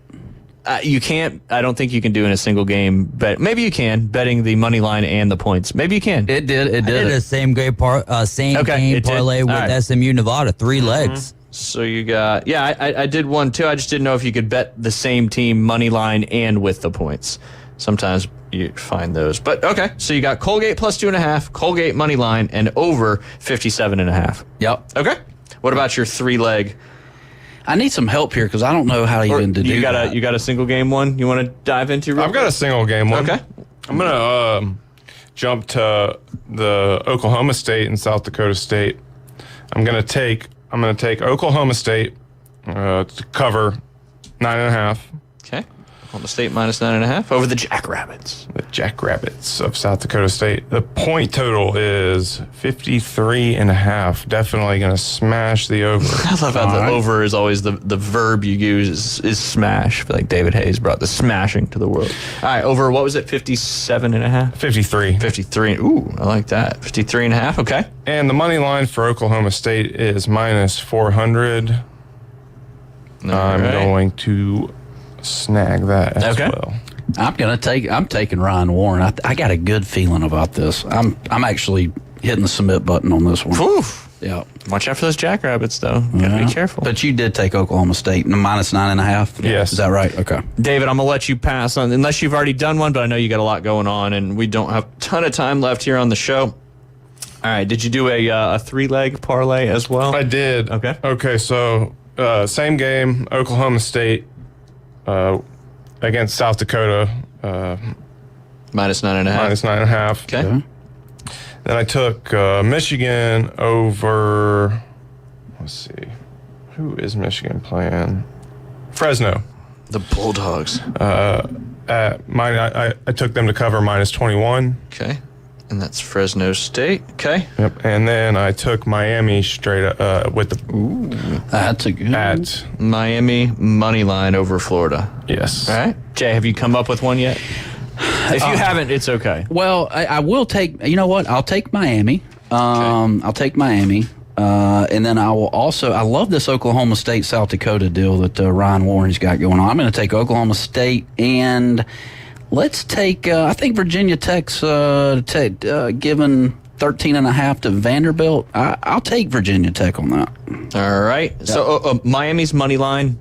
You can't. I don't think you can do in a single game bet. Maybe you can, betting the money line and the points. Maybe you can. It did. I did a same game parlay with SMU Nevada, 3 legs. So you got, I did one too. I just didn't know if you could bet the same team money line and with the points. Sometimes you find those. But okay, so you got Colgate plus 2.5, Colgate money line, and over 57.5. Yep. Okay. What about your 3-leg? I need some help here because I don't know how even to do that. You got a single game one you want to dive into? I've got a single game one. Okay. I'm gonna jump to the Oklahoma State and South Dakota State. I'm gonna take Oklahoma State to cover 9.5. Okay. Oklahoma State minus 9.5 over the Jackrabbits. The Jackrabbits of South Dakota State. The point total is 53.5. Definitely going to smash the over. I love how the over is always the verb you use is smash. I feel like David Hayes brought the smashing to the world. All right, over, what was it, 57.5? 53. 53. Ooh, I like that. 53.5, okay. And the money line for Oklahoma State is minus 400. I'm going to snag that as well. I'm taking Ryan Warren. I got a good feeling about this. I'm actually hitting the submit button on this one. Oof. Yeah. Watch out for those Jackrabbits, though. Gotta be careful. But you did take Oklahoma State minus 9.5. Yes. Is that right? Okay. David, I'm gonna let you pass on unless you've already done one, but I know you got a lot going on, and we don't have a ton of time left here on the show. All right. Did you do a 3-leg parlay as well? I did. Okay. Okay. So same game, Oklahoma State. Against South Dakota. Minus 9.5. Minus 9.5. Okay. Then I took Michigan over, let's see, who is Michigan playing? Fresno. The Bulldogs. I took them to cover minus 21. Okay. And that's Fresno State. Okay. Yep. And then I took Miami straight with the. Ooh. That's a good. At Miami money line over Florida. Yes. All right. Jay, have you come up with one yet? If you haven't, it's okay. Well, I will take. You know what? I'll take Miami. I'll take Miami. And then I will also. I love this Oklahoma State South Dakota deal that Ryan Warren's got going on. I'm going to take Oklahoma State and. Let's take, I think Virginia Tech's given 13.5 to Vanderbilt. I'll take Virginia Tech on that. All right. Yeah. So Miami's money line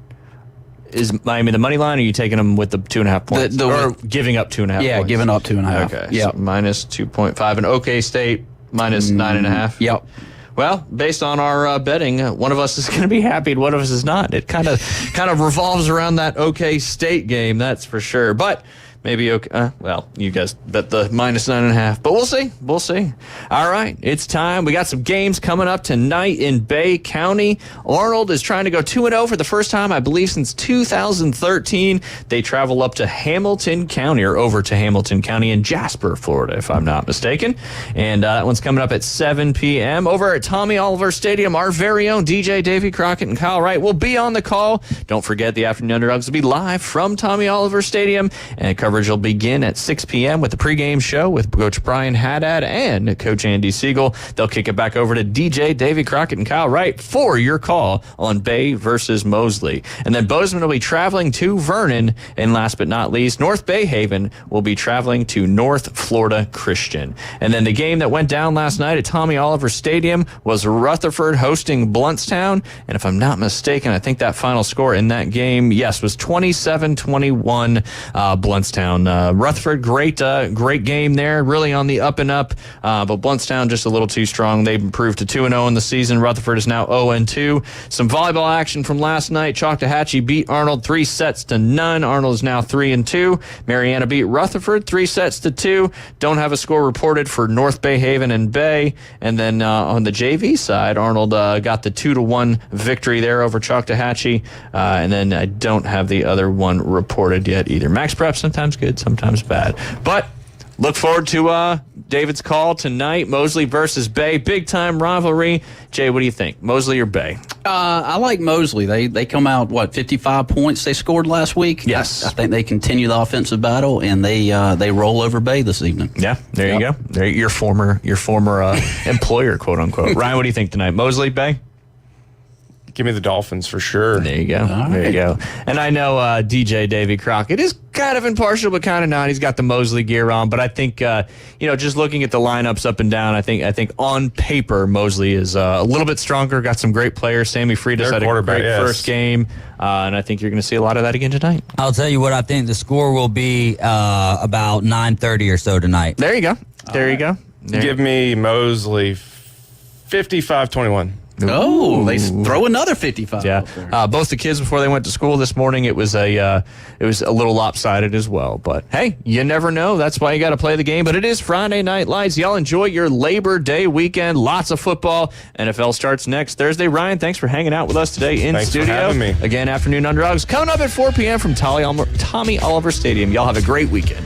Is Miami the money line, or are you taking them with the 2.5 points? Or giving up 2.5 points? Yeah, giving up 2.5. Okay. Yeah. So minus 2.5. And OK State minus 9.5. Yep. Well, based on our betting, one of us is going to be happy and one of us is not. It kind of revolves around that OK State game, that's for sure. But maybe well, you guys bet the minus 9.5, but we'll see. We'll see. All right, it's time. We got some games coming up tonight in Bay County. Arnold is trying to go 2-0 for the first time, I believe, since 2013. They travel up to Hamilton County, or over to Hamilton County in Jasper, Florida, if I'm not mistaken. And that one's coming up at 7 p.m. over at Tommy Oliver Stadium. Our very own DJ Davey Crockett and Kyle Wright will be on the call. Don't forget, the Afternoon Underdogs will be live from Tommy Oliver Stadium, and coverage will begin at 6 p.m. with the pregame show with Coach Brian Haddad and Coach Andy Siegel. They'll kick it back over to DJ Davey Crockett and Kyle Wright for your call on Bay versus Mosley. And then Bozeman will be traveling to Vernon. And last but not least, North Bay Haven will be traveling to North Florida Christian. And then the game that went down last night at Tommy Oliver Stadium was Rutherford hosting Bluntstown. And if I'm not mistaken, I think that final score in that game, yes, was 27-21 Bluntstown. Rutherford, great game there, really on the up and up, but Bluntstown just a little too strong. They improved to 2-0 in the season. Rutherford is now 0-2. Some volleyball action from last night. Choctawhatchee beat Arnold 3-0. Arnold is now 3-2. Mariana beat Rutherford 3-2. Don't have a score reported for North Bay Haven and Bay. And then on the JV side, Arnold got the 2-1 victory there over Choctawhatchee. And then I don't have the other one reported yet either. Max Prep sometimes good, sometimes bad. But look forward to David's call tonight. Mosley versus Bay, big time rivalry. Jay, what do you think? Mosley or Bay? I like Mosley. They come out 55 points they scored last week. Yes, I think they continue the offensive battle and they roll over Bay this evening. Yeah, there you go. There, your former employer, quote unquote. Ryan, what do you think tonight? Mosley, Bay? Give me the Dolphins for sure. There you go. There you go. And I know DJ Davey Crockett is kind of impartial, but kind of not. He's got the Mosley gear on, but I think just looking at the lineups up and down, I think on paper Mosley is a little bit stronger. Got some great players. Sammy Freitas had a great first game, and I think you're going to see a lot of that again tonight. I'll tell you what I think the score will be about 9:30 or so tonight. There you go. You go. Give me Mosley 55-21. Oh, they throw another 55. Yeah, both the kids before they went to school this morning, it was a little lopsided as well. But hey, you never know. That's why you got to play the game. But it is Friday Night Lights. Y'all enjoy your Labor Day weekend. Lots of football. NFL starts next Thursday. Ryan, thanks for hanging out with us today in studio. For having me. Again, Afternoon Underdogs coming up at 4 p.m. from Tommy Oliver Stadium. Y'all have a great weekend.